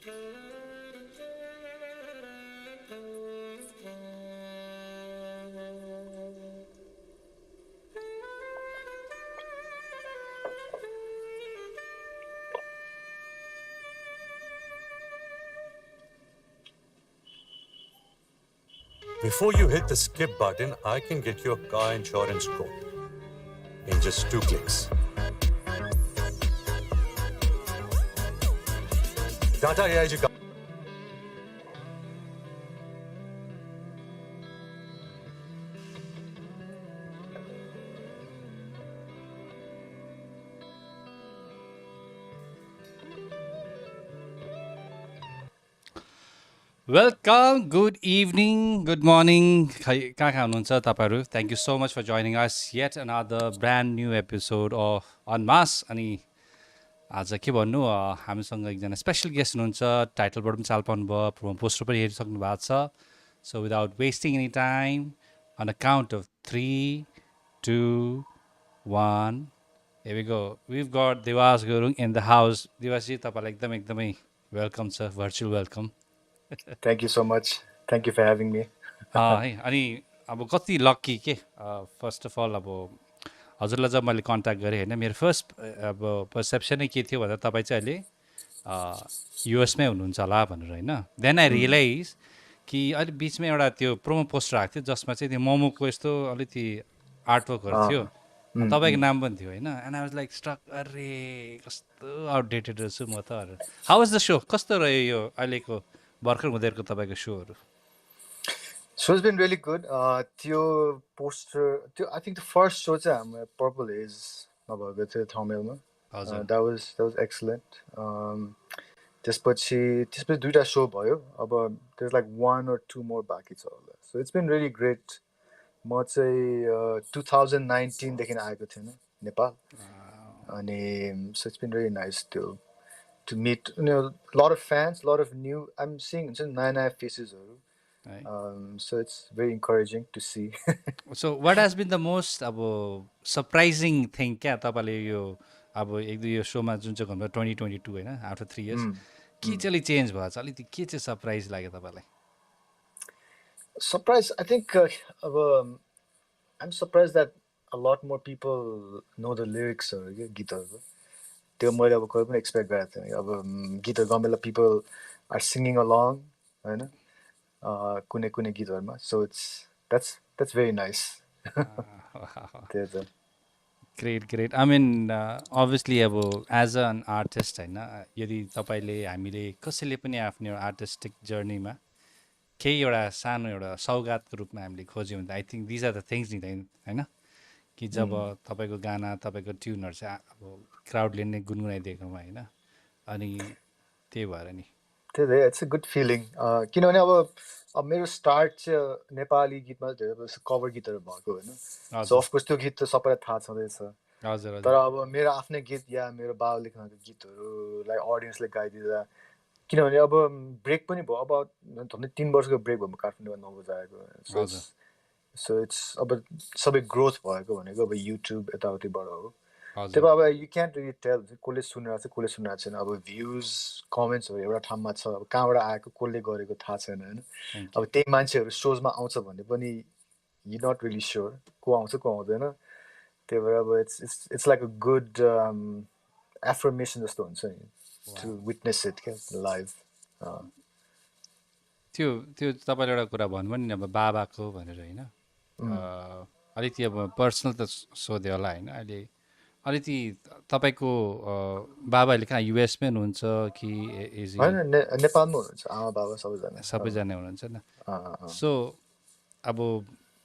Before you hit the skip button, I can get your car insurance quote in just 2 clicks. Tata AIG car. Welcome, good evening, good morning. कहाँ हुनुहुन्छ तपाईहरु? Thank you so much for joining us yet another brand new episode of Unmasked. अनि आज के भन्नु हामीसँग एकजना special guest हुनुहुन्छ, टाइटलबाट पनि चाल पाउनुभयो, प्रोमो पोस्टर पनि हेरिसक्नु भएको छ. So without wasting any time, on a count of 3, 2, 1, here we go. We've got Diwas Gurung in the house. Diwas ji, तपाईलाई एकदमै welcome sir, virtual welcome. Thank you so much. Thank you for having me. है अनि अब कति lucky के first of all अब हजुरलाई जब मैले कन्ट्याक्ट गरेँ होइन मेरो फर्स्ट अब पर्सेप्सनै के थियो भन्दा तपाईँ चाहिँ अहिले युएसमै हुनुहुन्छ होला भनेर होइन देन आई रियलाइज कि अहिले बिचमा एउटा त्यो प्रोमो पोस्टर आएको थियो जसमा चाहिँ त्यो मोमोको यस्तो अलिकति आर्टवर्कहरू थियो तपाईँको नाम पनि थियो होइन and I was like struck अरे कस्तो आउटडेटेड रहेछु म त हाउ वाज द सो कस्तो रह्यो यो अहिलेको भर्खर हुँदैको तपाईँको सोहरू So it's been really good. त्यो poster, I think the first show चाहिँ Purple Haze नभएको थियो थमेलमा. That was excellent. त्यसपछि दुईटा show भयो. अब there's like 1 or 2 more बाँकी छ होला. So it's been really great. म चाहिँ 2019 देखि आएको थिएँ नेपाल. अनि so it's been really nice to meet a lot of fans, a lot of new. I'm seeing nine faces. So it's very encouraging to see. So what has been the most surprising thing क्या तपाईले यो अब एक दुई यो शोमा जुन चाहिँ भन्नुभयो 2022 हैन आफ्टर 3 years के चाहिँ चेन्ज भएछ अलिकति के चाहिँ सरप्राइज लाग्यो तपाईलाई Surprise, I think I'm surprised that a lot more people know the lyrics or गीतहरुको त्यो मैले अब कहिले पनि एक्सपेक्ट गरेको थिएन अब गीतहरु गाउँदा people are singing along हैन कुनै गीतहरुमा so that's very nice. Great. I mean, obviously, as an artist, यदि तपाईले हामीले कसैले पनि आफ्नो आर्टिस्टिक जर्नीमा केही एउटा सानो एउटा सौगातको रूपमा हामीले खोज्यौँ भने I think this are the things नि हैन कि जब तपाईको गाना तपाईको ट्युनहरु चाहिँ अब क्राउडले नै गुनगुनाइदिएकोमा हैन अनि त्यही भएर नि त्यही इट्स अ गुड फिलिङ किनभने अब मेरो स्टार्ट चाहिँ नेपाली गीतमा धेरै कभर गीतहरु भएको हैन सो अफ कोर्स त्यो गीत त सबैलाई थाहा छँदैछ हजुर तर अब मेरो आफ्नै गीत या मेरो बाबुले लेख्नको गीतहरुलाई ऑडियन्सले गाइदिँदा किनभने अब ब्रेक पनि भयो अब झन्डै 3 वर्षको ब्रेक भयो काठमाडौँमा नबजाएको सो इट्स अब सबै ग्रोथ भएको भनेको अब युट्युब यताउतिबाट हो त्यही अब यु क्यान्ट रियली टेल कसले सुनिरहेको छ कसले सुनिरहेको छैन अब भ्युज कमेन्ट्सहरु एउटा ठाउँमा छ अब कहाँबाट आएको कसले गरेको थाहा छैन हैन अब त्यही मान्छेहरु सोजमा आउँछ भन्ने पनि यु नट रियली स्योर को आउँछ को आउँदैन त्यही भएर अब it's like a good affirmation जस्तो हुन्छ नि to witness it live. त्यो तपाईले एउटा कुरा भन्नु नि अब बाबाको भनेर हैन अलिकति अब पर्सनल त सोध्यो होला हैन अहिले अलिकति तपाईको बाबाले कहाँ युएस मै हुनुहुन्छ कि हैन नेपालमा हुनुहुन्छ आमा बाबा सबैजना हुनुहुन्छ नि सो अब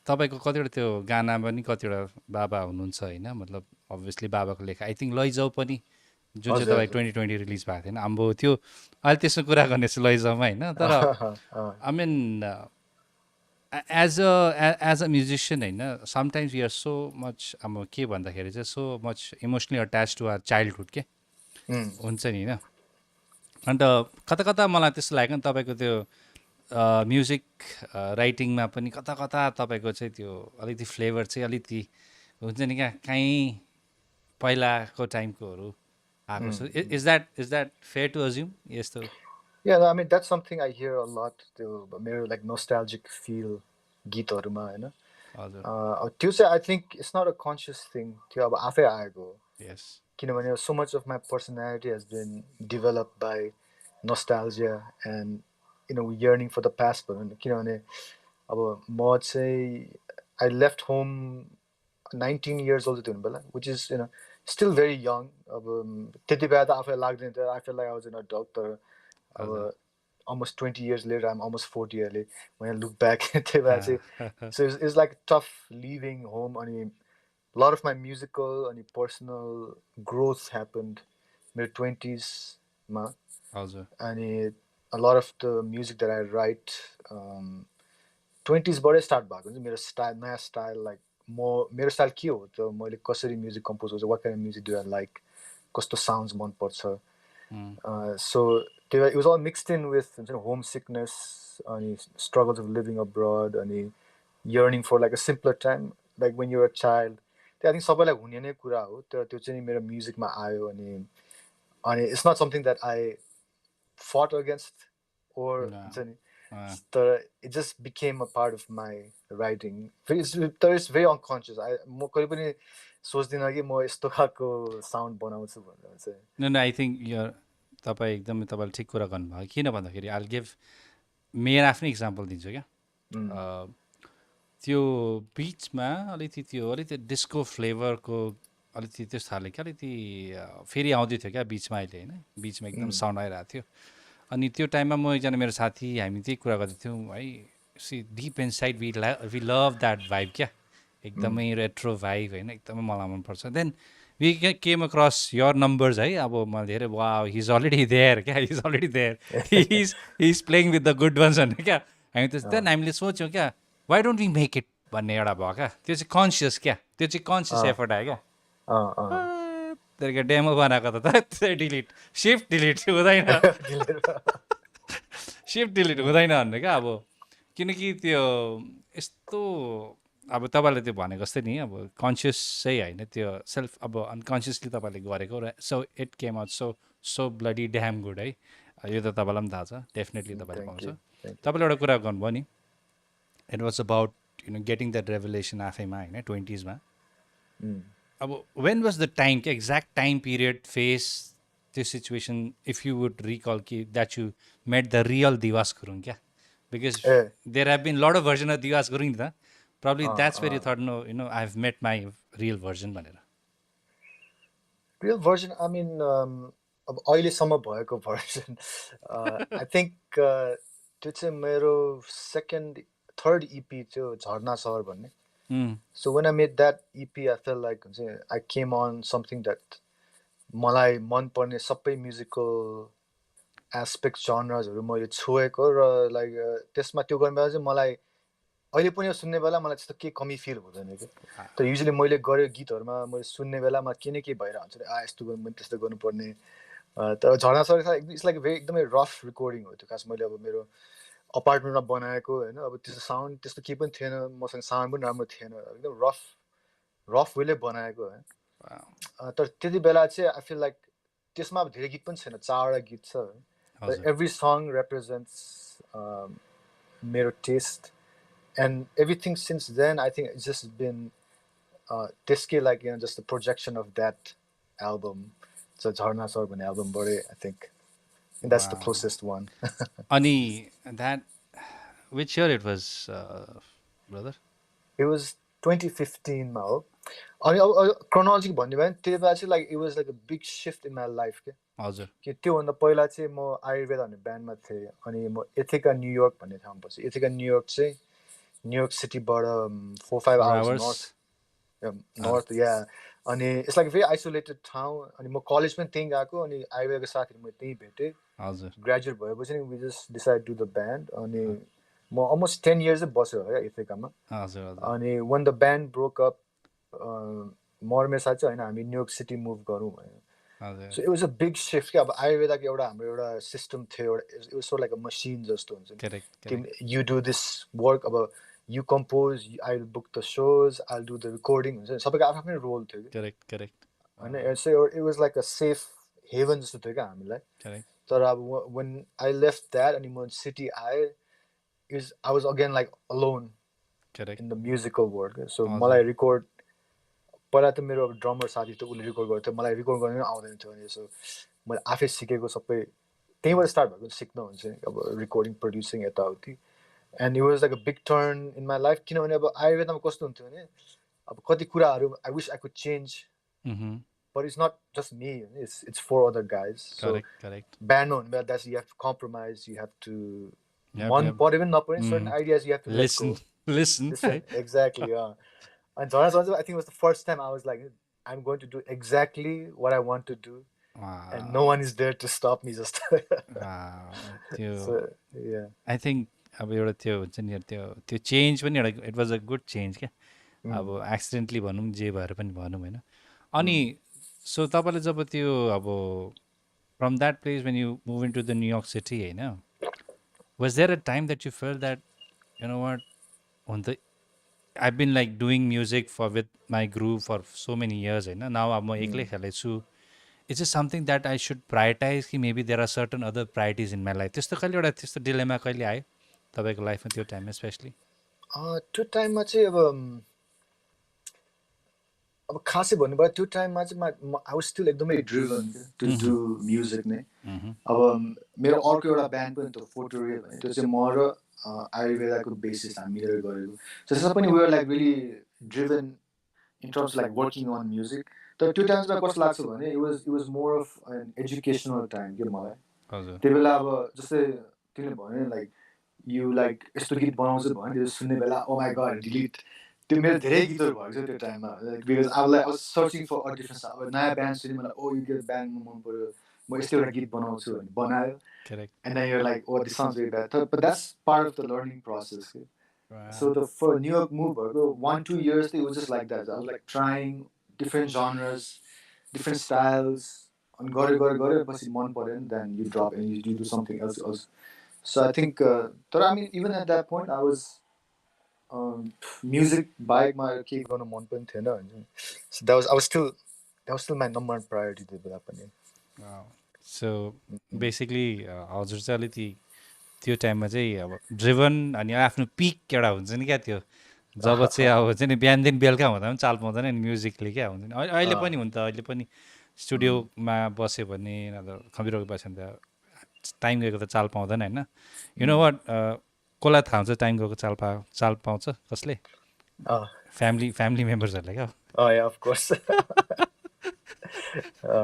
तपाईको कतिवटा त्यो गाना पनि कतिवटा बाबा हुनुहुन्छ हैन मतलब अभियसली बाबाको लेखा आई थिंक लैजाऊ पनि जुन चाहिँ तपाईँ 2020 रिलिज भएको थिएन आम्बो त्यो अहिले त्यसको कुरा गर्ने छु लैजाउमा हैन तर I mean as a musician हैन sometimes we are so much अब के भन्दाखेरि चाहिँ so much emotionally attach to our childhood के हुन्छ नि हैन अन्त कता कता मलाई त्यस्तो लाग्यो नि तपाईको त्यो म्युजिक राइटिङमा पनि कता कता तपाईको चाहिँ त्यो अलिकति फ्लेभर चाहिँ अलिकति हुन्छ नि क्या कहीँ पहिलाको टाइमकोहरू आएको छ is that fair to assume यस्तो Yeah, I mean that's something I hear a lot. त्यो मेरो like nostalgic feel गीतहरुमा हैन हजुर त्यो चाहिँ I think it's not a conscious thing. त्यो अब आफै आएको हो यस किनभने so much of my personality has been developed by nostalgia and yearning for the past भनौँ न किनभने अब म चाहिँ I left home 19 years old थियो बेला which is still very young अब त्यति बेला त आफूलाई लाग्दैन थियो I felt like I was an adult तर हजुर अब almost 20 years later I'm almost 40 अहिले when I look back त्यही बेला चाहिँ so it's like tough leaving home अनि a lot of my musical and personal growth happened in my 20s ma हजुर and a lot of the music that I write 20s बाटै start भएको हुन्छ मेरो style नयाँ style like मेरो style के हो त मैले कसरी music compose गर्छु what kind of music do I like कस्तो sounds मन पर्छ so it was all mixed in with homesickness and struggles of living abroad and yearning for like a simpler time like when you're a child I think सबैलाई हुने नै कुरा हो तर त्यो चाहिँ मेरो म्युजिकमा आयो अनि it's not something that I fought against or हुन्छ नि तर it just became a part of my writing तर it's very unconscious म कहिले पनि सोच्दिनँ कि म यस्तो खालको साउन्ड बनाउँछु भनेर चाहिँ न आई थिङ्क यो तपाईँ एकदमै तपाईँले ठिक कुरा गर्नुभयो किन भन्दाखेरि आइल गिभ मेरो आफ्नै इक्जाम्पल दिन्छु क्या त्यो बिचमा अलिकति डिस्को फ्लेभरको अलिकति त्यस्तो खाले क्या अलिकति फेरि आउँदै थियो क्या बिचमा अहिले होइन बिचमा एकदम साउन्ड आइरहेको थियो अनि त्यो टाइममा म एकजना मेरो साथी हामी त्यही कुरा गर्दैथ्यौँ है see deep inside we love that vibe क्या एकदमै रेट्रो भाइब होइन एकदमै मलाई मनपर्छ then we came across your numbers है अब मलाई धेरै वा हिज अलरेडी देयर क्या he's already there he's playing with the good ones भनेर क्या हामी त देन हामीले सोच्यौँ क्या why don't we make it भन्ने एउटा भयो क्या त्यो चाहिँ कन्सियस क्या त्यो चाहिँ कन्सियस एफर्ट आयो क्या त्यसको डेमो बनाएको त डिलिट सिफ्ट डिलिट हुँदैन सिफ्ट डिलिट हुँदैन भन्ने क्या अब किनकि त्यो यस्तो अब तपाईँले त्यो भनेको जस्तै नि अब कन्सियस चाहिँ होइन त्यो सेल्फ अब अनकन्सियसली तपाईँले गरेको र so it came out so bloody damn good है यो त तपाईँलाई पनि थाहा छ डेफिनेटली तपाईँले पाउँछ तपाईँले एउटा कुरा गर्नुभयो नि it was about getting that revolution आफैमा होइन 20s मा अब वेन वाज द टाइम क्या एक्ज्याक्ट टाइम पिरियड फेस त्यो situation if you would recall कि that you met the real Diwas Gurung क्या because there have been lot of version of Diwas Gurung नि त probably that's where you thought no I've met my real version भनेर real version I mean अब अहिलेसम्म भएको version I think त्यो चाहिँ मेरो third EP थियो झरना सहर भन्ने so when I made that EP I felt like I came on something that मलाई मन पर्ने सबै म्युजिकल एस्पेक्ट जनर्सहरू मैले छोएको र लाइक त्यसमा त्यो गर्ने बेला चाहिँ मलाई अहिले पनि सुन्ने बेला मलाई त्यस्तो केही कमी फिल हुँदैन कि तर युजली मैले गरेको गीतहरूमा मैले सुन्ने बेलामा के न के भइरहेको हुन्छ यस्तो गर्नु पनि त्यस्तो गर्नुपर्ने तर झरना सर इट्स लाइक एकदमै रफ रेकर्डिङ हो त्यो खास मैले अब मेरो अपार्टमेन्टमा बनाएको होइन अब त्यस्तो साउन्ड त्यस्तो केही पनि थिएन मसँग साउन्ड पनि राम्रो थिएन एकदम रफ वेले बनाएको है तर त्यति बेला चाहिँ आई फिल लाइक त्यसमा अब धेरै गीत पनि छैन 4वटा गीत छ एभ्री सङ रिप्रेजेन्ट्स मेरो test and everything since then I think it's just been त्यसकै like just the projection of that album so Jharna Sar bhanne album bade I think and that's the closest one ani that which year it was brother it was 2015 ma ho अनि chronology भन्ने भयो नि त्यही बेला चाहिँ like it was like a big shift in my life के हजुर कि त्योभन्दा पहिला चाहिँ म आयुर्वेद भन्ने ब्यान्डमा थिएँ अनि म एथिका न्युयोर्क भन्ने ठाउँमा बसेँ एथिका न्युयोर्क चाहिँ न्युयोर्क सिटीबाट 4-5 hours north yeah अनि इट्स लाइक भेरी आइसोलेटेड ठाउँ अनि म कलेज पनि त्यहीँ गएको अनि आयुर्वेदको साथीहरू म त्यहीँ भेटेँ हजुर ग्रेजुएट भएपछि नि we just decide to the band अनि म अलमोस्ट 10 years बस्यो होला क्या एथिकामा अनि when the band broke up म र मेरो साथी चाहिँ होइन हामी न्युयोर्क सिटी मुभ गरौँ भनेर so it was a big shift क्या अब आयुर्वेदाको एउटा हाम्रो एउटा सिस्टम थियो एउटा it was so like a machine जस्तो हुन्छ यु डु दिस वर्क अब you compose I'll book the shows I'll do the recording सबैको आफ्नो रोल थियो करेक्ट हैन so it was like a safe haven जस्तो थियो क्या हामीलाई तर अब when I left that अनि म city आएँ I was again like alone Correct. in the musical world. So हजुर मलाई record पहिला त मेरो अब ड्रमर साथी थियो उसले record गर्थ्यो मलाई record गर्न आउँदैन थियो अनि so मैले आफै सिकेको सबै त्यहीँबाट स्टार्ट भएको सिक्न हुन्छ नि अब recording producing यताउति and it was like a big turn in my life किनभने अब आयुर्वेदमा कस्तो हुन्थ्यो भने अब कति कुराहरू I wish I could change Mhm. but it's not just me it's for other guys so Correct, correct. band on well that's you have to compromise you have to Yep, मन yep. पऱ्यो पनि नपऱ्यो certain ideas you have to let Listen, go listen, listen right? exactly and Jonas also I think it was the first time I was like I'm going to do exactly what I want to do and no Wow. one is there to stop me just Wow. त्यो so yeah I think अब एउटा त्यो हुन्छ नि त्यो त्यो change पनि एउटा it was a good change क्या अब एक्सिडेन्टली भनौँ जे भएर पनि भनौँ होइन अनि सो तपाईँले जब त्यो अब from that place when you move into the New York city होइन was there a time that you fell that you know what हुन त I been like doing music for with my group for so many years होइन now अब म एक्लै खेल्दैछु it's is something that I should prioritize कि maybe there are certain other priorities in my life त्यस्तो कहिले एउटा त्यस्तो डिलेमा कहिले आयो तपाईँको लाइफमा त्यो टाइममा स्पेसली त्यो टाइममा चाहिँ अब खासै भन्नुभयो त्यो टाइममा चाहिँ आई वाज स्टिल एकदमै ड्रिभन टु डु म्युजिक नै अब मेरो अर्को एउटा ब्यान्ड पनि थियो फोटोरियल भन्ने त्यो चाहिँ म र आयुर्वेदाको बेसिस हामी मिलेर गरेको त्यसमा पनि we are like really driven in terms like working on music तर त्यो टाइम चाहिँ कस्तो लाग्छ भने it was more of an educational time के मलाई हजुर त्यो बेला अब जस्तै तिमीले भन्यो लाइक यु लाइक यस्तो गीत बनाउँछु भने त्यो सुन्ने बेला ओ माई गड डिलिट त्यो मेरो धेरै गीतहरू भएको छ त्यो टाइममा because I was searching for a different अब नयाँ ब्यान्ड सुने मलाई ओ यो ब्यान्ड मन पऱ्यो म यस्तो एउटा गीत बनाउँछु भने बनायो correct and then you're like oh this sounds very bad but that's part of the learning process के so for New York move, 1-2 years, it was just like that. I was like trying different genres, different styles, and got it, but one point, then you drop and you do something else. So I think, but I mean, even at that point, I was music, bike, my key going one point, so that was still my number one priority to develop. So basically हजुर चाहिँ अलिकति त्यो टाइममा चाहिँ अब driven अनि आफ्नो pick एउटा हुन्छ नि क्या त्यो जब चाहिँ अब हुन्छ नि बिहानदेखि बेलुका हुँदा पनि चाल पाउँदैन नि म्युजिकले क्या हुन्छ नि अहिले पनि हुन्छ अहिले पनि स्टुडियोमा बस्यो भने नत्र कम्प्युटरमा बस्यो भने त टाइम गएको त चाल पाउँदैन होइन यु नो वाट कसलाई थाहा हुन्छ टाइम गएको चाल पाउँछ कसले फ्यामिली मेम्बर्सहरूलाई क्या Oh yeah, of course.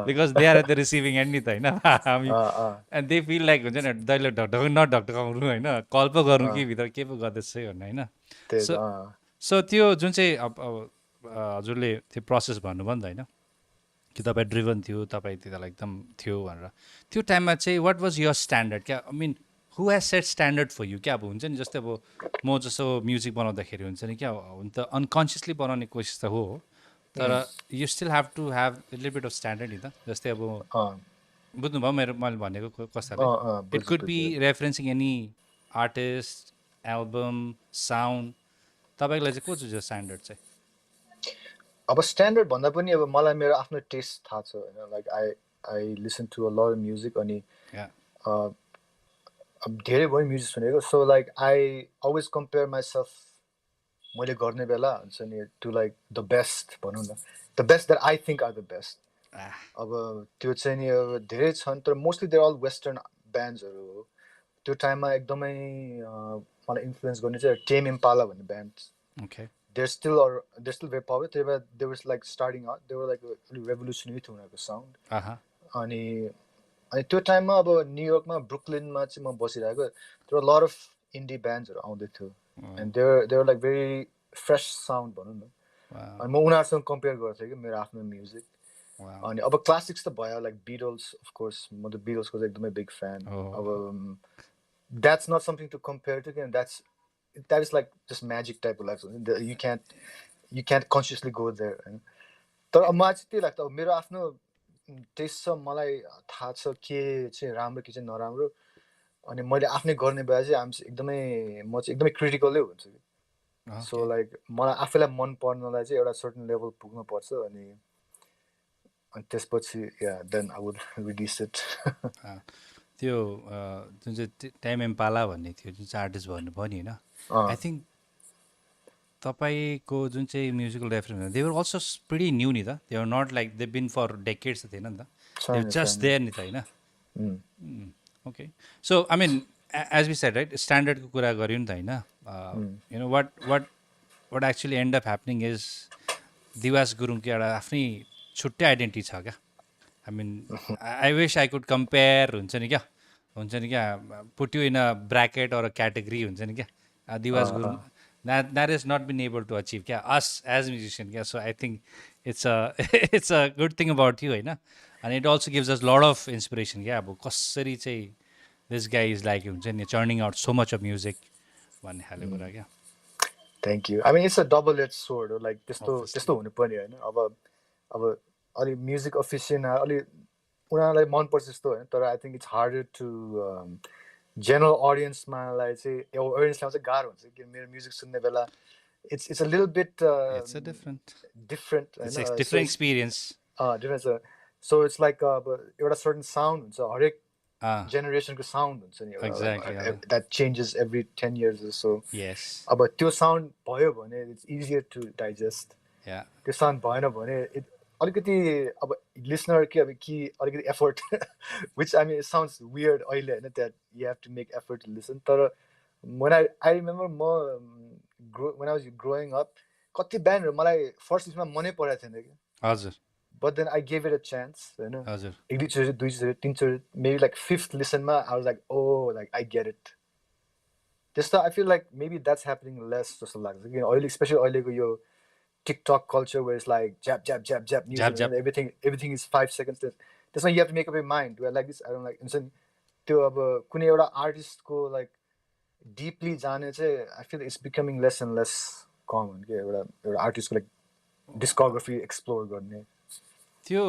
Because they are at the receiving end नि त होइन हामी एन्ड दे फिल लाइक हुन्छ नि दैले ढकढक नढकढकाउनु होइन कल पो गरौँ कि भित्र के पो गर्दैछ भन्ने होइन सो त्यो जुन चाहिँ अब हजुरले त्यो प्रोसेस भन्नुभयो नि त होइन कि तपाईँ ड्रिभन थियो तपाईँ त्यतिलाई एकदम थियो भनेर त्यो टाइममा चाहिँ वाट वाज यर स्ट्यान्डर्ड क्या I mean who has set standard for you क्या अब हुन्छ नि जस्तै अब म जस्तो म्युजिक बनाउँदाखेरि हुन्छ नि क्या हुन त अनकन्सियसली बनाउने कोसिस त हो तर you still have to have little bit of standard नि त जस्तै अब बुझ्नुभयो मैले भनेको कस्ताले it could be referencing any artist album sound तपाईँको लागि चाहिँ को छ स्ट्यान्डर्ड चाहिँ अब स्ट्यान्डर्ड भन्दा पनि अब मलाई मेरो आफ्नो टेस्ट थाहा छ होइन like I listen to a lot music अनि अब धेरै भयो म्युजिक सुनेको so like I always compare myself मैले गर्ने बेला हुन्छ नि टु लाइक द बेस्ट भनौँ न the best that I think are the best अब त्यो चाहिँ नि अब धेरै छन् तर मोस्टली देयर अल वेस्टर्न ब्यान्ड्सहरू हो त्यो टाइममा एकदमै मलाई इन्फ्लुएन्स गर्ने चाहिँ टेम इम्पाला भन्ने band they're still very popular. They was like starting out. They were like a revolutionary to उनीहरूको sound. अनि त्यो टाइममा अब न्युयोर्कमा ब्रुकलिनमा चाहिँ म बसिरहेको there were a lot of indie bandsहरू आउँदै थियो and they were like very fresh sound भनौँ न अनि म उनीहरूसँग कम्पेयर गर्थेँ कि मेरो आफ्नो म्युजिक अनि अब क्लासिक्स त भयो लाइक बिटल्स अफ कोर्स म त बिटल्सको चाहिँ एकदमै बिग फ्यान अब that's not something to compare to again that is like just magic type of life. You can't consciously go there. तर मलाई चाहिँ त्यही लाग्छ अब मेरो आफ्नो टेस्ट छ मलाई थाहा छ के चाहिँ राम्रो के चाहिँ नराम्रो अनि मैले आफ्नै गर्ने भए चाहिँ म चाहिँ एकदमै क्रिटिकलै हुन्छु कि सो लाइक मलाई आफैलाई मन पर्नलाई चाहिँ एउटा सर्टन लेभल पुग्नु पर्छ अनि त्यसपछि या then I would release it त्यो जुन चाहिँ टाइम एम्पाला भन्ने थियो जुन चाहिँ आर्टिस्ट भन्नुभयो नि होइन आई थिङ्क तपाईँको जुन चाहिँ musical reference they were also pretty new नि त they are not like they been for decades त थिएन नि त दे छैन जस्ट छैन देयर नि त होइन okay so I mean as B side right स्ट्यान्डर्डको कुरा गऱ्यो नि त होइन you know what what what actually end of happening is Diwas गुरुङको एउटा आफ्नै छुट्टै आइडेन्टिटी छ क्या I mean I wish I could compare हुन्छ नि क्या put you in a bracket or a category हुन्छ नि क्या Diwas Gurung that is not been able to achieve क्या अस एज म्युजिसियन क्या so I think it's a it's a good thing about you होइन अनि it also gives us lot of inspiration क्या अब कसरी चाहिँ दिस गाई इज लाइक हुन्छ नि churning out so much of music भन्ने खाले कुरा क्या thank you I mean it's a double edge sword हो लाइक त्यस्तो Obviously. त्यस्तो हुनुपर्ने होइन अब अलिक म्युजिक अफिसियन अलिक उनीहरूलाई मनपर्छ जस्तो होइन तर I think it's harder to general अडियन्समालाई चाहिँ अडियन्सलाई चाहिँ गाह्रो हुन्छ कि मेरो म्युजिक सुन्ने बेला it's a little beet it's a different different it's होइन डिफरेन्ट एक्सपिरियन्स डिफरेन्ट छ सो इट्स लाइक अब एउटा सर्टन साउन्ड हुन्छ हरेक जेनेरेसनको साउन्ड हुन्छ नि एक्ज्याक्टली एउटा that changes every 10 years so yes अब त्यो साउन्ड भयो भने इट्स इजियर टु डाइजेस्ट या त्यो साउन्ड भएन भने अलिकति अब लिसनर के अब कि अलिकति effort which I mean it sounds weird अहिले होइन that you have to make effort to listen तर I remember when I was growing up कति ब्यान्डहरू मलाई फर्स्ट लिस्टमा मनै परेको थिएन कि हजुर but then I gave it a chance होइन हजुर एक दुईचोटि दुईचोटि तिनचोटि maybe like fifth listenमा I was like oh like I get it त्यस्तो I feel like maybe that's happening less जस्तो लाग्छ किन अहिले स्पेसली अहिलेको यो TikTok culture where it's like jab jab jab jab music Jab, jab. and everything is 5 seconds त्यसमा you have to make up your mind do I like this I don't like हुन्छ नि त्यो अब कुनै एउटा आर्टिस्टको लाइक डिपली जाने चाहिँ I feel it's becoming less and less common के एउटा आर्टिस्टको लाइक डिस्कोग्राफी एक्सप्लोर गर्ने त्यो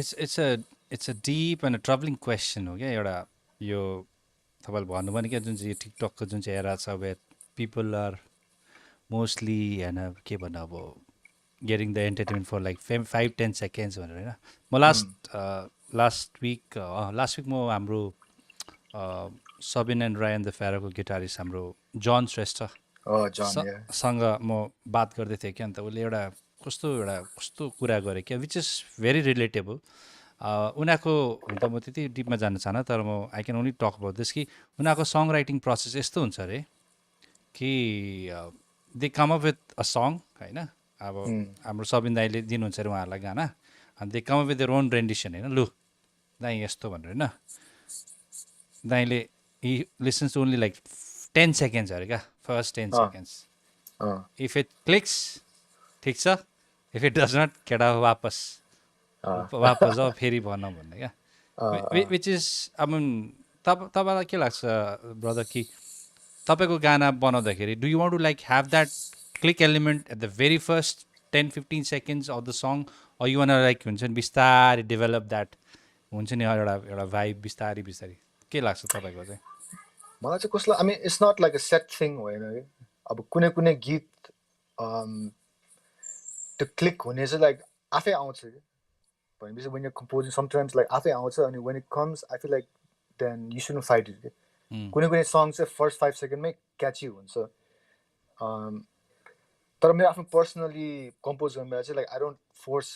it's a deep and troubling question हो क्या एउटा यो तपाईँले भन्नुभयो नि क्या जुन चाहिँ यो टिकटकको जुन चाहिँ एरा छ वेयर पिपल आर मोस्टली होइन के भन्नु अब getting the entertainment for like 5-10 seconds भनेर होइन म लास्ट विक म हाम्रो सबिन एन्ड रायन द फेराको गिटारिस्ट हाम्रो जन श्रेष्ठ सँग म बात गर्दै थिएँ क्या अन्त उसले एउटा कस्तो कुरा गरेँ क्या विच इज भेरी रिलेटेबल उनीहरूको हुन त म त्यति डिपमा जान चाहन्न तर म I can only talk about this कि उनीहरूको सङ राइटिङ प्रोसेस यस्तो हुन्छ अरे कि they come up with a song होइन अब हाम्रो सबिन दाईले दिनुहुन्छ अरे उहाँहरूलाई गाना अनि they come up with their own rendition होइन लु दाई यस्तो भनेर होइन दाईले he listens only like 10 seconds अरे क्या first 10 seconds if it clicks ठिक छ इफ इट डज नट केटा वापस अब फेरि भनौँ भन्ने क्या विच इज अब तपाईँलाई के लाग्छ ब्रदर कि तपाईँको गाना बनाउँदाखेरि do you want to like have that click element at the very first 10-15 seconds of the song or you want like हुन्छ नि बिस्तारै डेभलप द्याट हुन्छ नि एउटा भाइब बिस्तारै के लाग्छ तपाईँको चाहिँ मलाई चाहिँ कसलाई I mean it's not like a set thing होइन कि अब कुनै गीत त्यो क्लिक हुने चाहिँ लाइक आफै आउँछ कि भनेपछि when you composing sometimes like आफै आउँछ अनि when it comes I feel like then you shouldn't fight it कि कुनै सङ चाहिँ फर्स्ट 5 सेकेन्डमै क्याची हुन्छ तर मेरो आफ्नो पर्सनली कम्पोज गर्ने बेला चाहिँ like I don't force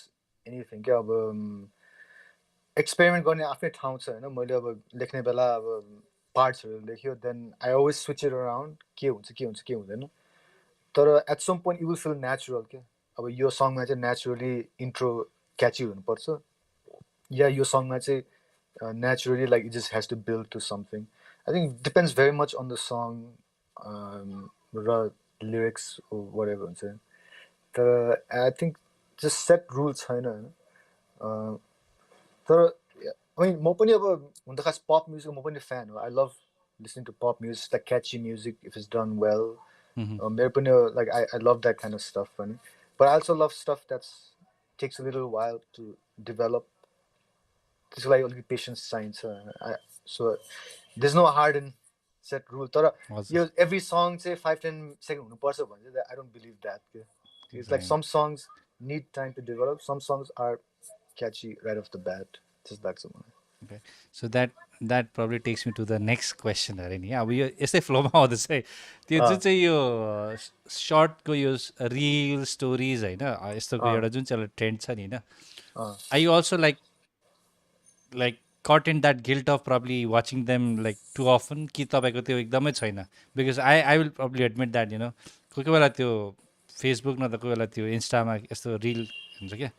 anything क्या अब एक्सपेरिमेन्ट गर्ने आफ्नै ठाउँ छ होइन मैले अब लेख्ने बेला अब पार्ट्सहरू लेख्यो then I always switch it around के हुन्छ के हुँदैन तर at some point you will feel natural क्या अब यो सङमा चाहिँ नेचुरली इन्ट्रो क्याची हुनुपर्छ या यो सङमा चाहिँ naturally like it just has to build to something I think depends very much on the song र लिरिक्स whatever हुन्छ तर I think just set rule छैन होइन तर I mean, म पनि अब हुन त खास पप म्युजिक म पनि फ्यान हो I love listening to pop music like catchy music if is done well मेरो पनि like I love that kind of stuff पनि but I also love stuff that's takes a little while to develop त्यसको लागि अलिकति patience चाहिन्छ so there is no hard and set rule तर यो every song चाहिँ 5-10 सेकेन्ड हुनुपर्छ भने चाहिँ I don't believe that it's like some songs need time to develop some songs are catchy right off the bat just like someone okay so that that probably takes me to the next question अरे नि अब यो यस्तै फ्लोमा आउँदैछ है त्यो जुन चाहिँ यो सर्टको यो रिल स्टोरिज होइन यस्तोको एउटा जुन चाहिँ एउटा ट्रेन्ड छ नि होइन I you also like caught in that guilt of probably watching them like too often कि तपाईँको त्यो एकदमै छैन because I will probably admit that you know कोही कोही बेला त्यो फेसबुक न त कोही बेला त्यो इन्स्टामा यस्तो रिल हुन्छ क्या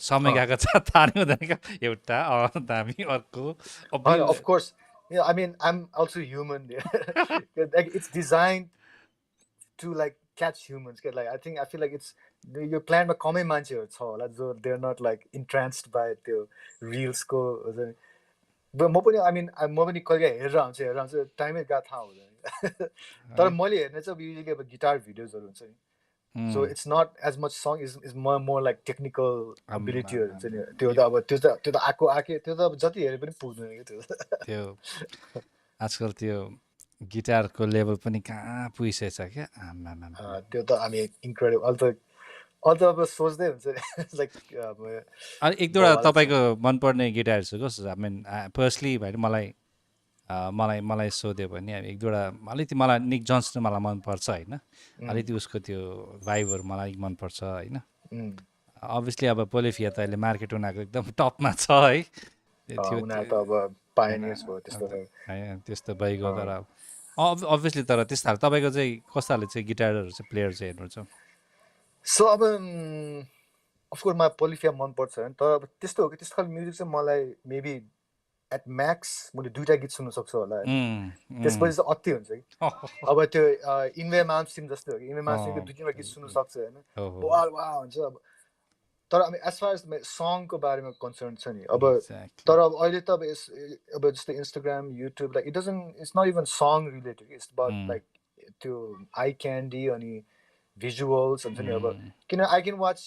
समय गएको छ थाहा नै हुँदैन क्या एउटा दामी अर्को of course. Yeah, I mean, I'm also human. Like, it's designed to like catch humans. Like, I feel like it's your plan but common manchers so they're not like entranced by the reels go. But I mean, I'm more heरेर हुन्छ टाइमै गएको थाहा हुँदैन तर मैले हेर्ने चाहिँ usually अब गिटार भिडियोजहरू हुन्छ नि so it's not as much song is more like technical एबिलिटीहरू हुन्छ नि त्यो त अब त्यो त आके त्यो त अब जति हेरे पनि पुग्दैन क्या त्यो आजकल त्यो गिटारको लेभल पनि कहाँ पुगिसकेछ क्या त्यो त हामी इन्क्रेडिबल अहिले त अब सोच्दै हुन्छ लाइक अनि एक दुईवटा तपाईँको मनपर्ने गिटारहरू छ कस्तो आई मिन पर्सनली भएर मलाई सोध्यो भने एक दुईवटा अलिकति मलाई निक जोन्स मलाई मनपर्छ होइन अलिकति उसको त्यो भाइबहरू मलाई अलिक मनपर्छ होइन अभियसली अब पोलिफिया त अहिले मार्केट उनीहरूको एकदम टपमा छ है त्यस्तो भइगयो तर अभियसली तर त्यस्तो खाले तपाईँको चाहिँ कस्तो खाले चाहिँ गिटारहरू चाहिँ प्लेयर चाहिँ हेर्नुहुन्छ सो अब अफकोर्स मलाई पोलिफिया मनपर्छ होइन तर अब त्यस्तो हो कि त्यस्तो खालको म्युजिक चाहिँ मलाई मेबी एट म्याक्स मैले 2टा गीत सुन्न सक्छु होला त्यसपछि चाहिँ अति हुन्छ कि अब त्यो इन्वे मामसिम जस्तो हो कि इन्वे मामसिमको 2-3 गीत सुन्न सक्छु होइन वा हुन्छ अब तर अब एज फार एज सङको बारेमा कन्सर्न छ नि अब तर अब अहिले त अब जस्तो Instagram YouTube like it's not even song related it's about like त्यो आई क्यान्डी अनि visuals हुन्छ नि अब किन I can watch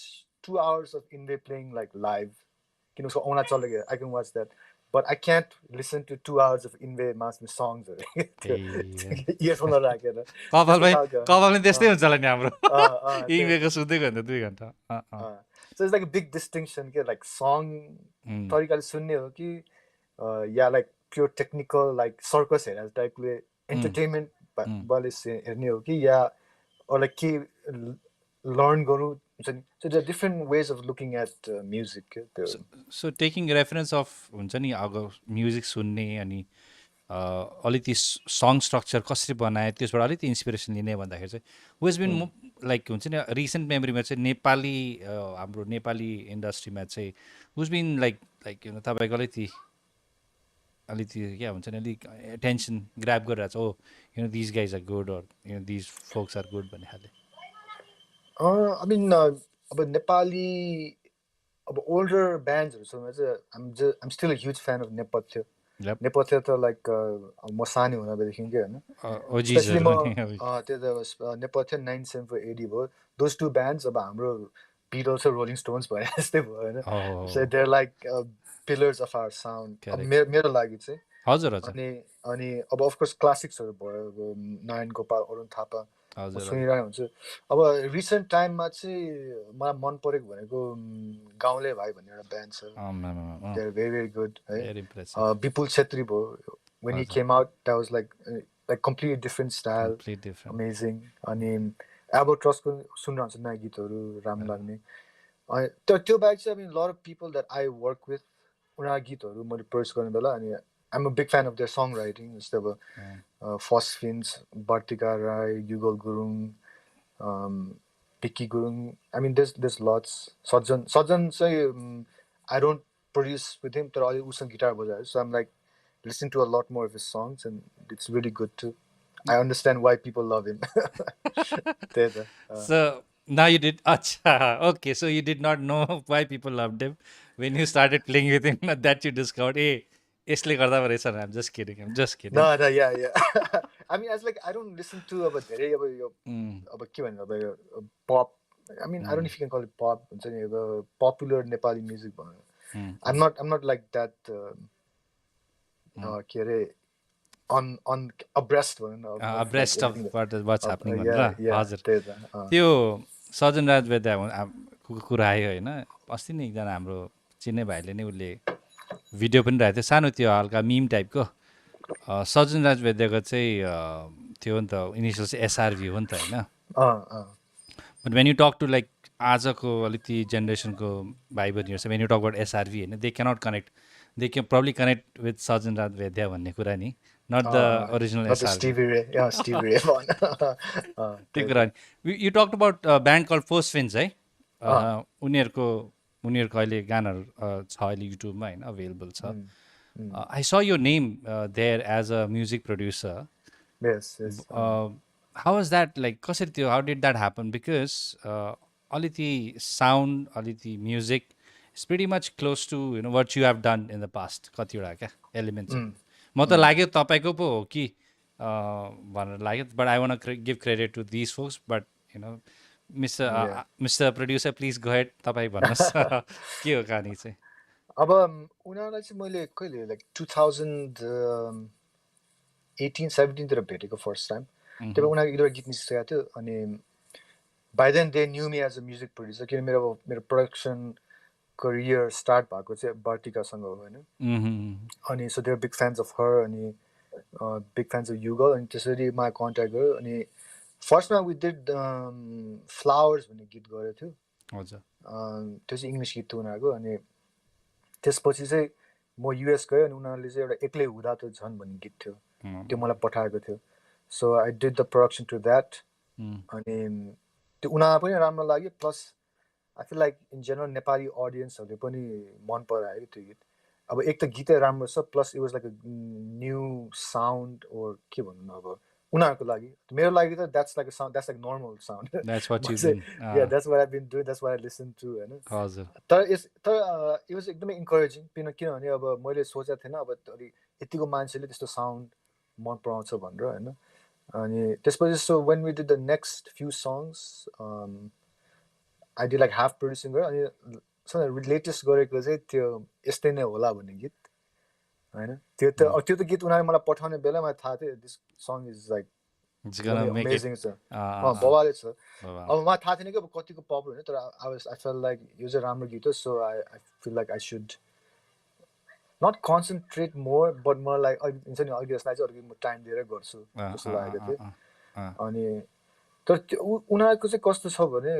2 hours of Inve playing like live किन उसको औना चलेको I can watch that but I can't listen to 2 hours of Inve मास्ने सङ्ग्सहरू इयरफोन राखेर कपालमै त्यस्तै हुन्छ होला नि हाम्रो इन्वेको सुन्दै गयो भने 2 घन्टा so it's like a big distinction के लाइक सङ तरिकाले सुन्ने हो कि या like pure technical like circus हेरेर टाइपले एन्टरटेनमेन्ट वाले हेर्ने हो कि या or like learn guru so there are different ways of looking at music so taking reference of हुन्छ नि अब म्युजिक सुन्ने अनि अलिकति सङ स्ट्रक्चर कसरी बनाए त्यसबाट अलिकति इन्सपिरेसन लिने भन्दाखेरि चाहिँ वेज बिन लाइक हुन्छ नि रिसेन्ट मेमोरीमा चाहिँ नेपाली हाम्रो नेपाली इन्डस्ट्रीमा चाहिँ वेज बिन लाइक तपाईँको अलिकति क्या हुन्छ नि अलिक एटेन्सन ग्राब गरिरहेको छ oh these guys are good or these folks are good भन्ने खाले आई मिन अब नेपाली अब ओल्डर ब्यान्ड्सहरूसँग चाहिँ I'm still a huge fan of Nepathya त लाइक म सानो हुँदादेखिकै होइन त्यो त नेपथ्य 97 AD भयो दोज 2 ब्यान्ड्स अब हाम्रो बिटल्स र रोलिङ स्टोन्स भए जस्तै भयो होइन so they're like pillars of our sound मेरो लागि चाहिँ हजुर अनि अब अफकोर्स क्लासिक्सहरू भयो नारायण गोपाल अरुण थापा सुनिरहेको हुन्छु अब रिसेन्ट टाइममा चाहिँ मलाई मन परेको भनेको गाउँले भाइ भन्ने एउटा ब्यान्ड छ they are very very good है विपुल छेत्री भयो when he came out that was like completely different style amazing अनि एल्बर्ट्रसको सुन्नुहुन्छ नयाँ गीतहरू राम्रो लाग्ने त्यो बाहेक चाहिँ I mean lot of people that I work with उनीहरू गीतहरू मैले प्रड्युस गर्ने बेला अनि I'm a big fan of their songwriting जस्तै अब फस्फिन्स बर्तिका राई युगल Gurung पिक्की Gurung I mean there's lots सज्जन चाहिँ I don't produce with him तर अहिले उसँग गिटार बजाएर so I'm like listening to a lot more of his songs and it's really good too. I understand why people love him. So now you did okay, so you did not know why people loved him when you started playing with him that you discovered hey यसले गर्दा रहेछ I'm just kidding no yeah I mean as like I don't listen to अब धेरै अब यो अब के भन्नु अब pop I mean I don't know if you can call it pop हुन्छ नि अब popular नेपाली music भन्नु I'm not like that के अरे on abreast भनौँ न abreast of what's happening भनेर हजुर त्यो सजन राज वेदाको कुरा आयो होइन अस्ति नै एकजना हाम्रो चिन्ने भाइले नै उसले भिडियो पनि राखेको थियो सानो त्यो हल्का मिम टाइपको सजुन राज वैद्यको चाहिँ थियो नि त इनिसियल चाहिँ एसआरभी हो नि त होइन but when you talk to like आजको अलिकति जेनेरेसनको भाइ बहिनीहरू छ when you talk about SRV होइन they cannot connect they can probably connect with Sajjan Raj Vaidya भन्ने कुरा नि नट द ओरिजिनल एसआरभी त्यो कुरा नि you talk about band call Force Fins है उनीहरूको अहिले गानाहरू छ अहिले युट्युबमा होइन अभाइलेबल छ I saw your name there as a music producer. Yes. How was that like? कसरी थियो? How did that happen? Because aliti sound, aliti music is pretty much close to what you have done in the past. कतिवटा क्या elements. म त लाग्यो तपाईँको पो हो कि भनेर लाग्यो but I want to give credit to these folks. But Mr. Producer, please go ahead. तपाईँ भन्नुहोस् के हो कहानी चाहिँ? अब उनीहरूलाई चाहिँ मैले कहिले लाइक 2018-17 तिर भेटेको फर्स्ट टाइम त्यही भएर उनीहरूको एउटा गीत निस्केको थियो अनि by then they knew me as a music producer किन मेरो प्रोडक्सन करियर स्टार्ट भएको चाहिँ बर्टिकासँग हो होइन अनि so they're big fans of her अनि बिग फ्यान्स अफ युगल अनि त्यसरी मलाई कन्ट्याक्ट गर्यो अनि फर्स्टमा वी डिड फ्लावर्स भन्ने गीत गरेको थियो हजुर त्यो चाहिँ इङ्ग्लिस गीत थियो उनीहरूको अनि त्यसपछि चाहिँ म युएस गएँ अनि उनीहरूले चाहिँ एउटा एक्लै हुँदा त झन् भन्ने गीत थियो त्यो मलाई पठाएको थियो so I did the production to that अनि त्यो उनीहरूलाई पनि राम्रो लाग्यो plus I feel like in general Nepali अडियन्सहरूले पनि मन परायो त्यो गीत अब एक त गीतै राम्रो छ plus it was like a new sound or के भन्नु अब उनीहरूको लागि मेरो लागि त that's like that's like normal sound That's what you've been. That's what I been doing that's what I listen to होइन हजुर तर इट वाज एकदमै इन्करेजिङ किनभने अब मैले सोचेको थिएन अब अलिक यतिको मान्छेले त्यस्तो साउन्ड मन पराउँछ भनेर होइन अनि त्यसपछि so when we did the next few songs I did like half producing गरेँ अनि लेटेस्ट गरेको चाहिँ त्यो यस्तै नै होला भन्ने गीत होइन त्यो त गीत उनीहरूले मलाई पठाउने बेला मलाई थाहा थियो this song is like amazing छ बवाले छ अब मलाई थाहा थिएन कि अब कतिको पपुलर होइन तर आई फेल लाइक यो चाहिँ राम्रो गीत हो so I feel like I should not concentrate more but मलाई हुन्छ नि अहिले यसलाई चाहिँ अलिकति म टाइम दिएर गर्छु जस्तो लागेको थियो अनि तर उनीहरूको चाहिँ कस्तो छ भने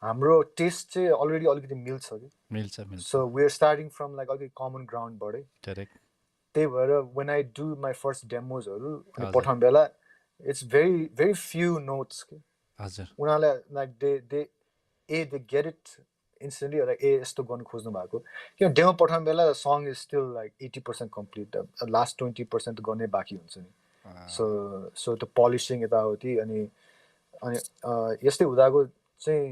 हाम्रो टेस्ट चाहिँ अलरेडी अलिकति मिल्छ कि मिल्छ so we are starting from like अलिकति कमन ग्राउन्डबाटै त्यही भएर when I do my first डेमोजहरू अनि पठाउने बेला it's very very few notes कि उनीहरूलाई like they get it instantly like यस्तो गर्नु खोज्नु भएको किन डेमो पठाउने बेला song is still like 80% complete last 20% गर्ने बाँकी हुन्छ नि सो त्यो पलिसिङ यताउति अनि यस्तै हुँदाको चाहिँ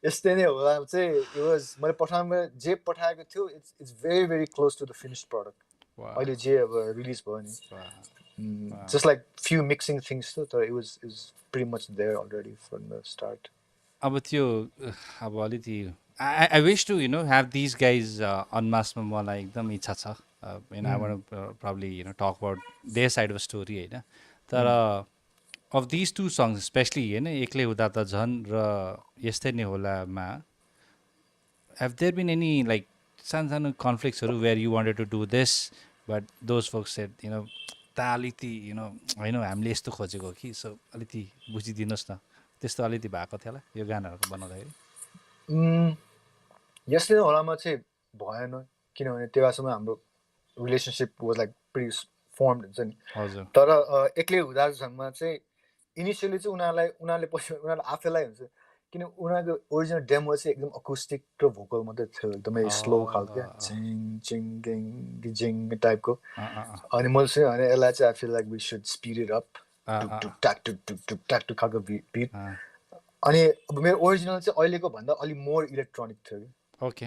यस्तै नै होला चाहिँ इट वाज मैले पठाउनु जे पठाएको थियो it's very very close to the finished product अहिले जे अब रिलिज भयो नि just like few mixing things थियो तर it was pretty much there already from the start. अब त्यो अब अलिकति I wish to have these guys unmasked मा मलाई एकदम इच्छा छ I want to probably talk about their side of the story होइन तर of these two songs especially होइन एक्लै हुँदा त झन् र यस्तै नै होला मा have there been any like सानो conflictsहरू where you wanted to do this but those folks said अलिकति होइन हामीले यस्तो खोजेको कि सो अलिकति बुझिदिनुहोस् न त्यस्तो अलिकति भएको थियो होला यो गानाहरूको बनाउँदाखेरि यस्तै होलामा चाहिँ भएन किनभने त्यहाँसम्म हाम्रो relationship was like pretty firmed हुन्छ नि हजुर तर एक्लै हुँदा झन्मा चाहिँ इनिसियली चाहिँ उनीहरूले आफैलाई हुन्छ किन उनीहरूको ओरिजिनल डेमो चाहिँ एकदम अकुस्टिक र भोकल मात्रै थियो एकदमै स्लो खालको झिङ झिङ गिङ गिजिङ टाइपको अनि मैले चाहिँ भने यसलाई चाहिँ I feel like we should speed it up टुक टाक टुक खालको बिट अनि अब मेरो ओरिजिनल चाहिँ अहिलेको भन्दा अलिक मोर इलेक्ट्रोनिक थियो कि okay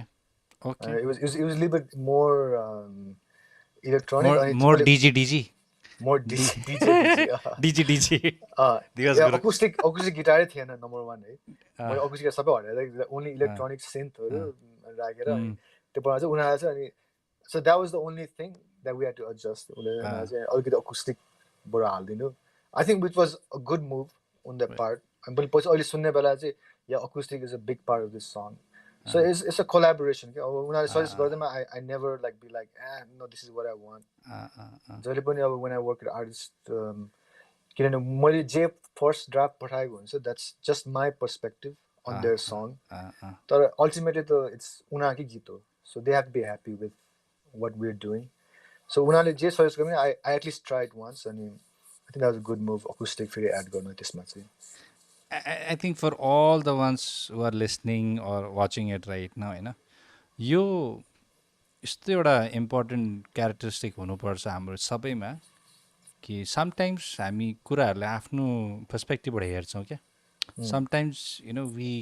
it was a little bit more electronic and more DG more DJ acoustic guitar थिएन नम्बर 1 है मैले acoustic सबै हटाएर only electronic synthहरु राखेर त्यसपछि चाहिँ उनीहरु चाहिँ अनि so that was the only thing that we had to adjust उनीहरु चाहिँ अलिकति acoustic बाट हाल्दिनु I think which was a good move on their part अनि पछि अहिले सुन्ने बेला चाहिँ yeah acoustic is a big part of this song So it's a collaboration के अब उनीहरूले suggest गर्दैमा I never like be like no this is what I want जहिले पनि अब when I work with artists किनभने मैले जे फर्स्ट ड्राफ्ट पठाएको हुन्छ that's just my perspective on their song तर ultimately त it's उनीहरूकै गीत हो so they have to be happy with what we're doing so उनीहरूले जे सजेस्ट गर्यो भने I at least tried once अनि I think that was a good move acoustic फेरि एड गर्नु त्यसमा चाहिँ I think for all the ones who are listening or watching it right now, होइन यो यस्तो एउटा इम्पोर्टेन्ट क्यारेक्टरिस्टिक हुनुपर्छ हाम्रो सबैमा कि समटाइम्स हामी कुराहरूलाई आफ्नो पर्सपेक्टिभबाट हेर्छौँ क्या sometimes you know we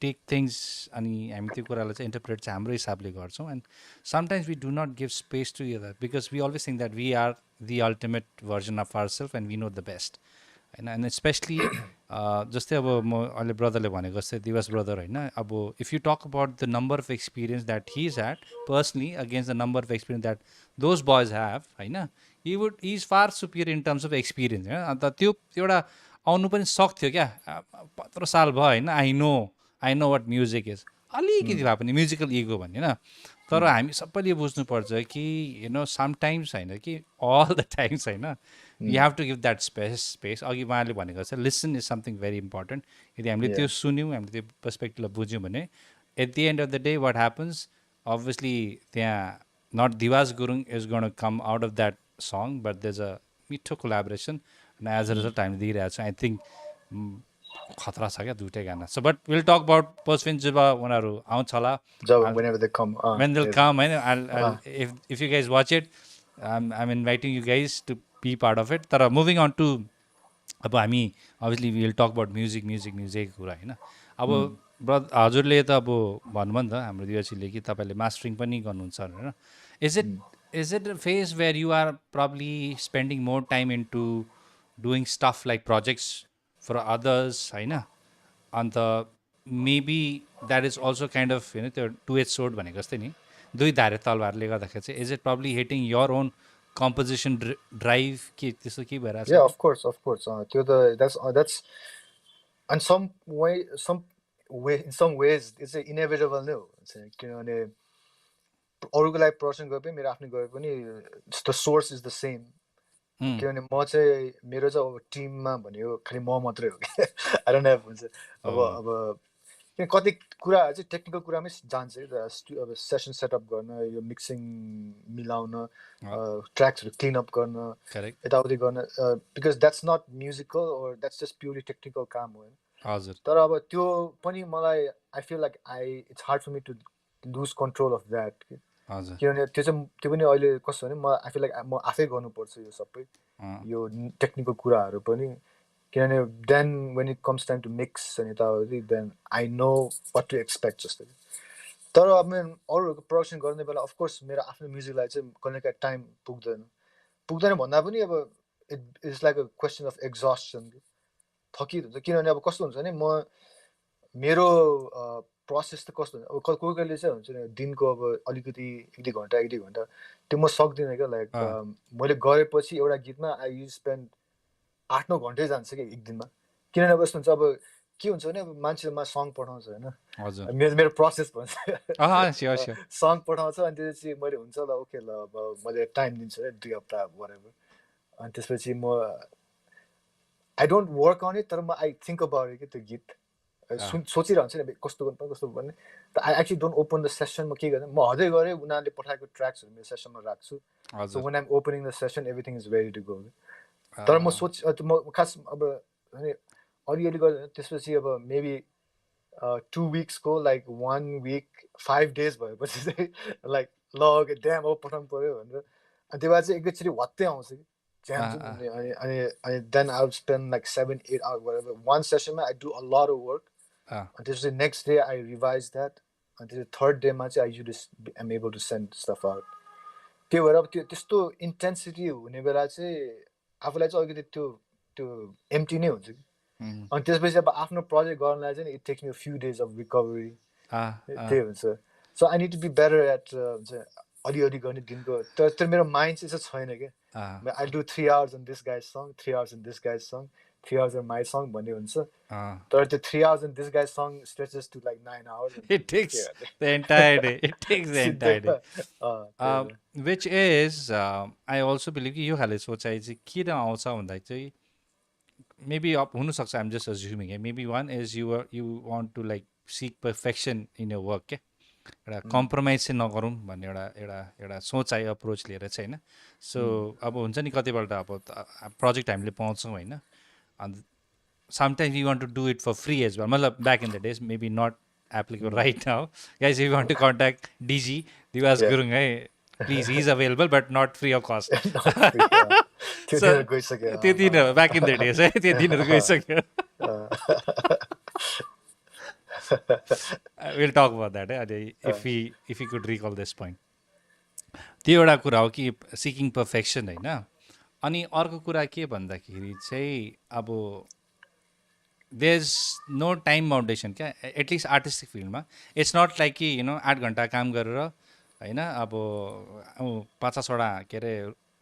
take things अनि हामी त्यो कुरालाई चाहिँ इन्टरप्रेट चाहिँ हाम्रो हिसाबले गर्छौँ and sometimes we do not give space to your because we always think that we are the ultimate version of our self and we know the best होइन एन्ड स्पेसली जस्तै अब म अहिले ब्रदरले भनेको जस्तै दिवस ब्रदर होइन अब if you talk about the number of experience that he is had personally against the number of experience that those boys have होइन he is far superior in terms of experience होइन अन्त त्यो एउटा आउनु पनि सक्थ्यो क्या 15 साल भयो होइन I know what music is अलिकति भए पनि म्युजिकल इगो भन्ने होइन तर हामी सबैले बुझ्नुपर्छ कि यु नो समटाइम्स होइन कि अल द टाइम्स होइन you have to give that space अघि उहाँले भनेको जस्तै listen is something very important यदि हामीले त्यो सुन्यौँ हामीले त्यो पर्सपेक्टिभलाई बुझ्यौँ भने at the end of the day what happens obviously त्यहाँ not Diwas Gurung is gonna come out of that song but there is a मिठो collaboration and as a result हामीले दिइरहेको छौँ आई थिङ्क खतरा छ क्या दुइटै गाना so but will talk about पर्सपेन जब उनीहरू आउँछ होला whenever they come when they'll come होइन if you guys watch it I'm inviting you guys to be part of it तर moving on to अब हामी obviously will talk about music कुरा होइन अब हजुरले त अब भन्नुभयो नि त हाम्रो दिवसीले कि तपाईँले मास्टरिङ पनि गर्नुहुन्छ होइन is it a phase where you are probably spending more time in to doing stuff like projects for others होइन अन्त maybe that is also kind of होइन त्यो टु एज सोर्ड भनेको जस्तै नि दुई धारे तलवारले गर्दाखेरि चाहिँ is it probably hitting your own composition drive के त्यस्तो के भइरहेको छ yeah of course त्यो त that's in some way in some ways it's inevitable नै हो किनभने अरूको लागि प्रदर्शन गरे पनि मेरो आफ्नो गरे पनि the source is the same किनभने म चाहिँ मेरो चाहिँ अब टिममा भनेको खालि म मात्रै हो कि आई डोन्ट ह्याभ हुन्छ अब किन कति कुराहरू चाहिँ टेक्निकल कुरामै जान्छ कि अब सेसन सेटअप गर्न यो मिक्सिङ मिलाउन ट्र्याक्सहरू क्लिन अप गर्न यताउति गर्न because that's not musical or that's just purely technical काम हो हजुर तर अब त्यो पनि मलाई I feel like it's hard for me to lose control of that किनभने त्यो पनि अहिले कस्तो भने म आई फिल लाइक म आफै गर्नुपर्छ यो सबै यो टेक्निकल कुराहरू पनि किनभने then when it comes time to mix अनि यताउति then I know what to expect जस्तो तर अब अरूहरूको प्रडक्सन गर्ने बेला अफकोर्स मेरो आफ्नो म्युजिकलाई चाहिँ कहिलेकाहीँ टाइम पुग्दैन भन्दा पनि अब it is like a question of exhaustion थकित हुन्छ किनभने अब कस्तो हुन्छ भने मेरो प्रोसेस त कस्तो हुन्छ अब कोही कोहीले चाहिँ हुन्छ नि दिनको अब अलिकति एक दुई घन्टा त्यो म सक्दिनँ क्या लाइक मैले गरेपछि एउटा गीतमा आई युज स्पेन्ड 8-9 घन्टै जान्छ कि एक दिनमा किनभने अब यस्तो हुन्छ अब के हुन्छ भने अब मान्छेमा सङ पठाउँछ होइन मेरो प्रोसेस भन्छ सङ पठाउँछ अनि त्यसपछि मैले हुन्छ ल ओके ल अब मैले टाइम दिन्छु है 2 हप्ता वरेभर अनि त्यसपछि म I don't work on it तर म आई थिङ्क अबाउट इट कि त्यो गीत सोचिरहन्छु नि कस्तो भन्ने त I actually don't open the session म के गर्दैन म हदै गरेँ उनीहरूले पठाएको ट्र्याक्सहरू मेरो सेसनमा राख्छु so when I'm opening the session everything is ready to go तर म खास अब अलिअलि गर्दैन त्यसपछि अब मेबी 2 विक्सको लाइक 1 विक 5 डेज भएपछि चाहिँ लाइक ल ड्याम अब पठाउनु पऱ्यो भनेर अनि त्यो भएर चाहिँ एकैचोटि हत्तै आउँछ कि अनि then I will spend like 7-8 hour one सेसनमा I do a lot of work अनि त्यसपछि next day I revise that अनि त्यसपछि थर्ड डेमा चाहिँ I you'd am able to send stuff out त्यो भएर अब त्यो त्यस्तो इन्टेन्सिटी हुने बेला चाहिँ आफूलाई चाहिँ अलिकति त्यो एम्टी नै हुन्छ कि अनि त्यसपछि अब आफ्नो प्रोजेक्ट गर्नलाई चाहिँ it takes me a few days of recovery त्यही हुन्छ so I need to be better at अलिअलि गर्ने दिनको तर मेरो माइन्ड चाहिँ छैन क्या I do 3 hours on this guy's song 3 hours on this guy's song 3 hours in my song भन्ने हुन्छ अँ, तर त्यो 3 hours in this guy's song stretches to like 9 hours and it के takes गर्ने the entire day. It takes the entire day. त्यही त Which is, I also believe कि यो खाले सोचाइ चाहिँ किन आउँछ भन्दा चाहिँ maybe हुनसक्छ I'm just assuming है maybe one is you want to like seek perfection in your work क्या एउटा कम्प्रोमाइज चाहिँ नगरौँ भन्ने एउटा एउटा एउटा सोचाइ अप्रोच लिएर चाहिँ होइन सो अब हुन्छ नि कतिपल्ट अब प्रोजेक्ट हामीले पाउँछौँ होइन अन्त sometimes we want to do it for free as well. Matlab, back in the days, maybe not applicable right now. Guys, if you want to contact DG, Diwas Yeah. Gurung, hey, please, he's available, but not free of cost. Not free, त्यो So, दिनहरू गइसक्यो त्यो दिनहरू back in the days, है त्यो दिनहरू गइसक्यो. We'll talk about that if we could recall this point. त्यो एउटा कुरा हो कि सिकिङ पर्फेक्सन होइन अनि अर्को कुरा के भन्दाखेरि चाहिँ अब देयर इज नो टाइम बाउन्डेसन क्या एटलिस्ट आर्टिस्टिक फिल्डमा इट्स नट लाइक कि 8 घन्टा काम गरेर होइन अब 50वटा के अरे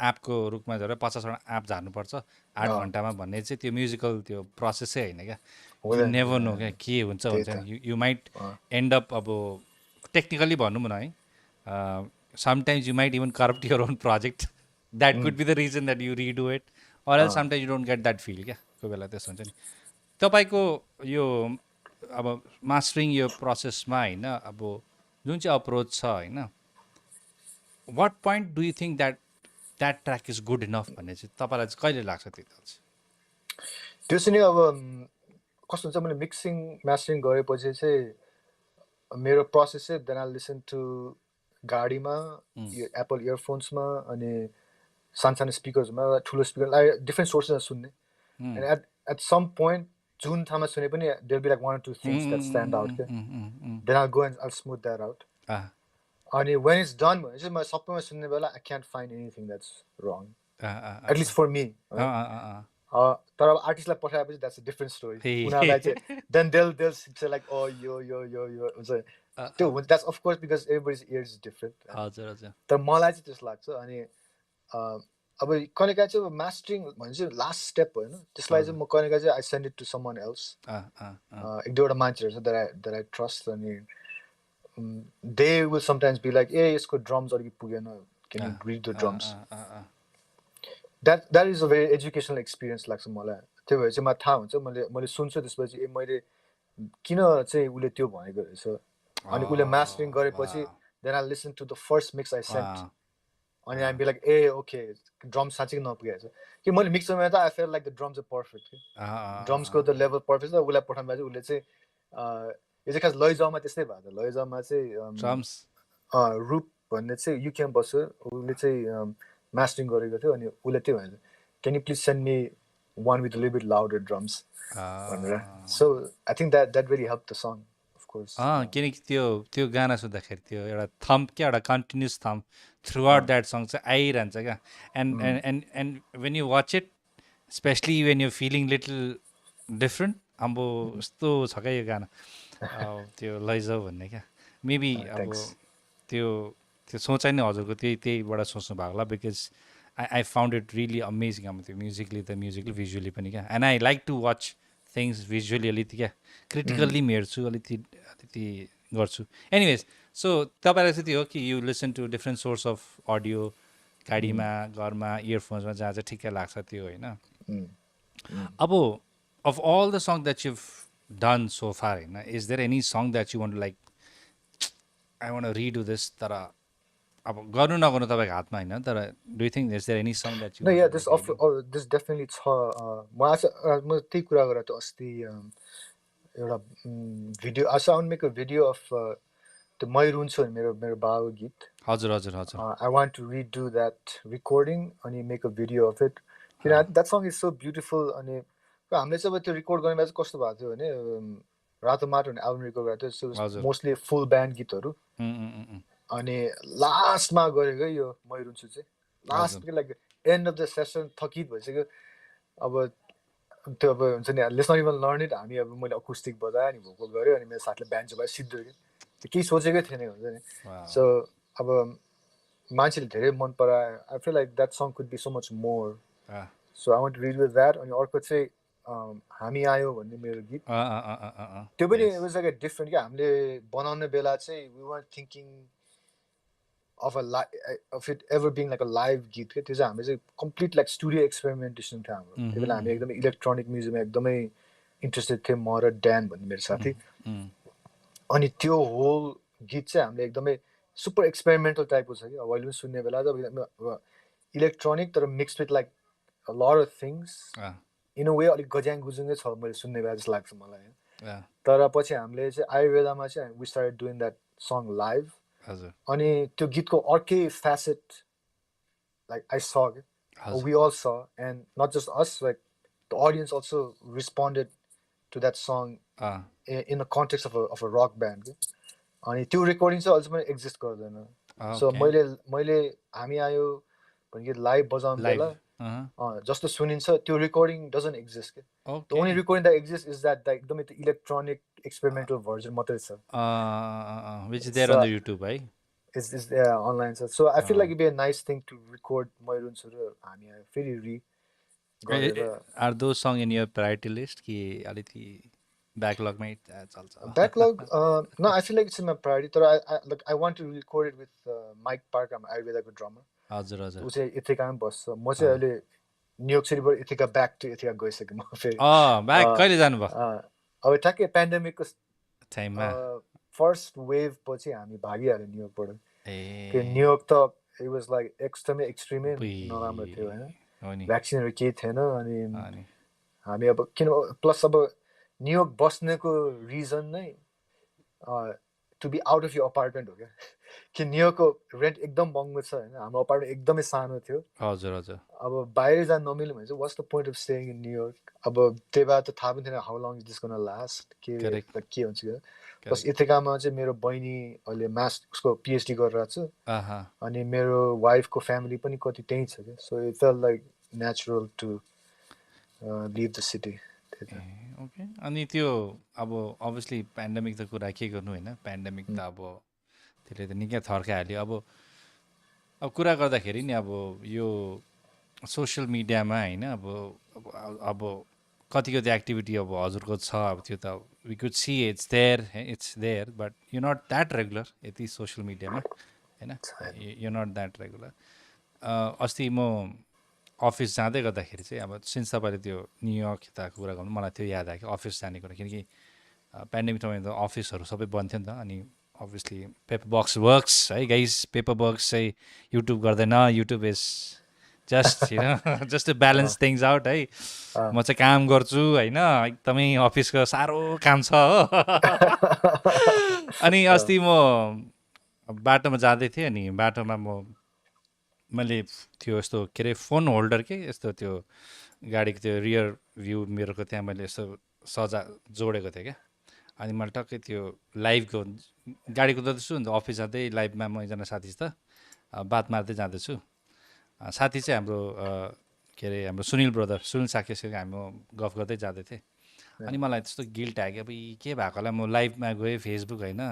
एपको रूपमा झरेर 50वटा एप झार्नुपर्छ 8 घन्टामा भन्ने चाहिँ त्यो म्युजिकल त्यो प्रोसेसै होइन क्या यु नेभर नो क्या के हुन्छ यु माइट एन्ड अप अब टेक्निकली भनौँ न है sometimes you might even corrupt your own project. That could be the reason that you redo it. Or else sometimes you don't get that feel. क्या कोही बेला त्यस्तो हुन्छ नि तपाईँको यो अब मास्टरिङ यो प्रोसेसमा होइन अब जुन चाहिँ अप्रोच छ होइन what point do you think that track is good enough भन्ने चाहिँ तपाईँलाई चाहिँ कहिले लाग्छ त्यता चाहिँ त्यो चाहिँ नि अब कस्तो हुन्छ मैले मिक्सिङ मास्टरिङ गरेपछि चाहिँ मेरो प्रोसेस चाहिँ देन आई लिसन टु गाडीमा एप्पल इयरफोन्समा अनि सानसानो स्पिकर्समा ठुलो स्पिकर डिफ्रेन्ट सोर्सेसमा सुन्ने एन्ड एट सम पोइन्ट जुन ठाउँमा सुने पनि there be like 1 or 2 things that stand out क्या then I go and I smooth that out अनि वेन इट्स डन भने चाहिँ म सबैमा सुन्ने बेला I can't find anything that's wrong at least for me तर अब आर्टिस्टलाई पठाएपछि द्याट्स अ डिफ्रेन्ट स्टोरी उनीहरूलाई चाहिँ देन देल से लाइक ओ यो हुन्छ त्यो हुन्छ that's of course because everybody's year is different हजुर हजुर तर मलाई चाहिँ त्यस्तो लाग्छ अनि अब कहिलेकाहीँ चाहिँ अब मास्टरिङ भने चाहिँ लास्ट स्टेप होइन त्यसलाई चाहिँ म कहिलेकाहीँ चाहिँ I send it to someone else एक दुईवटा मान्छेहरू छ द्याट आई ट्रस्ट अनि they will sometimes be like ए यसको ड्रम्स अलिकति पुगेन can you read the drums that is a very educational experience लाग्छ मलाई त्यो भएर चाहिँ मलाई थाहा हुन्छ मैले सुन्छु त्यसपछि मैले किन चाहिँ उसले त्यो भनेको रहेछ अनि उसले मास्टरिङ गरेपछि then I listen to the first mix I sent अनि I be like eh okay drums साँच्चै नपुगेको छ कि मैले मिक्सरमा त I feel like the drums are perfect कि ड्रम्सको द लेभल पर्फेक्ट छ उसलाई पठाउनु चाहिँ उसले चाहिँ यो चाहिँ खास लैजाउमा त्यस्तै भएको छ लैजाउमा चाहिँ रूप भन्ने चाहिँ युकेएम बस्यो उसले चाहिँ मास्टरिङ गरेको थियो अनि उसले त्यो भन्छ can you please send me one with little bit louder drums भनेर so I think that very help the song किनकि त्यो गाना सुन्दाखेरि त्यो एउटा थम्प क्या एउटा continuous thump throughout that song चाहिँ आइरहन्छ क्या and when you watch it specially when you feeling little different अम्बो यस्तो छ क्या यो गाना त्यो लैजाऊ भन्ने क्या मेबी अब त्यो सोचाइ नै हजुरको त्यहीबाट सोच्नु भएको होला because I found it really amazing अब त्यो म्युजिकली भिजुअली पनि क्या and I like to watch things visually अलिकति क्या क्रिटिकल्ली पनि हेर्छु अलिकति गर्छु एनिवेज सो तपाईँलाई चाहिँ त्यो हो कि you listen to different source of audio गाडीमा घरमा इयरफोन्समा जहाँ चाहिँ ठिकै लाग्छ त्यो होइन अब of all the song that you done so far होइन is there any song that you want like I want redo this तर अब गर्नु नगर्नु तपाईँको हातमा होइन तर do you think is there any song that you this definitely छ म त्यही कुरा गरेर त अस्ति एउटा video I want make a video of त्यो मै रुन्छु भने मेरो बाबुको गीत हजुर हजुर हजुर I want to redo that recording अनि make a video of it किन that song is so beautiful अनि हामीले चाहिँ अब त्यो रिकर्ड गर्ने बेला चाहिँ कस्तो भएको थियो भने रातो माटो भन्ने एल्बम रिकर्ड गरेको थियो मोस्टली फुल ब्यान्ड गीतहरू अनि लास्टमा गरेको यो मै रुन्छु चाहिँ last like end of the session थकित भइसक्यो अब त्यो अब हुन्छ नि let's not even learn it हामी अब मैले अकुस्टिक बजाएँ अनि भोकल गऱ्यो अनि मेरो साथीले ब्यान्ड चलायो सिद्धो कि केही सोचेकै थिएन हुन्छ नि सो अब मान्छेले धेरै मन परायो I feel like that song could be so much more so I want to read with that अनि अर्को चाहिँ हामी आयो भन्ने मेरो गीत त्यो पनि Yes. it was like a different क्या हामीले बनाउने बेला चाहिँ we weren't thinking of it ever being like a live गीत क्या त्यो चाहिँ हामीले चाहिँ complete like studio experimentation थियो हाम्रो त्यो बेला हामी एकदमै इलेक्ट्रोनिक म्युजिकमा एकदमै इन्ट्रेस्टेड थियौँ म र ड्यान भन्ने मेरो साथी अनि त्यो होल गीत चाहिँ हामीले एकदमै सुपर एक्सपेरिमेन्टल टाइपको छ कि अब अहिले पनि सुन्ने बेला चाहिँ इलेक्ट्रोनिक तर mix with like a lot of things in a way अलिक गज्याङ गुजुङै छ मैले सुन्ने बेला जस्तो लाग्छ मलाई तर पछि हामीले चाहिँ आयुर्वेदामा चाहिँ we started doing that song live अनि त्यो गीतको अर्कै facet like I saw or we all saw and not just us like the audience also responded to that song in the context of a rock band अनि त्यो recording चाहिँ अझै पनि exist गर्दैन सो मैले हामी आयो भन्ने गीत लाइभ बजाउनु बेला जस्तो सुनिन्छ त्यो रेकर्डिङ डजन्ट एक्जिस्ट के the only recording that exist is that एकदमै त्यो इलेक्ट्रोनिक एक्सपेरिमेन्टल भर्जन मात्रै छ which is there on the YouTube है is online so I feel like it'd be a nice thing to record Moirunsu र हामी आयो फेरि गरेर are those song in your priority list कि अलिकति ब्याकलगमै चल्छ backlog no I feel like it's in my priority तर I want to record it with Mike Park आयुर्वेदाको ड्रमर हजुर हजुर ऊ चाहिँ इथिकामा बस्छ म चाहिँ अहिले न्युयोर्क सिटीबाट इथिका ब्याक टु इथिका गइसकेँ म फेरि ब्याक कहिले जानुभयो अब ठ्याक्कै पेन्डेमिकको टाइममा फर्स्ट वेभ पछि हामी भागिहाल्यो न्युयोर्कबाट न्युयोर्क त इट वाज लाइक एकदमै एक्सट्रिमै नराम्रो थियो होइन भ्याक्सिनहरू केही थिएन अनि हामी अब किन प्लस अब न्युयोर्क बस्नेको रिजन नै to be out of your apartment हो क्या कि न्युयोर्कको रेन्ट एकदम महँगो छ होइन हाम्रो अपार्टमेन्ट एकदमै सानो थियो हजुर हजुर अब बाहिर जान नमिल्यो भने चाहिँ what's the point of staying in New York अब त्यही भएर त थाहा पनि थिएन how long is this gonna last के हुन्छ क्या प्लस यतिकामा चाहिँ मेरो बहिनी अहिले उसको पिएचडी गरिरहेको छ अनि मेरो वाइफको फ्यामिली पनि कति त्यहीँ छ क्या so it felt like natural to live the city okay अनि त्यो अब अभियसली पेन्डेमिक त कुरा के गर्नु होइन पेन्डेमिक त अब त्यसले त निकै थर्काइहाल्यो अब कुरा गर्दाखेरि नि अब यो सोसियल मिडियामा होइन अब कति कति एक्टिभिटी अब हजुरको छ अब त्यो त we could see it's there but you not that regular यति सोसियल मिडियामा होइन यु नट द्याट रेगुलर अस्ति म अफिस जाँदै गर्दाखेरि चाहिँ अब सिन्स तपाईँले त्यो न्युयोर्क यताको कुरा गर्नु मलाई त्यो याद आयो कि अफिस जाने कुरा किनकि पेन्डेमिक टाइममा त अफिसहरू सबै बन्द थियो नि त अनि अभियसली पेपर बक्स वर्क्स है गाइस पेपर बक्स चाहिँ युट्युब गर्दैन YouTube is just to balance things out है म चाहिँ काम गर्छु होइन एकदमै अफिसको साह्रो काम छ हो अनि अस्ति म बाटोमा जाँदै थिएँ अनि बाटोमा मैले त्यो यस्तो के अरे फोन होल्डर के यस्तो त्यो गाडीको त्यो रियर भ्यू मिररको त्यहाँ मैले यस्तो जोडेको थिएँ क्या अनि मैले टक्कै त्यो लाइभको गाडी कुदाउँदैछु अन्त अफिस जाँदै लाइभमा म एकजना साथीसित बात मार्दै जाँदैछु साथी चाहिँ हाम्रो के अरे हाम्रो सुनिल साकेसँग हामी गफ गर्दै जाँदै थिएँ अनि मलाई त्यस्तो गिल्ट आयो कि अब के भएको होला म लाइभमा गएँ फेसबुक होइन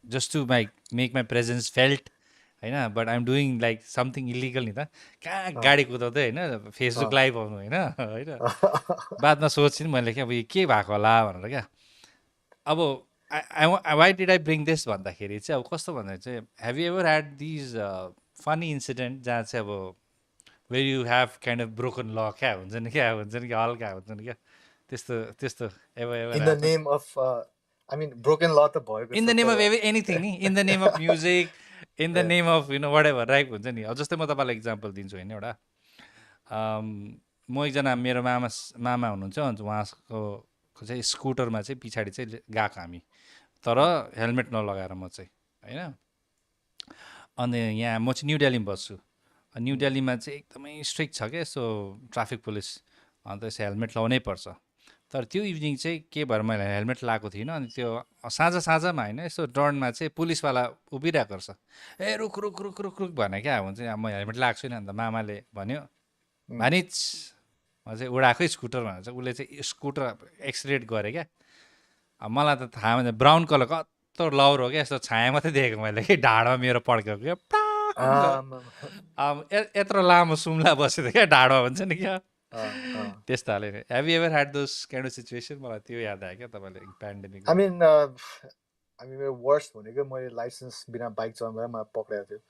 just to make my presence felt होइन but I'm doing like something illegal नि त कहाँ गाडी कुदाउँदै होइन फेसबुक लाइभ आउनु होइन बादमा सोच्छु नि मैले क्या अब के भएको होला भनेर क्या अब why did I bring this भन्दाखेरि चाहिँ अब कस्तो भन्दाखेरि चाहिँ have you ever had these funny incident जहाँ चाहिँ अब where you have kind of broken law क्या हुन्छ नि कि हल्का हुन्छ नि क्या त्यस्तो ever in the name of I mean broken law त भएको in the name of anything नि in the name of music in the name of what ever right हुन्छ नि अब जस्तै म तपाईँलाई इक्जाम्पल दिन्छु होइन एउटा म एकजना मेरो मामा हुनुहुन्छ अन्त उहाँको चाहिँ स्कुटरमा चाहिँ पछाडि चाहिँ गएको हामी तर हेलमेट नलगाएर म चाहिँ होइन अनि यहाँ म चाहिँ न्यु दिल्लीमा बस्छु न्यु दिल्लीमा चाहिँ एकदमै स्ट्रिक्ट छ क्या यस्तो ट्राफिक पुलिस अन्त यसो हेलमेट लाउनै पर्छ तर त्यो इभिनिङ चाहिँ के भएर मैले हेलमेट लगाएको थिइनँ अनि त्यो साँझमा होइन यस्तो टर्नमा चाहिँ पुलिसवाला उभिरहेको रहेछ ए रुख रुख रुख रुख रुख भने क्या हुन्छ म हेलमेट लगाएको छुइनँ अन्त मामाले भन्यो भानिच म चाहिँ उडाएकै स्कुटर भनेर चाहिँ उसले चाहिँ स्कुटर एक्सिलेट गरेँ क्या मलाई त थाहा भएन ब्राउन कलर कत्रो लाउर हो क्या यस्तो छाया मात्रै देखेको मैले कि ढाडमा मेरो पड्केको क्या यत्रो लामो सुम्ला बसेको क्या ढाडमा हुन्छ नि क्या त्यस्तो हालेर have you ever had those kind of situation मलाई त्यो याद आयो क्या तपाईँले I पेन्डेमिकमा mean, मेरो वर्स्ट भनेको मैले लाइसेन्स बिना बाइक चलाउँदा मलाई पक्राएको थियो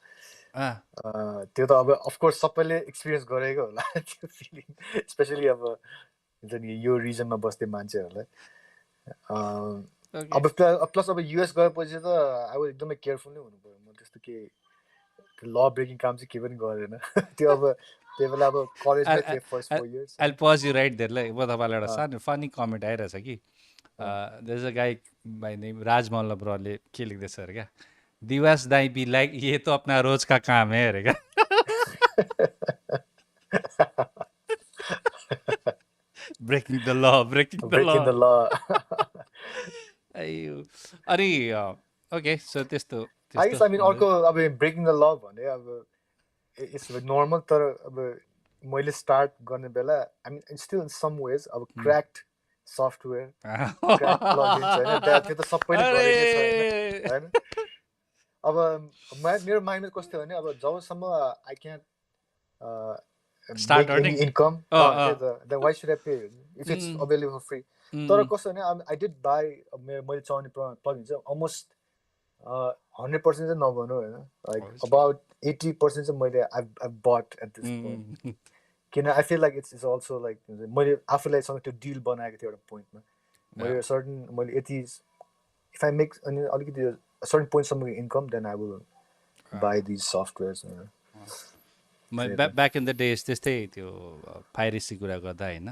त्यो त अब अफकोर्स सबैले एक्सपिरियन्स गरेको होला त्यो फिलिङ स्पेसली अब हुन्छ नि यो रिजनमा बस्ने मान्छेहरूलाई अब प्लस अब युएस गएपछि त अब एकदमै केयरफुल नै हुनु पऱ्यो म त्यस्तो के ल ब्रेकिङ काम चाहिँ केही पनि गरेन त्यो अब त्यही बेला अब कलेजमै थिएँ first 4 years I'll pause you right there. Like, म तपाईँलाई एउटा सानो फनी कमेन्ट आइरहेछ कि there's a guy by name Rajmall ब्रोले के लेख्दैछ अरे क्या दिवास दाई बी लाइक ये तो अपना रोज का काम है अरे क्या breaking the law breaking the law अनि ओके सो त्यस्तो I guess I mean अर्को अब ब्रेकिङ द ल भने अब इट्स नर्मल तर अब मैले स्टार्ट गर्ने बेला I mean still in some ways अब क्र्याक्ड सफ्टवेयर क्र्याक प्लगइन्स होइन त्यो त सबैले गरेकै छ होइन अब मेरो माइन्डमा कस्तो भने अब जबसम्म I can Start make any earning. Income then why should I pay if it's available free तर कस्तो भने आई डिड बाई मैले चलाउने प्लगइन चाहिँ अलमोस्ट 100% चाहिँ नभनौँ होइन लाइक अबाउट 80% चाहिँ मैले I but at this point किन I feel like it's also like मैले आफूलाईसँग त्यो डिल बनाएको थिएँ एउटा पोइन्टमा मैले सर्टन मैले यति इफ आई मेक अनि अलिकति सर्टन पोइन्टसम्मको income then I will buy these softwares back in the days त्यस्तै त्यो पाइरेसी कुरा गर्दा होइन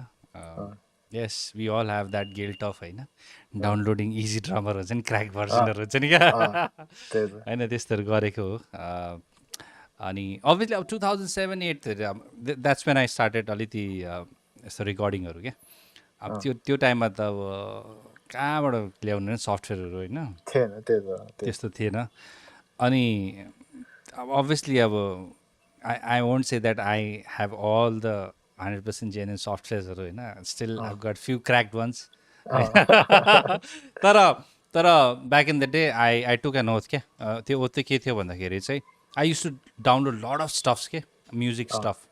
yes we all have that guilt of होइन डाउनलोडिङ इजी ड्रमर हुन्छ नि क्र्याक भर्जनहरू हुन्छ नि क्या होइन त्यस्तोहरू गरेको हो अनि अभियसली अब 2007-08 द्याट्स वेन आई स्टार्टेड अलिकति यस्तो रेकर्डिङहरू क्या अब त्यो टाइममा त अब कहाँबाट ल्याउने सफ्टवेयरहरू होइन त्यस्तो थिएन अनि अब अभियसली अब I won't say that I have all the 100% genuine softwares होइन still I've got few cracked ones तर back in the day I took an oath क्या त्यो oath के थियो भन्दाखेरि चाहिँ I used to download lot of stuffs के music stuff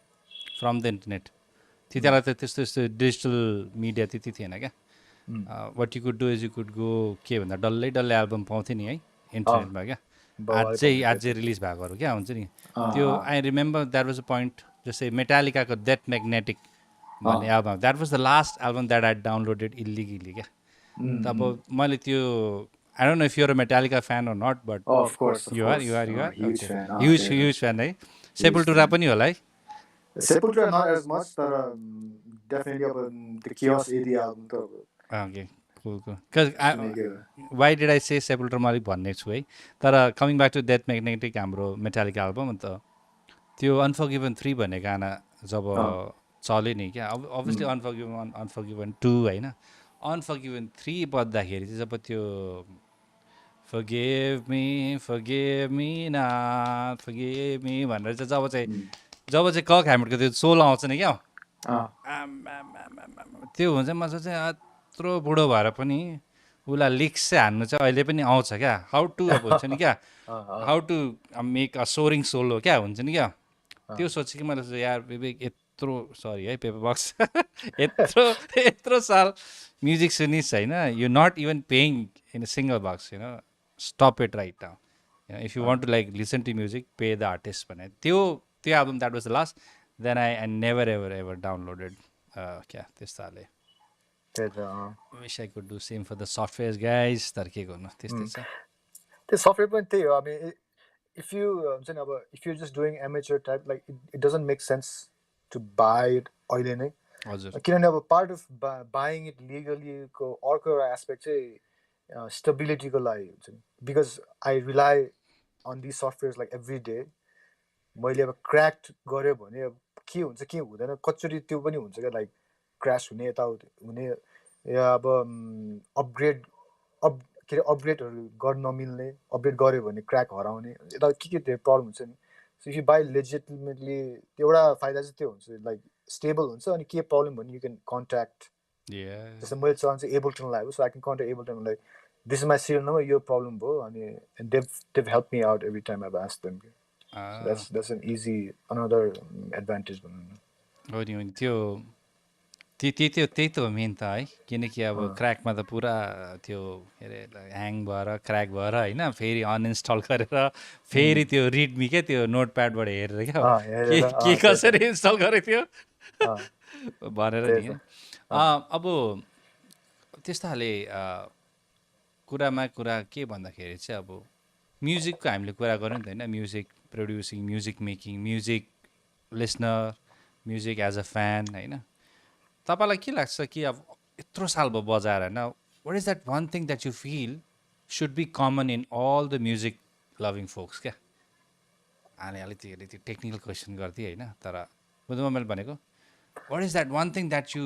from the internet त्यति बेला त त्यस्तो डिजिटल मिडिया त्यति थिएन क्या what you could do is you could go के भन्दा डल्लै एल्बम पाउँथ्यो नि है इन्टरनेटमा क्या अझै रिलिज भएकोहरू क्या हुन्छ नि त्यो I remember that was a point जस्तै मेटालिकाको डेथ म्याग्नेटिक भन्ने album that was the last album that I downloaded illegally क्या अब मैले त्यो I don't know if you're a Metallica fan or not but you're fan है Sepultura पनि होला है सेपुल्टुरा नट एज मच तर डेफिनेटली अब द कियोस एरिया एल्बम त okay why did I say Sepultura म अलिक भन्ने छु है तर coming back to Death Magnetic हाम्रो मेटालिका एल्बम अन्त त्यो अनफर्गिभन 3 भन्ने गाना जब चल्यो नि क्या अभियसली अनफर्गिभन 2 होइन अनफर्गिभन 3 बज्दाखेरि चाहिँ जब त्यो forgive me not forgive me भनेर चाहिँ जब चाहिँ कक ह्यामरको त्यो सोलो आउँछ नि क्या त्यो हुन्छ म चाहिँ यत्रो बुढो भएर पनि उसलाई लिक्स चाहिँ हान्नु चाहिँ अहिले पनि आउँछ क्या हाउ टु अब हुन्छ नि क्या how to make a soaring solo क्या हुन्छ नि क्या त्यो सोचेँ कि मैले सोचेँ यार विवेक यत्रो सरी है पेपर बक्स यत्रो साल म्युजिक सुनिस् होइन you not even paying in a single box होइन stop it right now if you want to like listen to music pay the artist भने त्यो album that was the last then I never ever downloaded क्या त्यस्तो हाले wish I could do same for the software guys तर के गर्नु त्यस्तै छ त्यो सफ्टवेयर पनि त्यही हो अब इफ यु हुन्छ नि अब if you just doing amateur type like it doesn't make sense to buy it अहिले नै हजुर किनभने अब पार्ट अफ बाइङ इट लिगलीको अर्को एउटा एस्पेक्ट चाहिँ स्टेबिलिटीको लागि हुन्छ नि because I rely on this software like every day मैले अब क्र्याक्ड गऱ्यो भने अब के हुन्छ के हुँदैन कचोटि त्यो पनि हुन्छ क्या लाइक क्रास हुने यताउति हुने या अब अपग्रेड के अरे अपग्रेडहरू गर्न नमिल्ने अपग्रेड गऱ्यो भने क्र्याक हराउने यता के धेरै प्रब्लम हुन्छ नि so if you by legitimately एउटा फाइदा चाहिँ त्यो हुन्छ लाइक स्टेबल हुन्छ अनि के प्रब्लम भने यु क्यान कन्ट्याक्ट जस्तै मैले चलाउनु चाहिँ एबल्टन लाग्यो so I can contact Ableton like this is my serial number यो प्रब्लम भयो अनि they help me out every time I ask them that's an easy another advantage भनौँ न हो नि त्यो त्यही त हो मेन त है, किनकि अब क्र्याकमा त पुरा त्यो के अरे ह्याङ भएर क्र्याक भएर होइन, फेरि अनइन्स्टल गरेर फेरि त्यो रिडमी क्या त्यो नोटप्याडबाट हेरेर क्या हेरेर के त्यही त कसरी इन्स्टल गरेको थियो अँ, भनेर त्यही नि त अब त्यस्तो खाले कुरामा कुरा के भन्दाखेरि चाहिँ अब म्युजिकको हामीले कुरा गऱ्यौँ नि त होइन, music producing, music making, music listener, music as a fan होइन, तपाईँलाई के लाग्छ कि अब यत्रो साल भयो बजाएर होइन, what is that one thing that you feel should be common in all the music loving folks क्या? अलिकति टेक्निकल क्वेसन गर्थेँ होइन, तर बुझ्नुमा मैले भनेको what is that one thing that you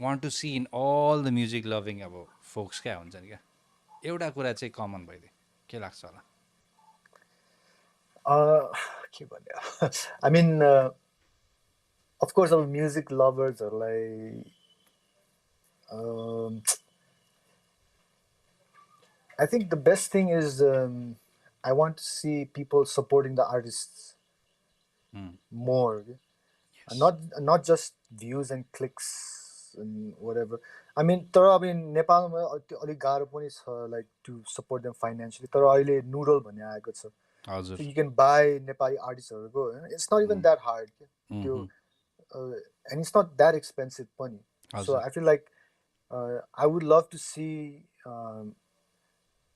want to see in all the music loving अब folks क्या हुन्छ नि क्या, एउटा कुरा चाहिँ कमन भइदियो, के लाग्छ होला? के भन्ने आई मिन अफकोर्स अब music लभर्सहरूलाई I think the best thing is I want to see people supporting the artists more. Okay? Yes. Not just views and clicks and whatever. I mean, तर अब नेपालमा अलिक गाह्रो पनि छ like to support them financially. तर अहिले Noodle भन्ने आएको छ. हजुर. So you can buy Nepali artistsहरूको. It's not even that hard. त्यो and it's not that expensive पनि. So हजुर. I feel like I would love to see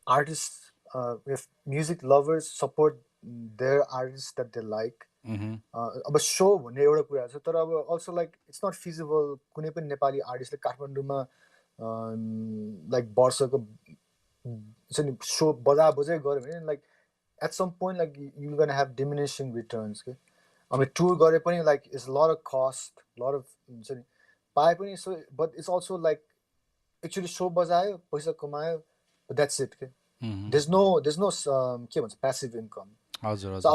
artists, if music lovers support their artists that they like. अब so भन्ने एउटा कुरा छ, तर अब also like it's not feasible कुनै पनि नेपाली आर्टिस्टले काठमाडौँमा लाइक वर्षको हुन्छ नि सो बजाइ गऱ्यो भने like at some point like you gonna have diminishing returns के. अब टुर गरे पनि like it's lot of cost, lot of हुन्छ नि पाए पनि so, but it's also like actually so बजायो पैसा कमायो, द्याट्स इट के. there's no के भन्छ passive income. हजुर. So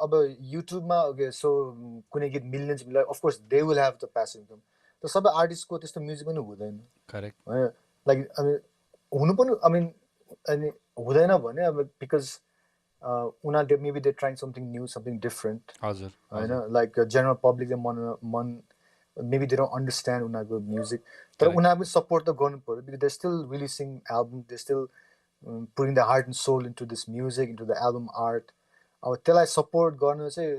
अब युट्युबमा ओके सो कुनै गीत मिलियन्स मिलायो, of course they will have the passive income. तर सबै आर्टिस्टको त्यस्तो म्युजिक पनि हुँदैन. करेक्ट. होइन लाइक आई हुनु पनि अनि हुँदैन भने अब बिकज उनीहरूले maybe they trying something new, something different. हजुर. होइन लाइक जेनरल पब्लिकले मन मेबी दे डोन्ट अन्डरस्ट्यान्ड उनीहरूको म्युजिक, तर उनीहरू पनि सपोर्ट त गर्नु पऱ्यो because they still releasing album, they still putting their heart and soul into this music, into the album art. Till I support गर्नु चाहिँ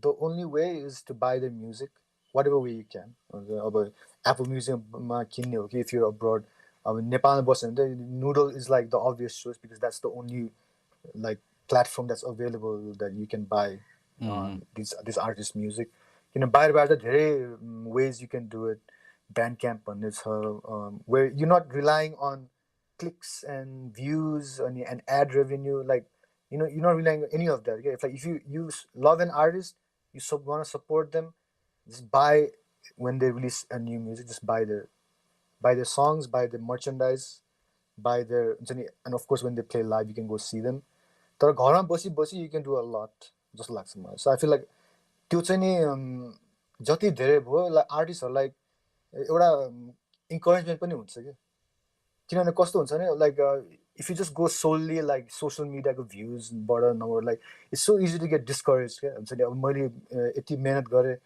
the only way is to buy their music, whatever way you can. अब Apple Musicमा किन्ने हो कि if you're abroad. अब नेपालमा बस्यो भने चाहिँ Noodle is like the obvious choice because that's the only like platform that's available that you can buy these artists' music. किन बाहिरबाट त धेरै ways you can do it. Bandcamp भन्ने छ, where you're not relying on clicks and views and ad revenue, like you're not relying on any of that. Okay? If you love an artist, you want to support them, just buy when they release a new music, just buy their songs, buy their merchandise, buy their, and of course when they play live you can go see them. तर घरमा बसी you can do a lot जस्तो लाग्छ मलाई. So I feel like त्यो चाहिँ नि जति धेरै भयो लाइक आर्टिस्टहरूलाई एउटा इन्करेजमेन्ट पनि हुन्छ कि. किनभने कस्तो हुन्छ भने like if you just go solely like social मिडियाको भ्युजबाट नभएर like it's so easy to get discourage क्या. हुन्छ नि अब मैले यति मेहनत गरेँ,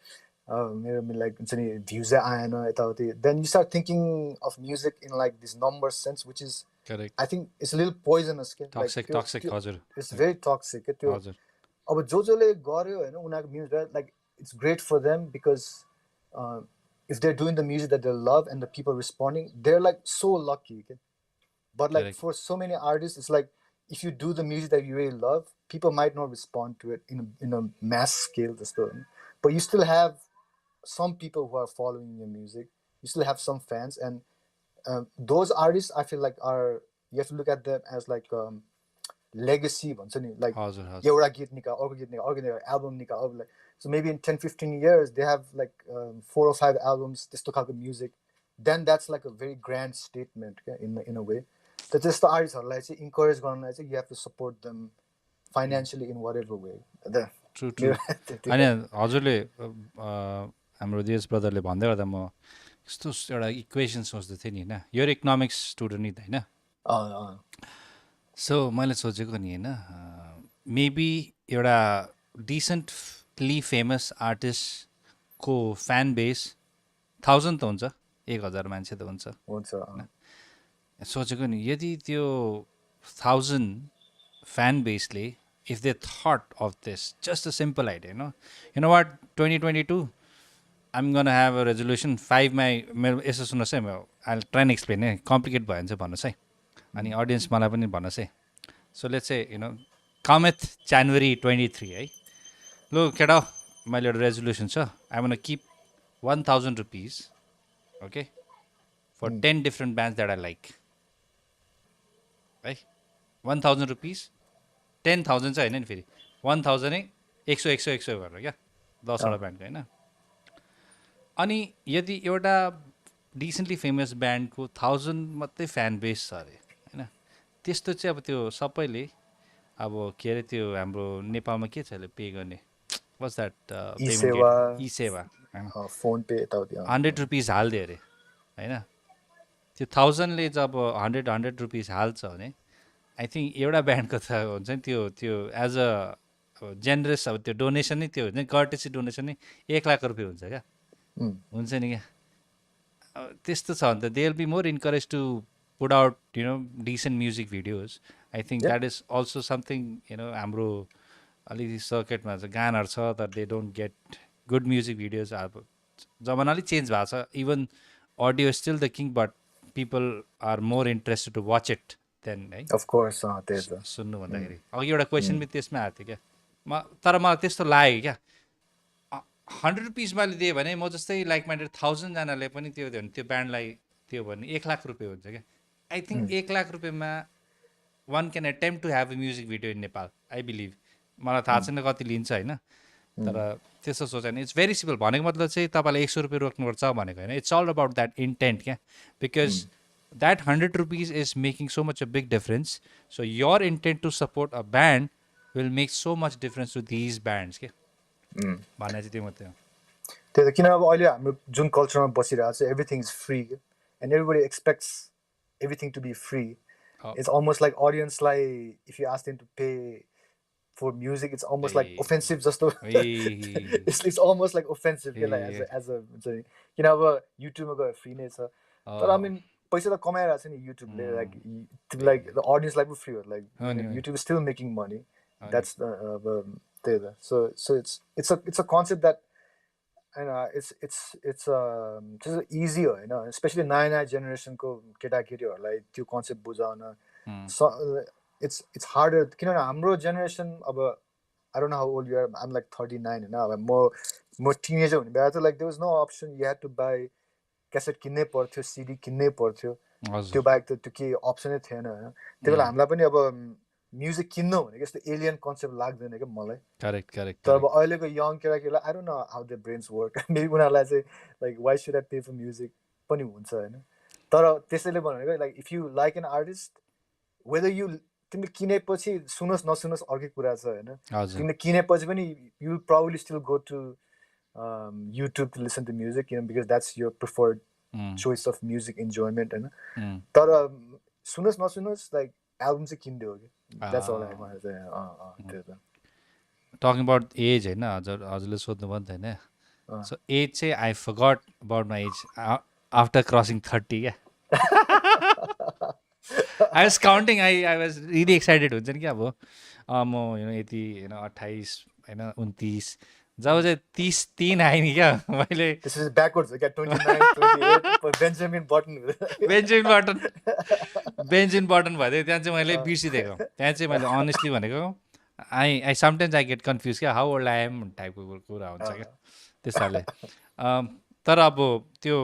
मेरो लाइक हुन्छ नि भ्युजै आएन यताउति, then you start thinking of music in like this number sense which is I think it's little poisonous क्या. इट्स भेरी टक्सिक क्या त्यो. अब जसले गर्यो होइन उनीहरूको music like it's great for them because if they're doing the music that they love and the people responding, they're like so lucky. Okay? But like for so many artists, it's like if you do the music that you really love, people might not respond to it in a mass scale. But you still have some people who are following your music. You still have some fans, and those artists, I feel like you have to look at them as like legacy भन्छ नि, like एउटा गीत निकाल्यो, अर्को गीत निकाल्यो, अर्को निकाल्यो, album निकाल्यो, like so maybe in 10-15 years they have like 4 or 5 albums त्यस्तो खालको music, then that's like a very grand statement in a way. त त्यस्तो आर्टिस्टहरूलाई चाहिँ इन्करेज गर्नलाई चाहिँ you have to support them financially in whatever way. True true. अनि हजुरले हाम्रो दिवस ब्रदरले भन्दै गर्दा म यस्तो एउटा इक्वेसन सोच्दै थिएँ नि होइन, यो इकोनोमिक्स स्टुडेन्ट नि त होइन. सो मैले सोचेको नि होइन, मेबी एउटा डिसेन्टली फेमस आर्टिस्टको फ्यान बेस 1000 त हुन्छ, 1000 मान्छे त हुन्छ हुन्छ होइन। सोचेको नि यदि त्यो 1000 fan बेसले if they thought of this, just a simple idea, you know what, 2022 I'm gonna have a resolution 5 मा मेरो यसो सुन्नुहोस् है, I'll try and explain है, कम्प्लिकेट भयो भने चाहिँ भन्नुहोस् है, अनि अडियन्स मलाई पनि भन्नुहोस् है। सो लेट्स से कमेथ जनवरी 23 है, लु केटा मैले एउटा रेजोल्युसन छ, I want keep 1000 rupees okay for 10 different bands that I like है। 1000 रुपिज 10,000 चाहिँ होइन नि, फेरि 1000 नै 100 गरेर क्या, 10वटा ब्यान्डको होइन। अनि यदि एउटा डिसेन्टली फेमस ब्यान्डको 1000 मात्रै फ्यान बेस छ अरे होइन, त्यस्तो चाहिँ अब त्यो सबैले अब के अरे त्यो हाम्रो नेपालमा के छ अहिले पे गर्ने, वाट्स द्याट पेमेन्ट, ई सेवा होइन, फोन पे यताउति 100 रुपिज हालिदियो अरे होइन। त्यो 1000ले जब 100 रुपिज हाल्छ भने आई थिङ्क एउटा ब्यान्डको त हुन्छ नि त्यो एज अ जेनरस, अब त्यो डोनेसन नै त्यो हुन्छ नि, कर्टेसी डोनेसन नै 1 लाख रुपियाँ हुन्छ क्या, हुन्छ नि क्या। त्यस्तो छ भने त they will be more encourage to put out decent music videos. I think that is also something हाम्रो अलिकति सर्किटमा चाहिँ गानाहरू छ तर they don't get good music videos. अब जमाना अलिक चेन्ज भएको छ, even audio still the king but people are more interested to watch it than है, अफकोर्स सुन्नु भन्दाखेरि। अघि एउटा क्वेसन पनि त्यसमा आएको थियो क्या, तर मलाई त्यस्तो लाग्यो क्या, 100 रुपिज मैले दिएँ भने म जस्तै लाइक माइन्डेड 1000जनाले पनि त्यो दियो भने त्यो ब्यान्डलाई त्यो भने 1 लाख रुपियाँ हुन्छ क्या। आई थिङ्क 1 लाख रुपियाँमा one can attempt to have a music video in Nepal, I believe. मलाई थाहा छैन कति लिन्छ होइन, तर त्यस्तो सोचेन। इट्स भेरी सिम्पल, भनेको मतलब चाहिँ तपाईँलाई 100 रुपियाँ रोक्नुपर्छ भनेको होइन, it's all about that intent क्या, because that 100 rupees is making so much a big difference. So your intent to support a band will make so much difference to these bands क्या, भने चाहिँ त्यो मात्रै हो। त्यही त, किन अब अहिले हाम्रो जुन कल्चरमा बसिरहेको छ everything is free and everybody expects everything to be free. It's almost like अडियन्सलाई if you ask them to pay for music it's almost like offensive जस्तो, इट्स अलमोस्ट लाइक ओफेन्सिभ के लाइक एज अ हुन्छ नि, किन अब युट्युबमा गएर free नै छ, तर आई मिन पैसा त कमाइरहेको छ नि युट्युबले, लाइक द अडियन्सलाई पो फ्री हो, like YouTube is still making money, that's अब त्यही त। So it's a concept that it's easy होइन, स्पेसली नयाँ नयाँ जेनेरेसनको केटाकेटीहरूलाई त्यो कन्सेप्ट बुझाउन इट्स हार्डर, किनभने हाम्रो जेनेरेसन अब I don't know how old you are, I'm like 39 होइन। अब म टिनेजर हुने बेला त like there was no option, you had to buy cassette किन्नै पर्थ्यो, सिडी किन्नै पर्थ्यो, त्यो बाहेक त त्यो केही अप्सनै थिएन होइन। त्यही बेला हामीलाई पनि अब म्युजिक किन्नु भनेको यस्तो एलियन कन्सेप्ट लाग्दैन क्या मलाई। Correct correct. तर अब अहिलेको यङ केटाकेटीलाई I don't know how the brains work, maybe उनीहरूलाई चाहिँ like why should I pay for music पनि हुन्छ होइन। तर त्यसैले भनेको like if you like an artist, whether you तिमीले किनेपछि सुनोस् नसुनोस् अर्कै कुरा छ होइन, तिमीले किनेपछि पनि you proudly still go to YouTube to listen to music, because that's your preferred choice of music enjoyment होइन। तर सुनोस् नसुनोस् लाइक एल्बम चाहिँ किनिदियो कि, that's all I want to say. त्यो त टकिङ अबाउट एज होइन, हजुरले सोध्नुभयो नि त होइन। सो एज चाहिँ I फरगट about my age after crossing 30 क्या। I was counting, I was really excited हुन्छ नि क्या, अब म यति 28 होइन 29, जब चाहिँ 33 आएँ नि क्या मैले, बेन्जामिन बटन भइदियो, त्यहाँ चाहिँ मैले बिर्सिदिएको। त्यहाँ चाहिँ मैले अनेस्टली भनेको I sometimes I get confuse क्या, हाउ ओल्ड आई एम टाइपको कुरा हुन्छ क्या त्यस्तोले। तर अब त्यो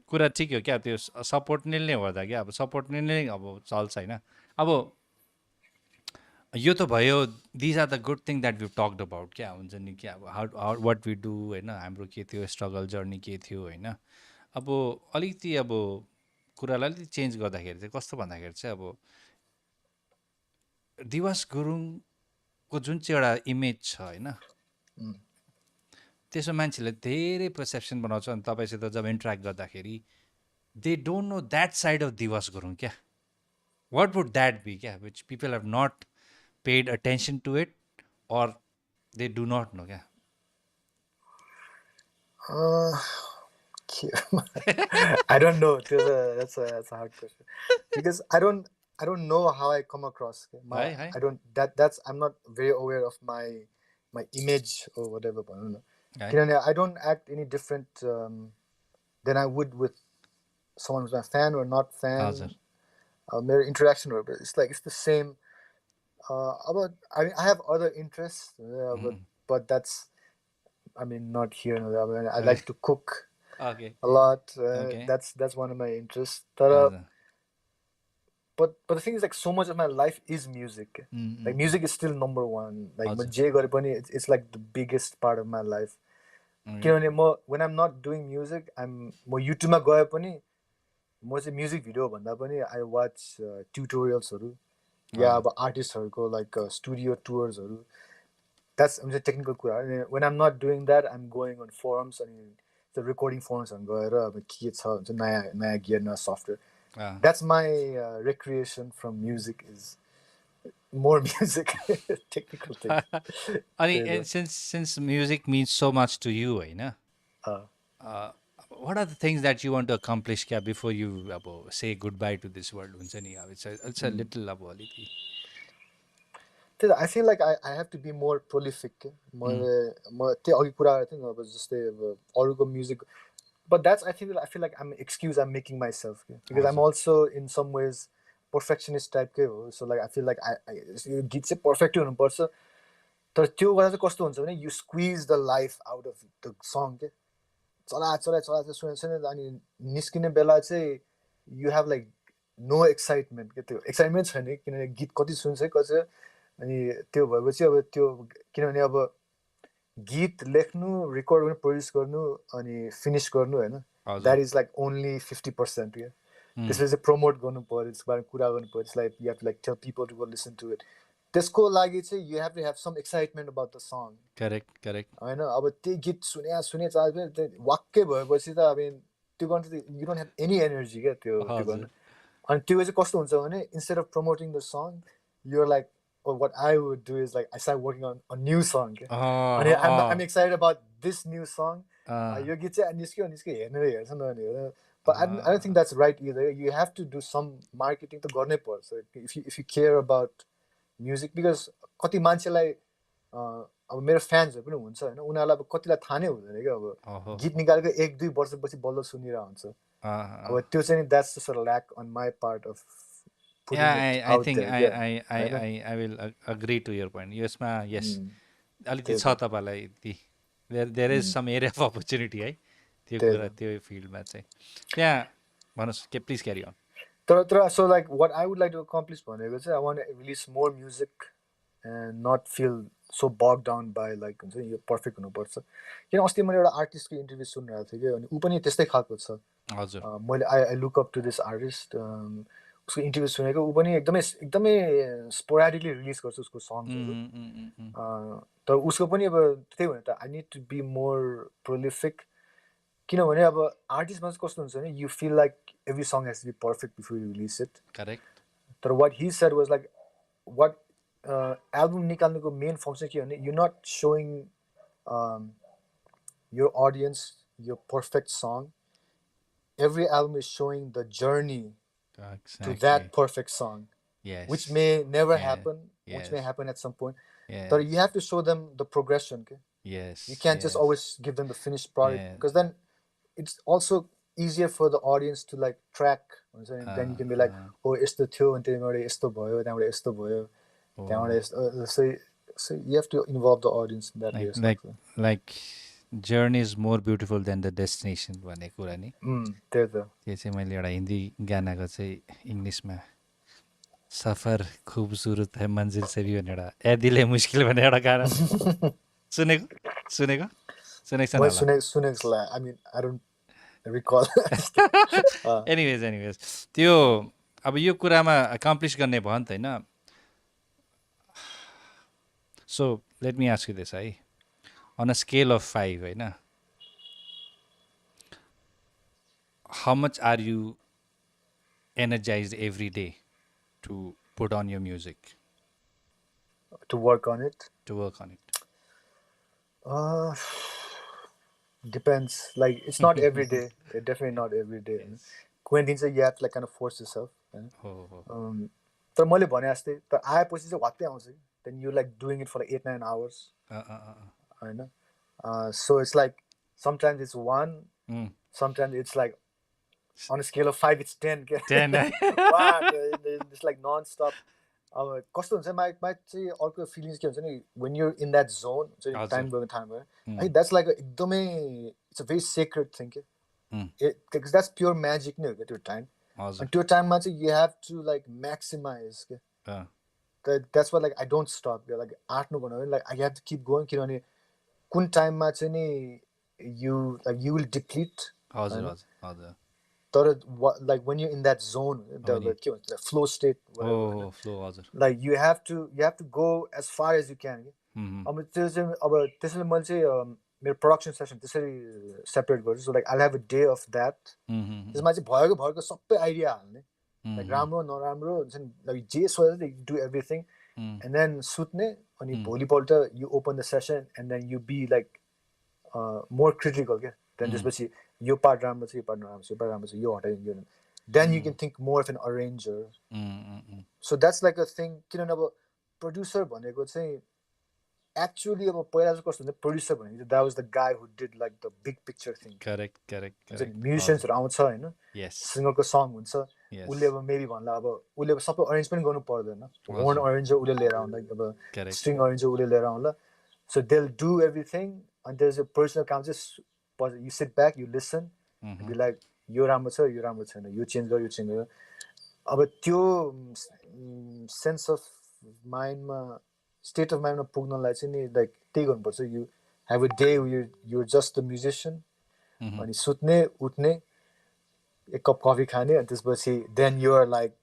कुरा ठिक हो क्या, त्यो सपोर्ट नै गर्दा क्या, अब सपोर्ट नै अब चल्छ होइन। अब यो त भयो, these are the good thing that we talked about क्या, हुन्छ नि क्या, अब हाउ वाट वी डु होइन, हाम्रो के थियो स्ट्रगल जर्नी के थियो होइन। अब अलिकति अब कुरालाई अलिकति चेन्ज गर्दाखेरि चाहिँ कस्तो भन्दाखेरि चाहिँ अब दिवास गुरुङको जुन चाहिँ एउटा इमेज छ होइन, त्यसमा मान्छेले धेरै पर्सेप्सन बनाउँछ। अनि तपाईँसित जब इन्ट्रेक्ट गर्दाखेरि they don't know that side of Diwas Gurung क्या, वाट वुड द्याट बी क्या, which people have not paid attention to it or they do not know क्या। I don't know. That's a hard question because I don't know how I come across. Okay? Hi. I don't that's I'm not very aware of my image or whatever. But I don't know. Hi. I don't act any different than I would with someone who's a fan or not Hazard. fan. Mere interaction or it's like it's the same. I mean I have other interests, but that's I mean not here. I mean I Okay. like to cook Okay. a lot. Okay. That's one of my interests. Hazard. But the thing is like so much of my life is music. Like music is still number one. Like Hazard. it's like the biggest part of my life. Okay. When I'm not doing music, I'm more YouTube ma गए पनि म चाहिँ music video भन्दा पनि I watch tutorialsहरू या हजुर अब आर्टिस्टहरूको like studio toursहरू. That's I'm just technical कुरा. When I'm not doing that, I'm going on forums अनि the recording forumsहरू गएर अब के छ हुन्छ नयाँ नयाँ gear नयाँ software. अँ, That's my recreation from music is more music technical things. अनि त्यही त since music means so much to you होइन अँ, what are the things that you want to accomplish क्या before you अब say goodbye to this world हुन्छ नि अब it's a little अब अलिकति त्यही त I feel like I have to be more prolific के म त्यही अघि कुरा गरेको थिएँ नि अब जस्तै अब अरूको music but that's I feel like I'm an excuse I'm making myself के because I'm हजुर also in some ways perfectionist type के हो so like I feel like यो गीत चाहिँ पर्फेक्टै हुनुपर्छ तर त्यो गर्दा चाहिँ कस्तो हुन्छ भने you squeeze the life out of the song के चला चला चला चाहिँ सुने अनि निस्किने बेला चाहिँ you have like no excitement के त्यो एक्साइटमेन्ट छैन किनभने गीत कति सुन्छ है कसै अनि त्यो भएपछि अब त्यो किनभने अब गीत लेख्नु रेकर्ड गर्नु प्रड्युस गर्नु अनि फिनिस गर्नु होइन हजुर द्याट इज लाइक ओन्ली 50% क्या त्यसपछि चाहिँ प्रमोट गर्नु पऱ्यो त्यसको बारेमा कुरा गर्नु पऱ्यो like you have to like tell people to go listen to it त्यसको लागि चाहिँ you have to have some excitement about the song correct होइन अब त्यही गीत सुने चाल वाक्कै भएपछि त अब त्यो गर्नु त you don't have any energy क्या त्यो हजुर गर्नु अनि त्यो चाहिँ कस्तो हुन्छ भने instead of promoting the song you're like or what I would do is like I start working on a new song. Okay? And I'm excited about this new song. यो गीत चाहिँ निस्क्यो हेर्ने हेर्छ न अनि but I don't think that's right either. You have to do some marketing त गर्नै पर्छ if you care about music because कति मान्छेलाई अब मेरो फ्यान्सहरू पनि हुन्छ होइन उनीहरूलाई अब कतिलाई थाहा नै हुँदैन क्या अब गीत निकालेको 1-2 वर्षपछि बल्ल सुनिरहेको हुन्छ अब त्यो चाहिँ that's just a lack on my part of putting Yeah, it I out think there. I will agree to your point. यसमा yes अलिकति त्यही छ त तपाईँलाई ती there is some area of opportunity है त्यो त्यही कुरा त त्यो फिल्डमा चाहिँ त्यहाँ भन्नुहोस् के प्लिज क्यारी अन तर so like what I would like to accomplish भनेको चाहिँ I want to release more music and not feel so bogged down by like हुन्छ नि यो पर्फेक्ट हुनुपर्छ किन अस्ति मैले एउटा आर्टिस्टको इन्टरभ्यू सुनिरहेको थिएँ कि अनि ऊ पनि त्यस्तै खालको छ हजुर मैले I look up to this artist उसको इन्टरभ्यू सुनेको ऊ पनि एकदमै एकदमै स्पोराडिकली रिलिज गर्छ उसको सङ्ग्सहरू तर उसको पनि अब त्यही भने त I need to be more prolific किनभने अब आर्टिस्टमा चाहिँ कस्तो हुन्छ भने you feel like every song has to be perfect before you release it correct तर what he said was like what album निकाल्नुको मेन फङ्सन के भने you not showing your audience your perfect song every album is showing the journey to that perfect song yes which may never yeah. happen which may yes happen at some point yes but you have to show them the progression okay? yes You can't just yes always give them the finished product yes because then it's also easier for the audience to like track then you can be like oh यस्तो थियो अनि त्यहाँबाट यस्तो भयो त्यहाँबाट यस्तो भयो त्यहाँबाट so you have to involve the audience in that way like journey is more beautiful than the destination भन्ने कुरा नि त्यही त त्यो चाहिँ मैले एउटा हिन्दी गानाको चाहिँ इङ्ग्लिसमा सफर खुबसुरत है मन्जिल से भी भनेर ए दिल है मुस्किल भन्ने एउटा गाना सुनेको सुनेको सुनेको छ सुनेको I mean I don't recall anyways त्यो अब यो कुरामा अकम्प्लिस गर्ने भयो नि त होइन so let me ask you this है on a scale of 5 होइन how much are you energized every day to put on your music to work on it to work on it depends. Like it's not every day. Definitely not every day. Yes. Quarantine चाहिँ you have to like kind of force yourself. Oh. तर मैले भने जस्तै तर आएपछि चाहिँ वात्तै आउँछ कि then you like doing it for like 8-9 hours. होइन so it's like sometimes it's 1, sometimes it's like on a scale of 5 it's 10. 10. Wow, it's like non-stop. अब कस्तो हुन्छ my चाहिँ अर्को फिलिङ्स के हुन्छ नि when you're in that zone चाहिँ टाइम गएको थाहा भयो है that's like एकदमै it's a very sacred thing के because that's pure magic नै हो क्या त्यो टाइम अनि त्यो टाइममा चाहिँ you have to like maximize के that's why like I don't stop क्या like आट्नु भन्यो भने like I have to keep going किनभने कुन टाइममा चाहिँ नि you will deplete तर like when you're in that zone the के भन्छ the flow state flow like you have to go as far as you can अब त्यो चाहिँ अब त्यसैले मैले चाहिँ मेरो प्रोडक्सन सेसन त्यसरी सेपरेट गर्छु so like I'll have a day of that त्यसमा चाहिँ भएको सबै आइडिया हाल्ने like राम्रो नराम्रो हुन्छ नि like जे सोचे you do everything and then सुत्ने अनि भोलिपल्ट you open the session and then you be like more critical क्या then त्यसपछि यो पार्ट राम्रो छ यो पार्ट नराम्रो छ यो पार्ट राम्रो छ यो हटाइदिनु यो then you can think more of an arranger so that's like a thing किनभने अब producer भनेको चाहिँ actually अब पहिला चाहिँ कस्तो हुन्छ producer भनेको that was the guy who did like the big picture thing correct musiciansहरु आउँछ हैन सिंगरको सङ हुन्छ उले अब मेबी भन्ला अब उले अब सबै अरेन्ज पनि गर्नु पर्दैन horn arranger उले लिएर आउँदा अब string arranger उले लिएर आउँला so they'll do everything and there's a personal काम चाहिँ you sit back you listen and be like यो राम्रो छ यो राम्रो छैन यो चेन्ज गर यो चेन्ज गर अब त्यो सेन्स अफ माइन्डमा स्टेट अफ माइन्डमा पुग्नलाई चाहिँ नि लाइक त्यही गर्नुपर्छ you have a day you're just the musician अनि सुत्ने उठ्ने एक कप कफी खाने अनि त्यसपछि then you're like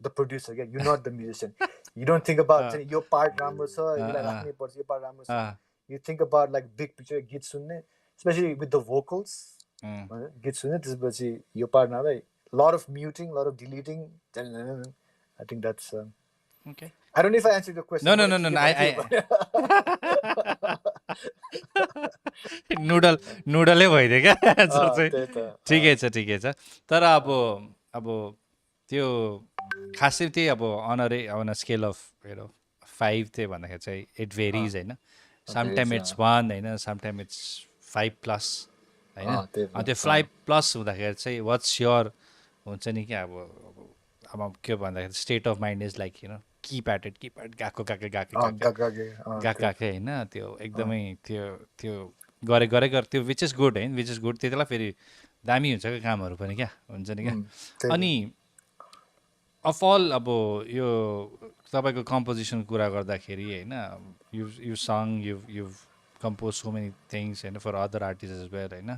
the producer क्या you not the musician you don't think about यो पार्ट राम्रो छ यसलाई राख्नै पर्छ यो पार्ट राम्रो छ you think about like big picture गीत सुन्ने स्पेसली विथ द भोकल्स गीत सुन्ने त्यसपछि यो पार्ट नभए lot of muting, lot of deleting. I think that's okay. I don't know if I answered your question. No. Noodle भइदियो क्या ठिकै छ तर अब त्यो खासै त्यही अब on a scale of 5 त्यही भन्दाखेरि चाहिँ it varies हैन sometimes it's 1 हैन sometimes it's 5+ हैन अनि त्यो 5+ हुँदाखेरि चाहिँ what's your हुन्छ नि क्या अब के भन्दाखेरि state of mind is like keep at it गएको होइन त्यो एकदमै त्यो गरे त्यो विच इज गुड होइन विच इज गुड त्यति बेला फेरि दामी हुन्छ क्या कामहरू पनि क्या हुन्छ नि क्या अनि अफ अल अब यो तपाईँको कम्पोजिसनको कुरा गर्दाखेरि होइन you song you compose so many things होइन for other artist as well होइन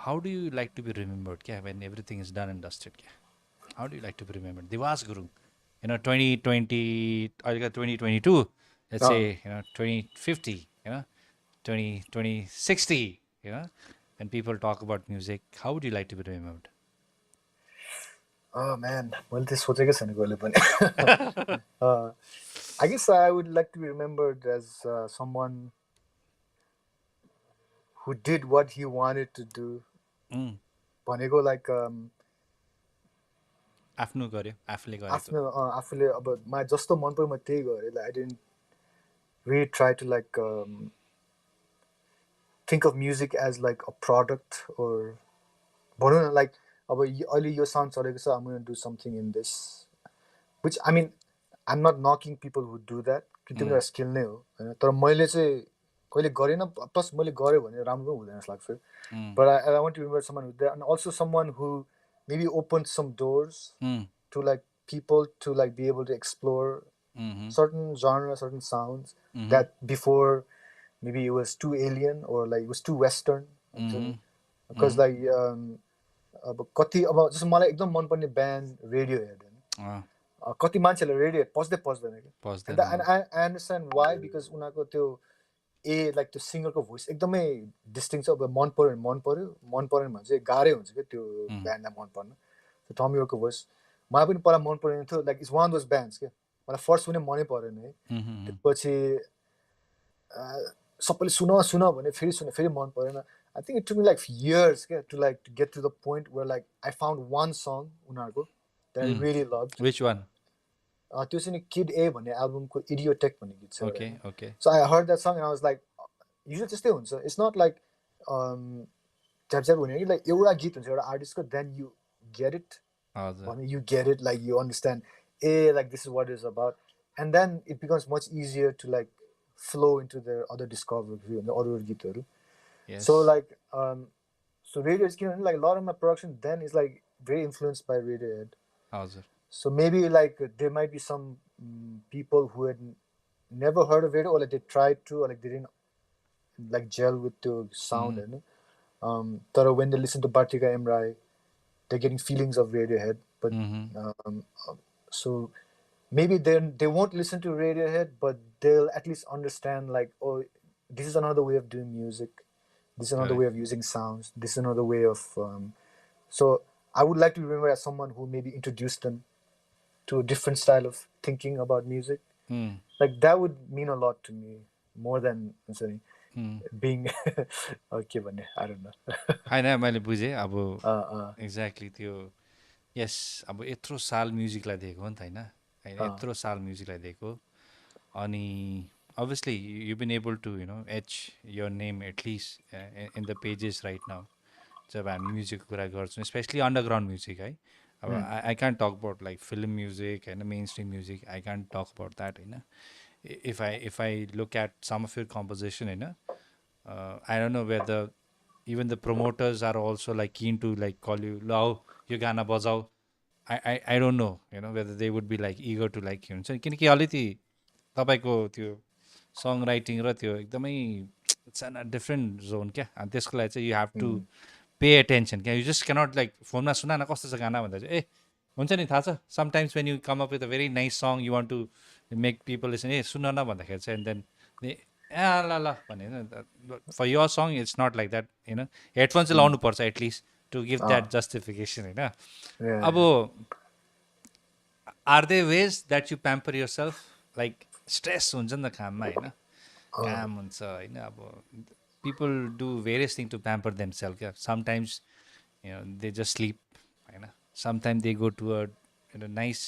how do you like to be remembered when everything is done and dusted how do you like to be remembered Diwas Gurung 2020 2022 let's say 2050 2060 when people talk about music how would you like to be remembered oh man मैले त सोचेकै छैन कहिले पनि I guess I would like to be remembered as someone who did what he wanted to do. भनेको like आफ्नो गर्यो आफूले अब मलाई जस्तो मन पर्यो म त्यही गरेँ like I didn't really try to like think of music as like a product or भनौँ न like अब अहिले यो साउन्ड चलेको छ I'm going to do something in this which I mean I'm not knocking people who do that कि त्यो एउटा स्किल नै हो हैन तर मैले चाहिँ कहिले गरेन प्लस मैले गरेँ भने राम्रो हुँदैन जस्तो लाग्छ but I want to remember someone who did and also someone who maybe opened some doors to like people to like be able to explore certain genre certain sounds that before maybe it was too alien or like it was too western because like अब कति अब जस्तो मलाई एकदम मनपर्ने band Radiohead हैन कति मान्छेले रेडियोहेड पस्दैन कि and I understand why because उनीहरुको त्यो लाइक त्यो सिङ्गरको भोइस एकदमै डिस्टिङ छ अब मन परेन भने चाहिँ गाह्रै हुन्छ क्या त्यो ब्यान्डलाई मन पर्न त्यो टमी योरको भोइस मलाई पनि पहिला मन परेन थियो like it's one of those bands क्या मलाई फर्स्ट पनि मनै परेन है त्यसपछि सबैले सुन भने फेरि मन परेन I think it took me like years to get to the point where like I found one song उनीहरूको that I really loved. Which one? त्यो चाहिँ नि Kid A भन्ने एल्बमको Idiotech भन्ने गीत छ एउटा Okay, होइन. okay. So I heard that song and I was like, usually त्यस्तै हुन्छ. It's not like झ्याप हुने कि like एउटा गीत हुन्छ एउटा आर्टिस्टको then you get it. हजुर. I mean, you get it, like you understand, like this is what it's about, and then it becomes much easier to like flow into their other discovery and the other guitar. Yes. So like, so Radiohead, like a lot of my production then is like very influenced by Radiohead. हजुर. So maybe like there might be some people who had never heard of Radiohead, or like they tried to, or like they didn't like gel with the sound, you know. But when they listen to Bartika M. Rai, they're getting feelings of Radiohead, but so maybe then they won't listen to Radiohead, but they'll at least understand like, oh, this is another way of doing music, this is another way of using sounds, this is another way of so I would like to remember as someone who maybe introduced them to a different style of thinking about music. Like that would mean a lot to me, more than sorry, being okay, but I don't know. होइन मैले बुझेँ अब exactly त्यो यस अब यत्रो साल म्युजिकलाई दिएको हो नि त होइन यत्रो साल म्युजिकलाई दिएको अनि obviously you been able to you know each your name at least in the pages right now जब हामी म्युजिकको कुरा गर्छौँ स्पेसली अन्डरग्राउन्ड म्युजिक है अब I can talk about like film music होइन mainstream music I can talk about that होइन if I look at some of your composition होइन I don't know whether even the promoters are also like keen to like call you lao yo gana bajao. I don't know, you know, whether they would be like eager to like हुन्छ नि किनकि अलिकति तपाईँको त्यो song writing र त्यो एकदमै it's an a different zone क्या अनि त्यसको लागि चाहिँ you have to pay attention क्या यु जस्ट क्यानट लाइक फोनमा सुना न कस्तो छ गाना भन्दा चाहिँ हुन्छ नि थाहा छ sometimes when you come up with a very nice song you want to make people listen सुन न भन्दाखेरि चाहिँ एन्ड देन ल भने for your song it's not like that होइन हेडफोन चाहिँ लाउनु पर्छ at least to give that justification होइन अब are they ways that you pamper yourself like stress हुन्छ नि त काममा होइन काम हुन्छ होइन अब people do various thing to pamper themselves क्या समटाइम्स दे जस्ट स्लिप होइन sometime they go to a nice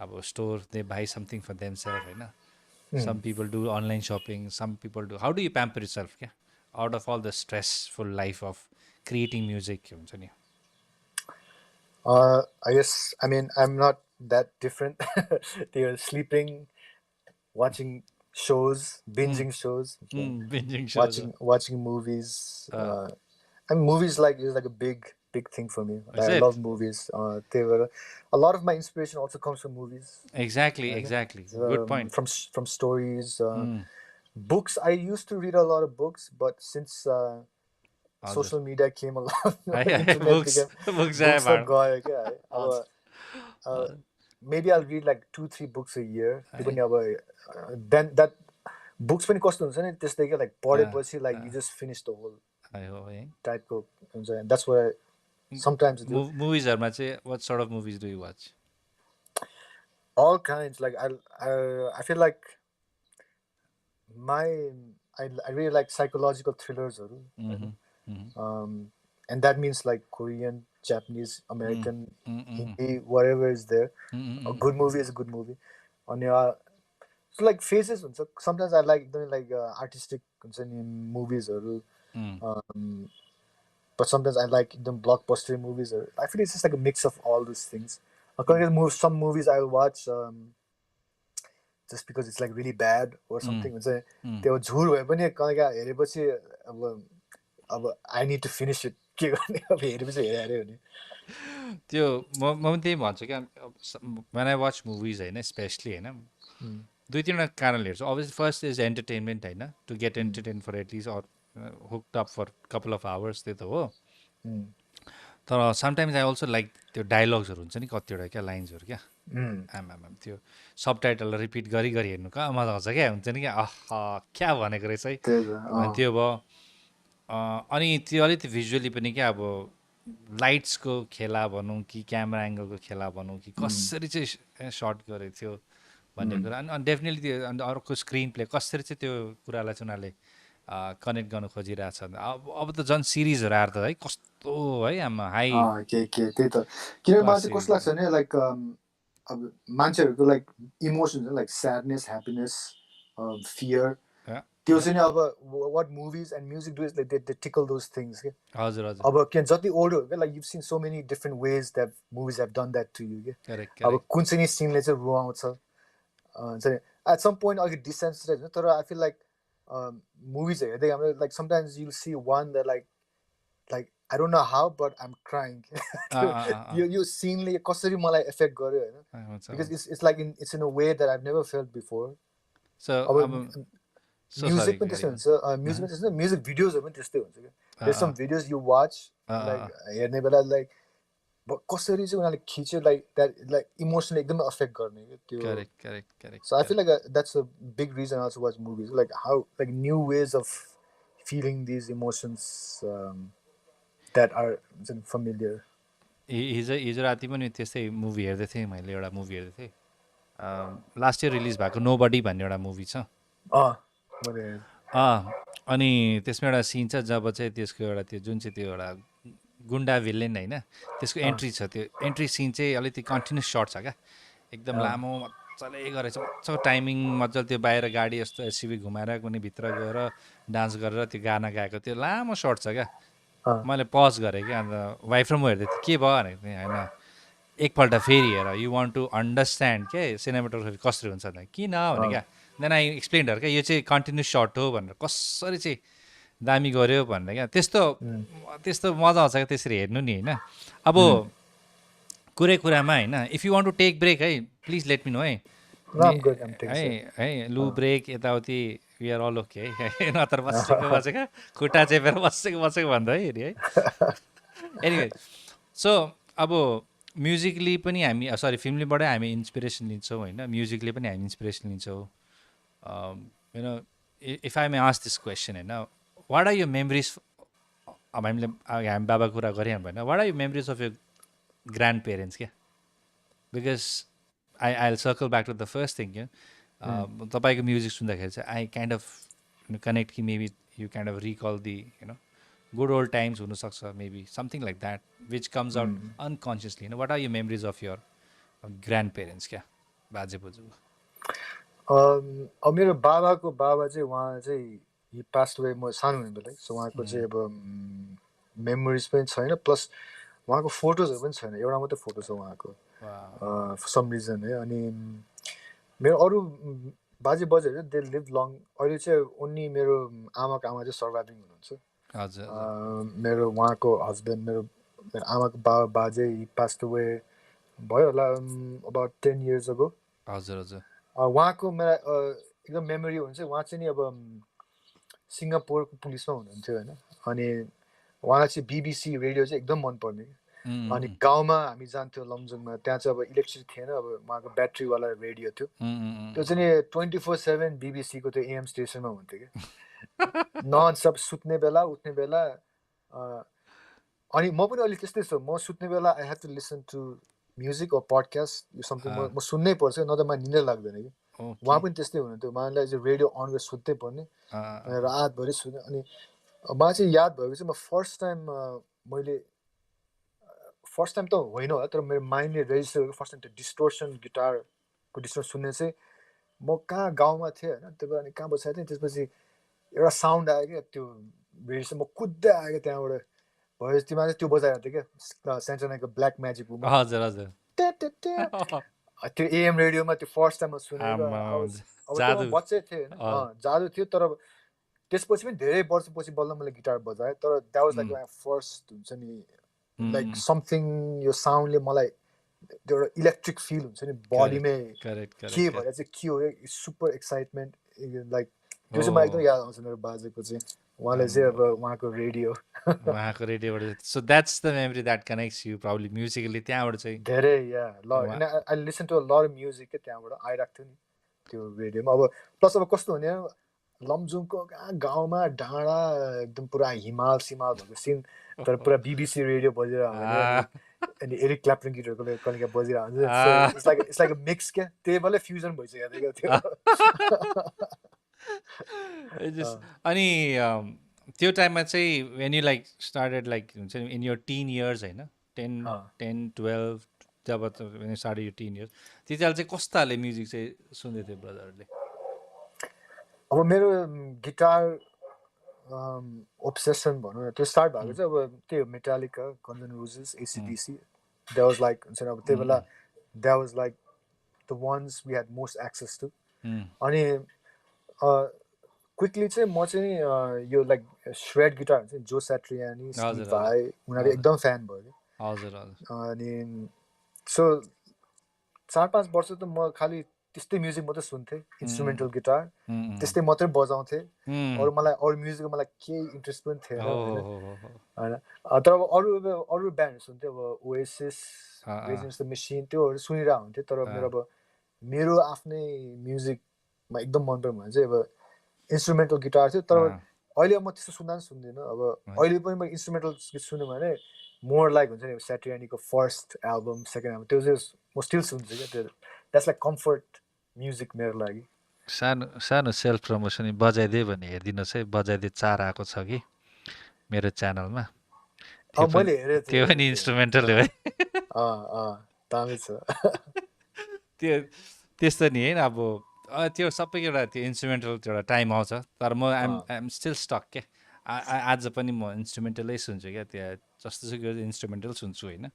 अब store they buy something for themselves होइन some people do online shopping, some people do. How do you pamper yourself out of all the stressful life of creating music? I guess, I mean, I'm not that different. They're sleeping, watching shows, binging shows, Binging shows, watching movies. And movies is like a big thing for me. I love movies. A lot of my inspiration also comes from movies. Exactly. Good point. From stories, books. I used to read a lot of books, but since social media came along, books are gone. Maybe I'll read like 2-3 books a year. Then that books पनि कस्तो हुन्छ नि त्यस्तै के like पढेपछि like you just finish the whole type of, and that's why sometimes movies what sort of movies do you watch? All kinds. Like I feel like I really like psychological thrillers, and that means like Korean, Japanese, American, Hindi, whatever is there. A good movie is a good movie. So like phases. Sometimes I like artistic movies but sometimes I like them blockbuster movies. I feel it's just like a mix of all these things. Some movies I'll watch just because it's like really bad or something. त्यो झुर भए पनि हेरेपछि अब I need to finish it. के गर्ने अब हेरेपछि हेरे भने त्यो म पनि त्यही भन्छु क्या when I watch movies होइन स्पेसली होइन 2-3 कारणले हेर्छु अभियसली फर्स्ट इज एन्टरटेनमेन्ट होइन to get entertain for at least or hooked up for a couple of hours त्यही त हो तर समटाइम्स आई अल्सो लाइक त्यो डायलग्सहरू हुन्छ नि कतिवटा क्या लाइन्सहरू क्या आमाम त्यो सब टाइटल रिपिट गरी हेर्नु कहाँ मजा आउँछ क्या हुन्छ नि क्या क्या भनेको रहेछ है त्यो भयो अनि त्यो अलिकति भिजुअली पनि क्या अब लाइट्सको खेला भनौँ कि क्यामेरा एङ्गलको खेला भनौँ कि कसरी चाहिँ सर्ट गरेको थियो भन्ने कुरा अनि डेफिनेटली त्यो अन्त अर्को स्क्रिन प्ले कसरी चाहिँ त्यो कुरालाई चाहिँ उनीहरूले कनेक्ट गर्नु खोजिरहेछ भने अब त झन् सिरिजहरू आएर त है कस्तो है आमा हाई के त्यही त किनभने मलाई चाहिँ कस्तो क्लास लाग्छ भने लाइक अब मान्छेहरूको like emotions like sadness happiness fear त्यो चाहिँ नि अब what movies and music do is like they tickle those things के हजुर हजुर अब के जति ओल्ड हो क्या like you seen so many different ways that movies have done that to you के करेक्ट अब करेक्ट कुन चाहिँ नि सिनले चाहिँ रुवाउँछ चाहिँ एट सम पोइन्ट अलिक डिसेन्सिटाइज हुन्छ तर आई फिल लाइक मुभिज हेर्दै हाम्रो like sometimes you see one the like I don't know how but I'm crying यो सिनले कसरी मलाई एफेक्ट गर्यो होइन because it's like it's in a way that I've never felt before अब music पनि त्यस्तै हुन्छ म्युजिक पनि त्यस्तै म्युजिक भिडियोजहरू पनि त्यस्तै हुन्छ क्या there some videos you watch like हेर्ने बेला लाइक कसरी चाहिँ उनीहरूले खिच्यो लाइक द्याट लाइक इमोसनली एकदमै अफेक्ट गर्ने क्या त्यो correct correct correct so I feel like that's a big reason also watch movies like how like new ways of feeling these emotions that are familiar हिजो राति पनि त्यस्तै movie हेर्दै थिएँ मैले एउटा मुभी हेर्दै थिएँ लास्ट इयर रिलिज भएको नो बडी भन्ने एउटा मुभी छ अनि त्यसमा एउटा सिन छ जब चाहिँ त्यसको एउटा त्यो जुन चाहिँ त्यो एउटा गुन्डा भिलेन होइन त्यसको एन्ट्री छ त्यो एन्ट्री सिन चाहिँ अलिकति कन्टिन्युस सर्ट छ क्या एकदम लामो मजाले गरेर चाहिँ मजाको टाइमिङ मजाले त्यो बाहिर गाडी यस्तो एसयुभी घुमाएर कुनै भित्र गएर डान्स गरेर त्यो गाना गाएको त्यो लामो सर्ट छ क्या मैले पज गरेँ क्या अन्त वाइफ र म हेर्दै थिएँ के भयो भनेको थिएँ होइन एकपल्ट फेरि हेर यु वान्ट टु अन्डरस्ट्यान्ड के सिनेमाटोग्राफी कसरी हुन्छ त किन भने क्या देन आई एक्सप्लेन हर क्या यो चाहिँ कन्टिन्युस सर्ट हो भनेर कसरी चाहिँ दामी गऱ्यो भनेर क्या त्यस्तो त्यस्तो मजा आउँछ क्या त्यसरी हेर्नु नि होइन अब कुरामा होइन if you want to take break है प्लिज लेट मी नो है है लु ब्रेक यताउति वी आर अल ओके है नत्र बसेको खुट्टा चेपेर बसेको भन्दा है हेरि है एनिवे सो अब म्युजिकली पनि हामी सरी फिल्मलीबाटै हामी इन्सपिरेसन लिन्छौँ होइन म्युजिकले पनि हामी इन्सपिरेसन लिन्छौँ you know if I may ask this question होइन वाट आर यु मेमोरिज अब हामी बाबा कुरा गऱ्यौँ होइन what are you memories of your grand parents क्या because I circle back to the first thing क्या तपाईँको म्युजिक सुन्दाखेरि चाहिँ आई काइन्ड अफ कनेक्ट कि maybe you kind of recall the you know good old times हुनसक्छ maybe something like that which comes out unconsciously होइन what are you memories of your grand parents क्या बाजे बोजूको अब मेरो बाबाको बाबा चाहिँ उहाँ चाहिँ हि पास्ट वे म सानो हुने बेला सो उहाँको चाहिँ अब मेमोरिज पनि छैन प्लस उहाँको फोटोजहरू पनि छैन एउटा मात्रै फोटो छ उहाँको फर सम रिजन है अनि मेरो अरू बाजे बजेहरू दे लिभ लङ अहिले चाहिँ उनी मेरो आमाको आमा चाहिँ सर्भाइभिङ हुनुहुन्छ मेरो उहाँको हस्बेन्ड मेरो आमाको बाबा बाजे हि पास्ट वे भयो होला अबाउट 10 years ago हजुर हजुर उहाँको मेरो एकदम मेमोरी हुन्छ उहाँ चाहिँ नि अब सिङ्गापुरको पुलिसमा हुनुहुन्थ्यो होइन अनि उहाँलाई चाहिँ बिबिसी रेडियो चाहिँ एकदम मनपर्ने अनि गाउँमा हामी जान्थ्यौँ लमजुङमा त्यहाँ चाहिँ अब इलेक्ट्रिक थिएन अब उहाँको ब्याट्रीवाला रेडियो थियो त्यो चाहिँ नि 24/7 बिबिसीको त्यो एएम स्टेसनमा हुन्थ्यो कि नन सब सुत्ने बेला उठ्ने बेला अनि म पनि अहिले त्यस्तै छु म सुत्ने बेला I have to listen to music or podcast यो समथिङ म सुन्नै पर्छ नत्र मलाई निन्द्रा लाग्दैन कि उहाँ पनि त्यस्तै हुनुहुन्थ्यो उहाँलाई चाहिँ रेडियो अन गरेर सुत्दै पर्ने रातभरि सुन्ने अनि मलाई चाहिँ याद भएको चाहिँ म फर्स्ट टाइम त होइन होला तर मेरो माइन्डले रेजिस्टर गरेको फर्स्ट टाइम त्यो डिस्टोर्सन गिटारको डिस्टोर्सन सुन्ने चाहिँ म कहाँ गाउँमा थिएँ होइन त्यो बेला अनि कहाँ बसेको थिएँ त्यसपछि एउटा साउन्ड आयो क्या त्यो रेजिस्टर म कुद्दै आयो क्या त्यहाँबाट भयो तिमीले चाहिँ त्यो बजाइरहेको थियो क्या सेन्टनाको ब्ल्याक म्याजिक वुमन हजुर हजुर त्यो एएम रेडियोमा त्यो फर्स्ट टाइममा सुनेको बच्चै थिएँ होइन जादु थियो तर त्यसपछि पनि धेरै वर्षपछि बल्ल मैले गिटार बजाएँ तर that was like my first हुन्छ नि लाइक समथिङ यो साउन्डले मलाई त्यो एउटा इलेक्ट्रिक फिल हुन्छ नि बडीमै के भएर चाहिँ के हो सुपर एक्साइटमेन्ट लाइक त्यो चाहिँ मलाई एकदम याद आउँछ मेरो बाजेको चाहिँ उहाँले चाहिँ अब उहाँको रेडियोबाट so that's the memory that connects you probably musically त्यहाँबाट चाहिँ धेरै I listen to a lot of music के त्यहाँबाट आइरहेको थियो नि त्यो रेडियोमा अब प्लस अब कस्तो हुने लमजुङको गाउँमा डाँडा एकदम पुरा हिमाल सिमाल भएको सिन तर पुरा बिबिसी रेडियो बजिरहेको अनि एरिक क्ल्याप्टन गीतहरूको कहिले बजिरहेको हुन्छ इट्स लाइक अ मिक्स क्या त्यही बेला फ्युजन भइसकेको थियो अनि त्यो टाइममा चाहिँ when you like started like हुन्छ नि in your teen years होइन 10, 12 जब when you started your teen years त्यति बेला चाहिँ कस्तो खाले म्युजिक चाहिँ सुन्दै थियो ब्रदरहरूले? अब मेरो गिटार obsession भनौँ न त्यो स्टार्ट भएको चाहिँ अब त्यही हो Metallica, Guns N' Roses, AC/DC. That was like हुन्छ नि अब त्यही बेला that was like the ones we had most access to. अनि क्विकली चाहिँ म चाहिँ यो लाइक श्रेड गिटार हुन्छ नि जो स्याट्रियानी, स्टिभ भाई उनीहरू एकदम फ्यान भयो कि. हजुर हजुर. अनि सो 4-5 वर्ष त म खालि त्यस्तै म्युजिक मात्रै सुन्थेँ, इन्स्ट्रुमेन्टल गिटार त्यस्तै मात्रै बजाउँथेँ. अरू मलाई अरू म्युजिकमा मलाई केही इन्ट्रेस्ट पनि थिएन होइन. तर अब अरू ब्यान्डहरू सुन्थेँ, अब Oasis, Rage Against the Machine त्योहरू सुनिरहेको हुन्थेँ. तर मेरो आफ्नै म्युजिकमा एकदम मनपर्ने भने चाहिँ अब इन्स्ट्रुमेन्टल गिटार थियो. तर अहिले म त्यस्तो सुन्दा पनि सुन्दिनँ. अब अहिले पनि म इन्स्ट्रुमेन्टल गीत सुन्यो भने मोर लाइक हुन्छ नि स्याट्रियानीको फर्स्ट एल्बम, सेकेन्ड एल्बम त्यो चाहिँ म स्टिल सुन्छु क्या. त्यो द्याट्स लाइक कम्फर्ट म्युजिक मेरो लागि. सानो सेल्फ प्रमोसन बजाइदियो भने हेरिदिनुहोस् है, बजाइदिए 4 आएको छ कि मेरो च्यानलमा. मैले हेरेँ त्यो पनि इन्स्ट्रुमेन्टल हो है. दामी छ. त्यो त्यस्तो नि होइन. अब त्यो सबै एउटा त्यो इन्स्ट्रुमेन्टल एउटा टाइम आउँछ. तर म आइएम स्टिल स्टक क्या. आज पनि म इन्स्ट्रुमेन्टलै सुन्छु क्या. त्यहाँ जस्तोसुकै इन्स्ट्रुमेन्टल सुन्छु होइन.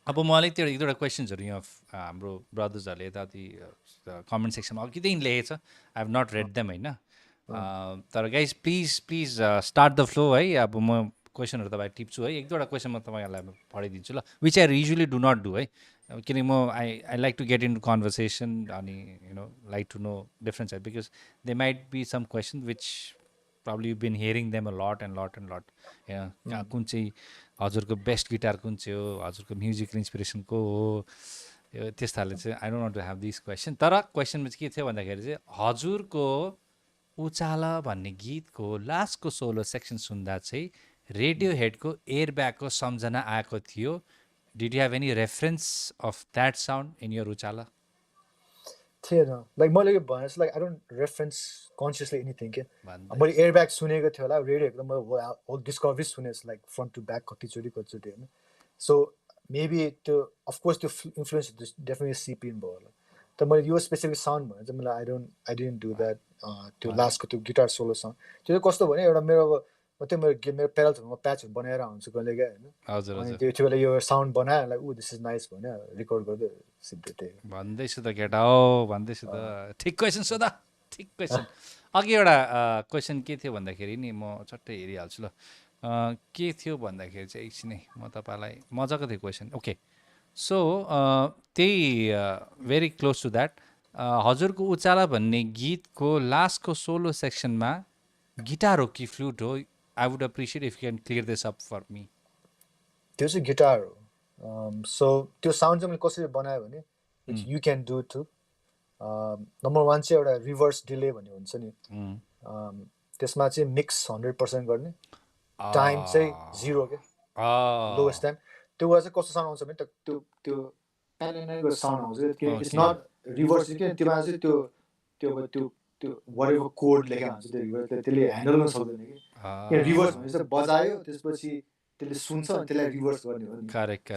अब म अलिक त्यो एक दुईवटा क्वेसन्सहरू यहाँ हाम्रो ब्रदर्सहरूले यताति कमेन्ट सेक्सनमा अघिदेखि लेखेको छ. I have not read them होइन. तर guys please start the flow है. अब म क्वेसनहरू तपाईँ टिप्छु है. एक दुईवटा क्वेसन म तपाईँहरूलाई पढाइदिन्छु ल, which I usually do not do है. किनकि म I like to get into conversation अनि like to know different side because they might be some question which probably you've been hearing them a lot and lot. कुन चाहिँ हजुरको best guitar कुन चाहिँ हो, हजुरको म्युजिकल इन्सपिरेसन को हो, त्यस्तो खाले चाहिँ I don't want to have this question. तर क्वेसनमा चाहिँ के थियो भन्दाखेरि चाहिँ हजुरको उचाला भन्ने गीतको लास्टको सोलो सेक्सन सुन्दा चाहिँ रेडियो हेडको एयर ब्यागको सम्झना आएको थियो. Did you have any reference of that sound in your उचाला? थिएन. लाइक मैले भने जस्तो like I don't reference consciously anything के. मैले एयर ब्याग सुनेको थियो होला रेडियो एकदम होल डिस्कभरी सुनेको लाइक फ्रन्ट टु ब्याक कतिचोटि होइन. सो मेबी त्यो अफकोर्स त्यो इन्फ्लुएन्स डेफिनेटली सिप इन भयो होला. तर मैले यो स्पेसिफिक साउन्ड भने चाहिँ मलाई आई डिडन्ट डु द्याट. त्यो लास्टको त्यो गिटार सोलो साउन्ड त्यो चाहिँ कस्तो भने एउटा मेरो त्यो मेरो प्यारलमा प्याचहरू बनाएर हुन्छु कहिले क्या होइन. अनि त्यो बेला यो साउन्ड बनायो लाइक दिस इज नाइस भने रेकर्ड गर्दै सिधै त्यही भन्दैछु त केटा हो, भन्दैछु त. ठिक क्वेसन सोधा, ठिक क्वेसन. अघि एउटा क्वेसन के थियो भन्दाखेरि नि म चट्टै हेरिहाल्छु ल. के थियो भन्दाखेरि चाहिँ एकछिनै म तपाईँलाई मजाको थियो क्वेसन. ओके, सो त्यही भेरी क्लोज टु द्याट. हजुरको उचाला भन्ने गीतको लास्टको सोलो सेक्सनमा गिटार हो कि फ्लुट हो? I would appreciate if you can clear this up for me. त्यो चाहिँ गिटार हो. सो त्यो साउन्ड चाहिँ मैले कसरी बनायो भने you can do two. Number 1 चाहिँ एउटा रिभर्स डिले भन्ने हुन्छ नि. त्यसमा चाहिँ मिक्स 100% गर्ने, टाइम चाहिँ 0 क्या, लोएस्ट टाइम. त्यो भएर चाहिँ कस्तो साउन्ड आउँछ भने त्यो त्यो प्यानेको साउन्ड आउँछ. इट्स नट रिभर्स के, त्योमा चाहिँ त्यो त्यो त्यो त्यो वाटेभर कोड लेखेको हुन्छ त्यो रिभर्स त्यसले ह्यान्डल गर्न सक्दैन कि. रिभर्स भनेपछि चाहिँ बजायो त्यसपछि त्यसले सुन्छ अनि त्यसलाई रिभर्स गर्ने हो नि.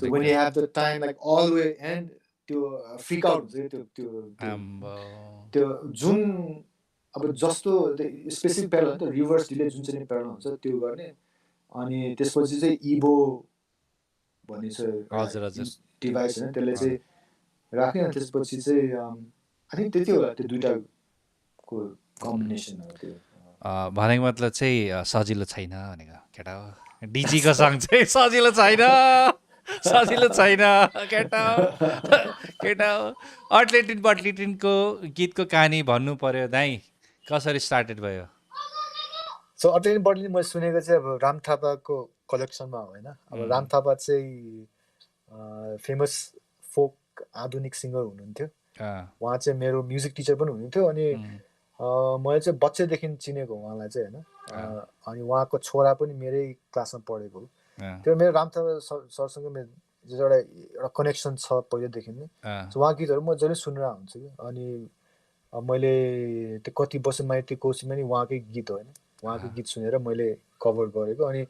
So when you have the time like all way and त्यो फ्रिक आउट हुन्छ त्यो त्यो त्यो जुन अब जस्तो स्पेसिफिक प्यारल हो नि त रिभर्स डिले जुन चाहिँ प्यारल हुन्छ त्यो गर्ने. अनि त्यसपछि चाहिँ इभो भन्ने छ डिभाइस होइन त्यसले चाहिँ राख्ने. अनि त्यसपछि चाहिँ आई थिङ्क त्यति होला. त्यो दुइटाको कम्बिनेसन हो त्यो. भनेको मतलब चाहिँ सजिलो छैन भनेको केटा हो. डिजीको सङ चाहिँ सजिलो छैन, सजिलो छैन केटा हो. अटलिटिन बटलिटिनको गीतको कहानी भन्नु पर्यो दाइ, कसरी स्टार्टेड भयो? सो अटलिटिन बटलिटिन मैले सुनेको चाहिँ अब राम थापाको कलेक्सनमा होइन. अब राम थापा चाहिँ फेमस फोक आधुनिक सिङ्गर हुनुहुन्थ्यो. उहाँ चाहिँ मेरो म्युजिक टिचर पनि हुनुहुन्थ्यो. अनि मैले चाहिँ बच्चैदेखि चिनेको उहाँलाई चाहिँ होइन. अनि उहाँको छोरा पनि मेरै क्लासमा पढेको हो. त्यो मेरो राम थापा सरसँग मेरो एउटा कनेक्सन छ पहिलेदेखि नै. सो उहाँ गीतहरू म जहिले सुनेर हुन्छु कि. अनि मैले त्यो कति वर्षमा त्यो कोर्समा नि उहाँकै गीत हो हैन उहाँको गीत सुनेर मैले कभर गरेको अनि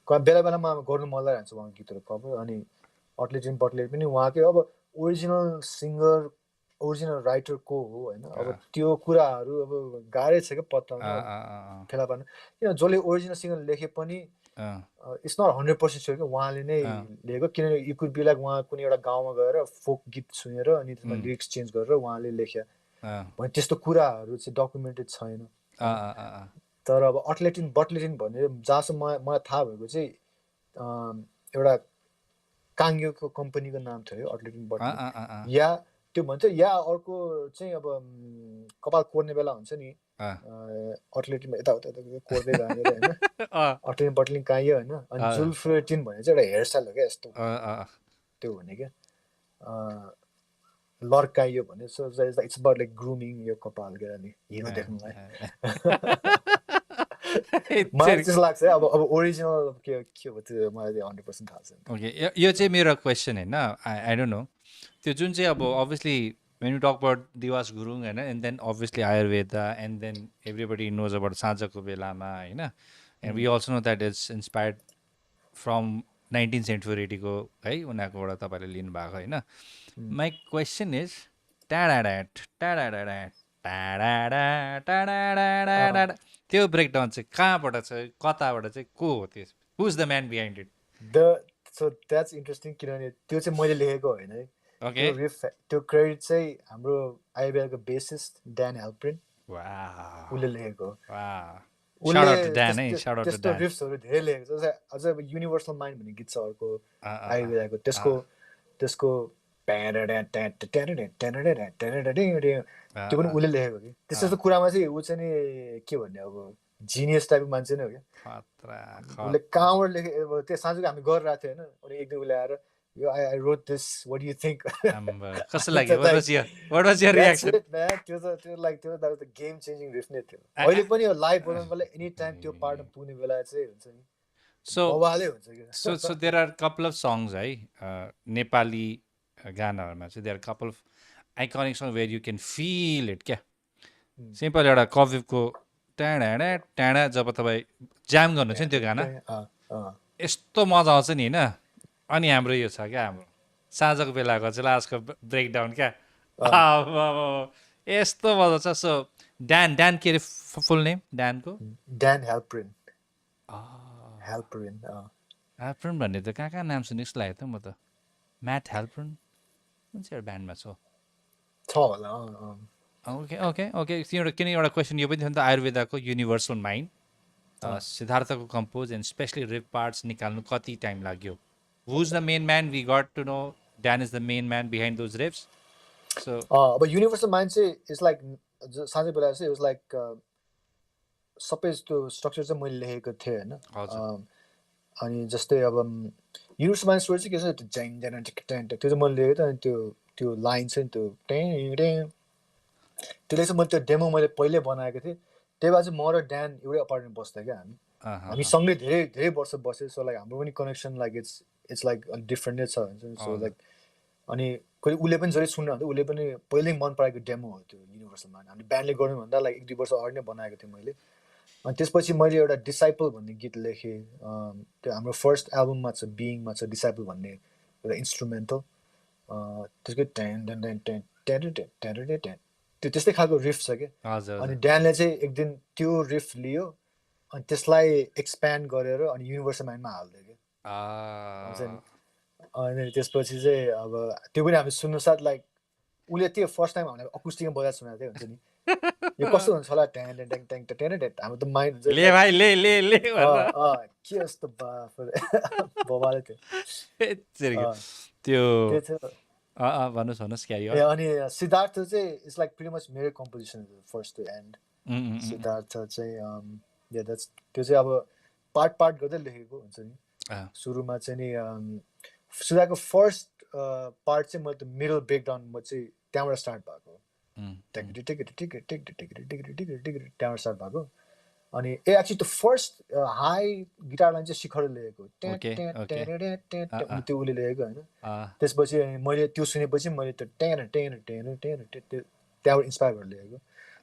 बेला बेलामा गर्नु मन लागिरहन्छ उहाँको गीतहरू कभर अनि अटलेटिन बटलेट पनि उहाँकै अब ओरिजिनल सिङ्गर ओरिजिनल राइटर को हो हैन अब त्यो कुराहरू अब गाह्रै छ क्या पत्ताउन फेला पार्न किन जसले ओरिजिनल सिङ्गर लेखे पनि इट्स नट 100% स्योर कि उहाँले नै लेखेको किनभने यु कुड बी लाइक उहाँ कुनै एउटा गाउँमा गएर फोक गीत सुनेर अनि त्यसमा लिरिक्स चेन्ज गरेर उहाँले लेख्या भने त्यस्तो कुराहरू चाहिँ डकुमेन्टेड छैन तर अब अटलेटिन बटलेटिन भन्ने जहाँसम्म मलाई थाहा भएको चाहिँ एउटा काङ्योको कम्पनीको नाम थियो अटलेटिन बटलेटिन या त्यो भन्छ या अर्को चाहिँ अब कपाल कोर्ने बेला हुन्छ नि अटलेटिनमा यताउता कोर्दै जानेर होइन अटलेटिन बटलिन काइयो होइन अनि जुल्फ्रेटिन भन्ने चाहिँ एउटा हेयर स्टाइल हो क्या यस्तो त्यो भने क्या लर्काइयो भने so it's about like grooming यो कपाल क्या नि हिरो देख्नुलाई मलाई त्यस्तो लाग्छ अब ओरिजिनल के हो त्यो मलाई 100% थाहा छैन ओके यो चाहिँ मेरो क्वेसन होइन आई डोन्ट नो त्यो जुन चाहिँ अब obviously when you talk about Diwas Gurung and then obviously Ayurveda and then everybody knows about Sanjako Velama and we also know that it's inspired from 19th century ko hai unako bata tapaile linu bhako haina my question is त्यो breakdown चाहिँ कहाँबाट चाहिँ कताबाट चाहिँ को हो त्यो who is the man behind it so that's interesting किनभने त्यो चाहिँ मैले लेखेको होइन है ओके त्यो क्रेडिट चाहिँ हाम्रो आयुर्वेदाको बेसिस्ट ड्यान हेल्प्रिन उसले लेखेको त्यस्तो रिफ्सहरू धेरै लेखेको छ अझ अब युनिभर्सल माइन्ड भन्ने गीत छ अर्को आयुर्वेदाको त्यसको त्यो पनि उसले लेखेको कि त्यस्तो कुरामा चाहिँ ऊ चाहिँ नि के भन्ने अब जिनियस टाइपको मान्छे नै हो क्या उसले कहाँबाट लेखे त्यो साँझको हामी गरिरहेको थियो होइन अनि एक दिन उसले आएर यो I wrote this. What do you think? कस्तो लाग्यो? What was your reaction? त्यो त गेम चेन्जिङ रिफ नै थियो अहिले पनि लाइभ बनाउनु बेला एनी टाइम त्यो पार्टमा पुग्ने बेला चाहिँ हुन्छ नि बवालै हुन्छ कि so there are couple of songs है नेपाली गानाहरूमा चाहिँ there are couple of iconic songs where you can feel it क्या सिम्पल एउटा कविको टाढा टाढा जब तपाईँ जाम गर्नुहुन्छ नि त्यो गाना यस्तो मजा आउँछ नि होइन अनि हाम्रो यो छ क्या हाम्रो साँझको बेलाको चाहिँ लास्टको ब्रेकडाउन क्या यस्तो मजा छ सो ड्यान के अरे फुल नेम ड्यानको ड्यान हेल्प्रिन हेल्प्रिन भन्ने त कहाँ नाम सुनेको जस्तो लाग्यो त म त म्याट हेल्प्रिन कुन चाहिँ एउटा ब्यान्डमा छ होला ओके किन एउटा क्वेसन यो पनि थियो नि त आयुर्वेदाको युनिभर्सल माइन्ड सिद्धार्थको compose and especially riff parts निकाल्नु कति टाइम लाग्यो Who's the main man? We got to know Dan is the main man behind those riffs. So, but Universal Mind is like साँझै बेला चाहिँ it was like सबै त्यो structure चाहिँ मैले लेखेको थिएँ होइन अनि जस्तै अब युनिभर्सल माइन्ड स्टोरी चाहिँ के छ त्यो ज्याङ ज्यान त्यो चाहिँ मैले लेखेको थिएँ अनि त्यो लाइन चाहिँ त्यो त्यसले चाहिँ मैले त्यो डेमो मैले पहिल्यै बनाएको थिएँ त्यही भएर चाहिँ म र ड्यान एउटै अपार्टमेन्ट बस्थ्यो क्या हामी सँगै धेरै वर्ष बस्यो सो लाइक हाम्रो पनि connection like it's like different नै छ हुन्छ सो लाइक अनि कोही उसले पनि जहिले सुन्नुहुन्थ्यो उसले पनि पहिल्यै मन पराएको डेमो हो त्यो युनिभर्सलमा हामीले ब्यान्डले गर्नुभन्दा लाइक 1-2 वर्ष अगाडि नै बनाएको थिएँ मैले अनि त्यसपछि मैले एउटा डिसाइपल भन्ने गीत लेखेँ त्यो हाम्रो फर्स्ट एल्बममा छ बिइङमा छ डिसाइपल भन्ने एउटा इन्स्ट्रुमेन्टल त्यसको त्यो त्यस्तै खालको रिफ छ क्या अनि ड्यानले चाहिँ एक दिन त्यो रिफ लियो अनि त्यसलाई एक्सप्यान्ड गरेर अनि युनिभर्सल माइन्डमा हाल्दियो क्या अनि त्यसपछि चाहिँ अब त्यो पनि हामी सुन्नु साथ लाइक उसले त्यो फर्स्ट टाइम हामीलाई अकुस्टिकमा बजाएर सुनाएको थियो हुन्छ नि यो कस्तो हुन्छ होला ट्याङ हाम्रो त माइन्ड हुन्छ के जस्तो बबाले त्यो भन्नुहोस् क्या अनि सिद्धार्थ चाहिँ इट्स लाइक प्रिटी मच मेरो composition first two and Siddhartha चाहिँ त्यो चाहिँ अब पार्ट गर्दै लेखेको हुन्छ नि सुरुमा चाहिँ नि सिद्धार्थको फर्स्ट पार्ट चाहिँ मैले त मिडल ब्रेकडाउन म चाहिँ त्यहाँबाट स्टार्ट भएको त्यहाँबाट स्टार्ट भएको अनि एक्चुअली त्यो फर्स्ट हाई गिटार लाइन चाहिँ शिखरले लेखेको त्यो उसले लेखेको होइन त्यसपछि मैले त्यो सुनेपछि मैले त्यो त्यहाँबाट इन्सपायर भएर लेखेको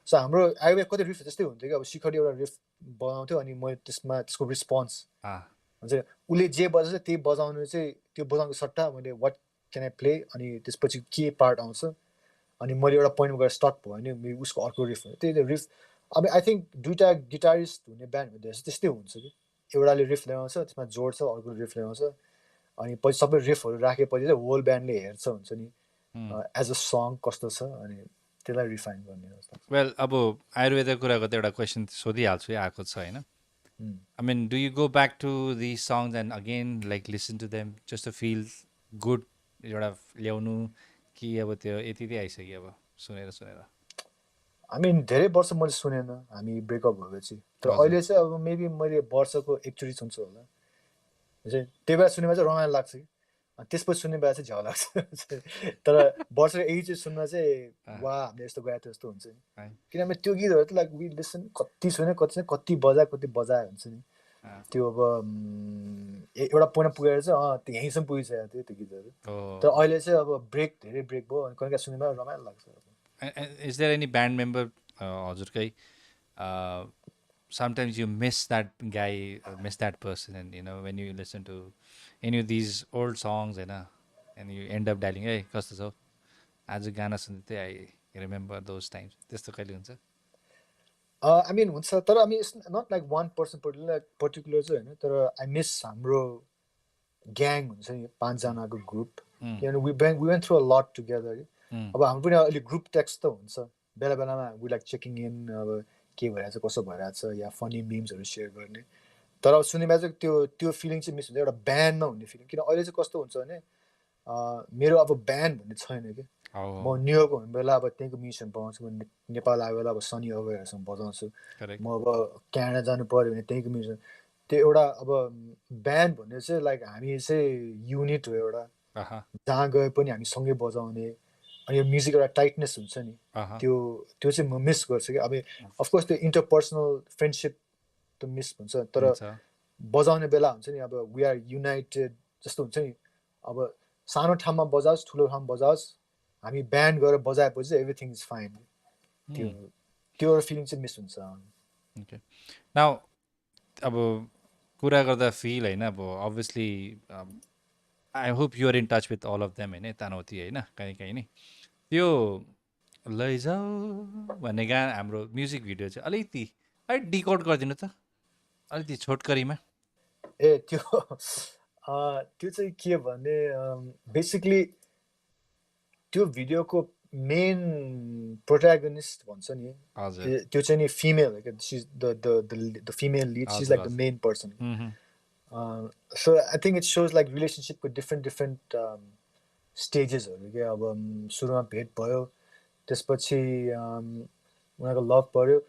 सो हाम्रो आइवे कति रिफ जस्तै हुन्थ्यो कि अब शिखरले एउटा रिफ बनाउँथ्यो अनि मैले त्यसको रिस्पोन्स हुन्छ उसले जे बजाउँछ त्यही बजाउनु चाहिँ त्यो बजाउनुको सट्टा मैले वाट क्यान आई प्ले अनि त्यसपछि के पार्ट आउँछ अनि मैले एउटा पोइन्टमा गएर स्टक भयो भने उसको अर्को रिफ हो त्यही रिफ अब आई थिङ्क दुइटा गिटारिस्ट हुने ब्यान्ड हुँदो रहेछ त्यस्तै हुन्छ कि एउटाले रिफ ल्याउँछ त्यसमा जोड्छ अर्को रिफ ल्याउँछ अनि पछि सबै रिफहरू राखेपछि चाहिँ होल ब्यान्डले हेर्छ हुन्छ नि एज अ सङ कस्तो छ अनि त्यसलाई रिफाइन गर्ने जस्तो वेल अब आयुर्वेदको कुराको त एउटा क्वेसन सोधिहाल्छु आएको छ होइन I mean, do you go back to these songs and again like listen to them just to feel good एउटा ल्याउनु कि अब त्यो यति आइसक्यो अब सुनेर आई मिन धेरै वर्ष मैले सुनेन हामी ब्रेकअप भएपछि तर अहिले चाहिँ अब मेबी मैले वर्षको एकचोटि सुन्छु होला चाहिँ त्यही बेला सुनेमा चाहिँ रमाइलो लाग्छ कि त्यसपछि सुन्ने बेला चाहिँ झ्याउ लाग्छ तर वर्षको एकचोटि सुन्न चाहिँ वा हामीले यस्तो गएको थियो जस्तो हुन्छ नि किनभने त्यो गीतहरू त लाइक वी लिसन कति सुने कति बजायो हुन्छ नि त्यो अब एउटा पोइन्टमा पुगेर चाहिँ त्यो यहीँसम्म पुगिसकेको थियो त्यो गीतहरू तर अहिले चाहिँ अब धेरै ब्रेक भयो अनि कहिले सुनेमा रमाइलो लाग्छ is there any band member हजुरकै sometimes you miss that guy, miss that person, and you know when you listen to any of these old songs, and you end up dialing, hey, kasto cha आज गाना सुन्दै I remember those times. त्यस्तो कहिले हुन्छ? I mean हुन्छ तर I mean it's not like one person particular चाहिँ हैन तर I miss हाम्रो ग्याङ हुन्छ नि 5 जनाको ग्रुप किनभने we went through a lot together अब हाम्रो पनि अलि ग्रुप टेक्स्ट त हुन्छ बेलामा we like checking in अब के भइरहेछ कसो भइरहेछ या फनी मिम्सहरू सेयर गर्ने तर अब सुनेमा चाहिँ त्यो फिलिङ चाहिँ मिस हुन्छ एउटा ब्यान्डमा हुने फिलिङ किन अहिले चाहिँ कस्तो हुन्छ भने मेरो अब ब्यान्ड भन्ने छैन कि म न्युयोर्क हुने बेला अब त्यहीँको म्युजिसियन पाउँछु म नेपाल आएको बेला अब सनी अवेरहरूसँग बजाउँछु म अब क्यानाडा जानु पऱ्यो भने त्यहीँको म्युजिसियन त्यो एउटा अब ब्यान्ड भन्ने चाहिँ लाइक हामी चाहिँ युनिट हो एउटा जहाँ गए पनि हामी सँगै बजाउने अनि यो म्युजिक एउटा टाइटनेस हुन्छ नि त्यो चाहिँ म मिस गर्छु कि अब अफकोर्स त्यो इन्टरपर्सनल फ्रेन्डसिप त मिस हुन्छ तर बजाउने बेला हुन्छ नि अब वी आर युनाइटेड जस्तो हुन्छ नि अब सानो ठाउँमा बजाओस् ठुलो ठाउँमा बजाओस् हामी ब्यान्ड गरेर बजाएपछि चाहिँ एभ्रिथिङ इज फाइन त्यो एउटा फिलिङ चाहिँ मिस हुन्छ ओके नाउ अब कुरा गर्दा फिल होइन अब obviously I hope you're in touch with all of them होइन तानौती होइन कहीँ नि त्यो लैजाऊ भन्ने गाना हाम्रो म्युजिक भिडियो चाहिँ अलिकति डिकोड गरिदिनु त अलिकति छोटकरीमा ए त्यो चाहिँ के भने बेसिकली त्यो भिडियोको मेन प्रोट्यागनिस्ट भन्छ नि त्यो चाहिँ नि फिमेल हो क्या the female lead she is like the main person so I think it shows like relationship with different stagesहरू के अब सुरुमा भेट भयो त्यसपछि उनीहरूको लभ पर्यो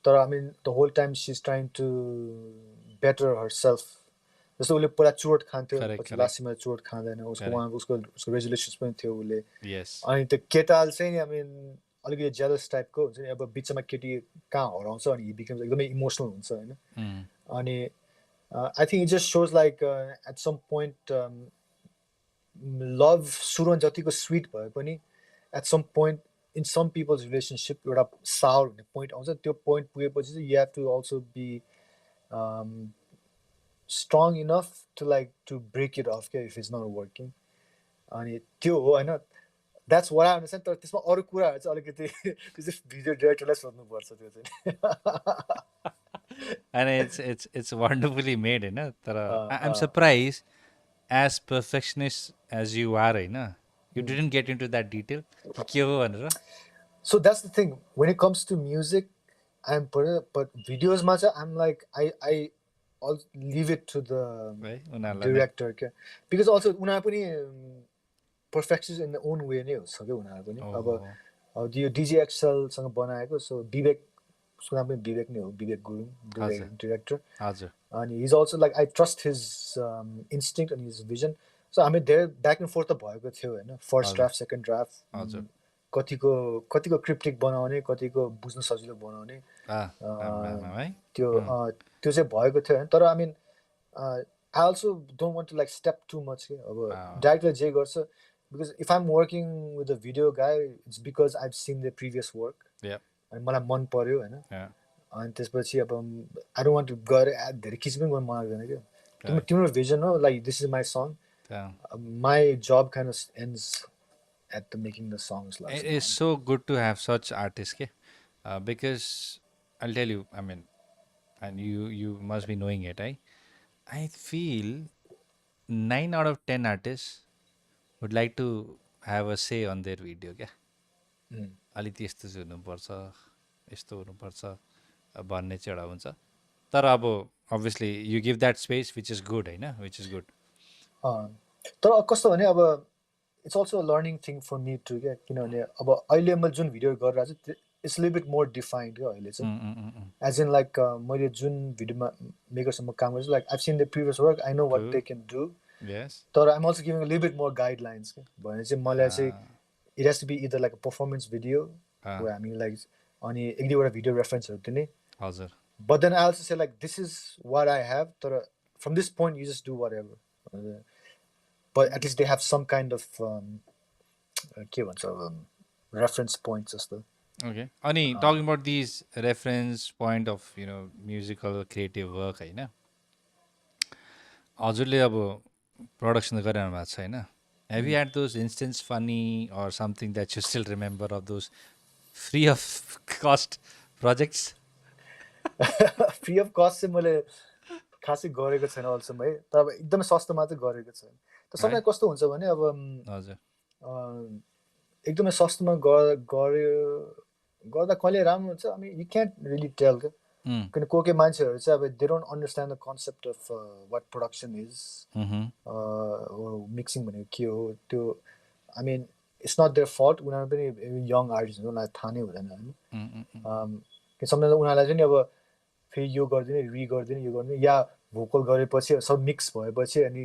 तर I mean the whole time she's trying to better herself जस्तो उसले पहिला चोट खान्थ्यो पछि लास्टमा चोट खाँदैन उसको रेजुलेसन्स पनि थियो उसले अनि त्यो केटाल चाहिँ नि I mean अलिकति जेलस टाइपको हुन्छ नि अब बिचमा केटी कहाँ हराउँछ अनि हि बिकम्स एकदमै इमोसनल हुन्छ होइन अनि I think it just shows like at some point love सुरुमा जतिको स्वीट भए पनि at some point in some people's relationship एउटा sour हुने point आउँछ त्यो point पुगेपछि चाहिँ you have to also be strong enough to break it off if it's not working अनि त्यो हो होइन that's what I understand तर त्यसमा अरू कुराहरू चाहिँ अलिकति त्यो चाहिँ भिडियो डाइरेक्टरलाई सोध्नुपर्छ त्यो चाहिँ and it's wonderfully made होइन तर I'm surprised as perfectionist as you are होइन you didn't get into that detail के हो भनेर so that's the thing when it comes to music but videos मा चाहिँ I'm like I'll leave it to the director because also उनीहरू पनि perfectionist in their own way नै हुन्छ क्या उनीहरू पनि अब यो DJ XL सँग बनाएको so विवेक उसको नाम पनि विवेक नै हो विवेक गुरुङ डिरेक्टर अनि हिज अल्सो लाइक आई ट्रस्ट हिज इन्स्टिङ्क्ट अनि हिज भिजन सो हामी धेरै ब्याक एन्ड फोर्थ त भएको थियो होइन फर्स्ट ड्राफ्ट सेकेन्ड ड्राफ्ट कतिको क्रिप्टिक बनाउने कतिको बुझ्न सजिलो बनाउने त्यो चाहिँ भएको थियो होइन तर I mean I also don't want to like step too much के अब डाइरेक्टरले जे गर्छ because if I'm working with a video guy, it's because I've seen the previous work. Yeah. अनि मलाई मन पर्यो हैन Yeah. अनि त्यसपछि अब I don't want to गरे धेरै खिच पनि गर्न मन लाग्दैन के तिम्रो भिजन हो like this is my song. Yeah. My job kind of ends at the making the songs It is so good to have such artists, ke? Because I'll tell you, I mean, and you must be knowing it, I feel 9 out of 10 artists would like to have a say on their video, क्या अलिकति यस्तो चाहिँ हुनुपर्छ यस्तो हुनुपर्छ भन्ने चाहिँ एउटा हुन्छ तर अब obviously you give that space which is good होइन which is good तर कस्तो भने अब it's also a learning thing for me too क्या किनभने अब अहिले मैले जुन भिडियो गरिरहेको छु it's a little bit more defined क्या अहिले चाहिँ as in like मैले जुन भिडियोमा मेकरसँग काम गर्छु like I've seen the previous work I know what they can do yes तर I'm also giving a little bit more guidelines क्या भने चाहिँ मलाई चाहिँ it has to be either like a performance video where I mean like अनि एक दुईवटा video रेफरेन्सहरू दिने हजुर but then I also say like this is what I have तर from this point you just do whatever but at least they have some kind of के भन्छ reference points जस्तो okay अनि talking about these reference point of you know musical creative work होइन हजुरले अब production गरिरहनु भएको छ होइन have you had those instance funny or something that you still remember of those free of cost projects free of cost चाहिँ मैले खासै गरेको छैन अहिलेसम्म है तर अब एकदमै सस्तोमा चाहिँ गरेको छैन त समय कस्तो हुन्छ भने अब हजुर एकदमै सस्तोमा गर्दा कहिले राम्रो हुन्छ I mean you can't really tell क्या किन कोही मान्छेहरू चाहिँ अब they don't understand the concept of what production is mixing भनेको के हो त्यो I mean it's not their fault उनीहरू पनि young artists हो उनीहरूलाई थाहा नै हुँदैन हैन समझ्दा उनीहरूलाई चाहिँ अब फेरि यो गरिदिने रि गरिदिने यो गरिदिने या भोकल गरेपछि सब मिक्स भएपछि अनि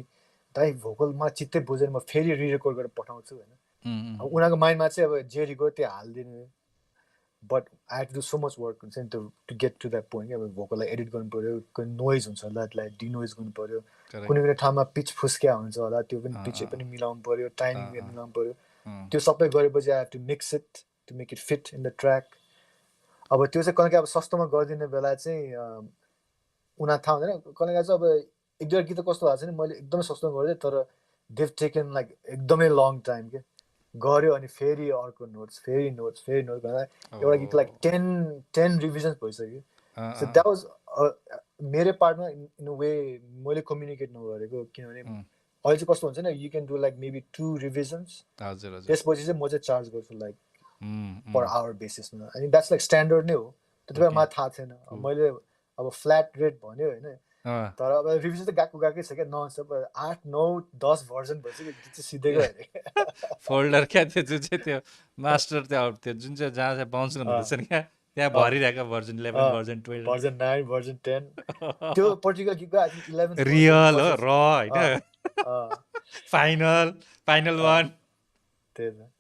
दाइ भोकल मलाई चित्तै बुझेन म फेरि रि रेकर्ड गरेर पठाउँछु हैन अब उनीहरूको माइन्डमा चाहिँ अब जे रेकर्ड त्यो हाल्दिने but I had to do so much work to get to that point अब भोकललाई एडिट गर्नु पर्यो कुनै नोइज हुन्छ होला त्यसलाई डिनोइज गर्नु पर्यो कुनै कुनै ठाउँमा पिच फुस्किया हुन्छ होला त्यो पनि पिच पनि मिलाउनु पर्यो टाइमिङ मिलाउनु पर्यो त्यो सबै गरेपछि I have to mix it to make it fit in the track अब त्यो चाहिँ कहिले अब सस्तोमा गरिदिने बेला चाहिँ उनीहरू थाहा हुँदैन कहिले चाहिँ अब एक दुईवटा गीत कस्तो भएको छ नि मैले एकदमै सस्तोमा गरिदिएँ तर they've taken like एकदमै लङ टाइम के गर्यो अनि फेरि अर्को नोट्स फेरि नोट्स गर्दा एउटा गीत लाइक 10 रिभिजन्स भइसक्यो सो द्याट वाज मेरो पार्टमा इन अ वे मैले कम्युनिकेट नगरेको किनभने अहिले चाहिँ कस्तो हुन्छ नि you can do like maybe 2 रिभिजन्स त्यसपछि चाहिँ म चाहिँ चार्ज गर्छु लाइक पर आवर बेसिसमा अनि द्याट्स लाइक स्ट्यान्डर्ड नै हो त्यति बेला मलाई थाहा थिएन मैले अब फ्ल्याट रेट भन्यो होइन तर अब रिभिजन त गएकै छ क्या ननस्टप 8 9 10 भर्जन भइसक्यो गीत चाहिँ सिधै गयो अरे फोल्डर क्या त्यो जुन चाहिँ त्यो मास्टर त्यो जुन चाहिँ जहाँ चाहिँ बाउन्स गर्नुहुँदैछ नि क्या त्यहाँ भरिरहेको भर्जन 11 भर्जन 12 भर्जन 9 भर्जन 10 त्यो पर्टिकुलर गीतको आई थिंक 11 रियल हो र हैन फाइनल वान त्यही त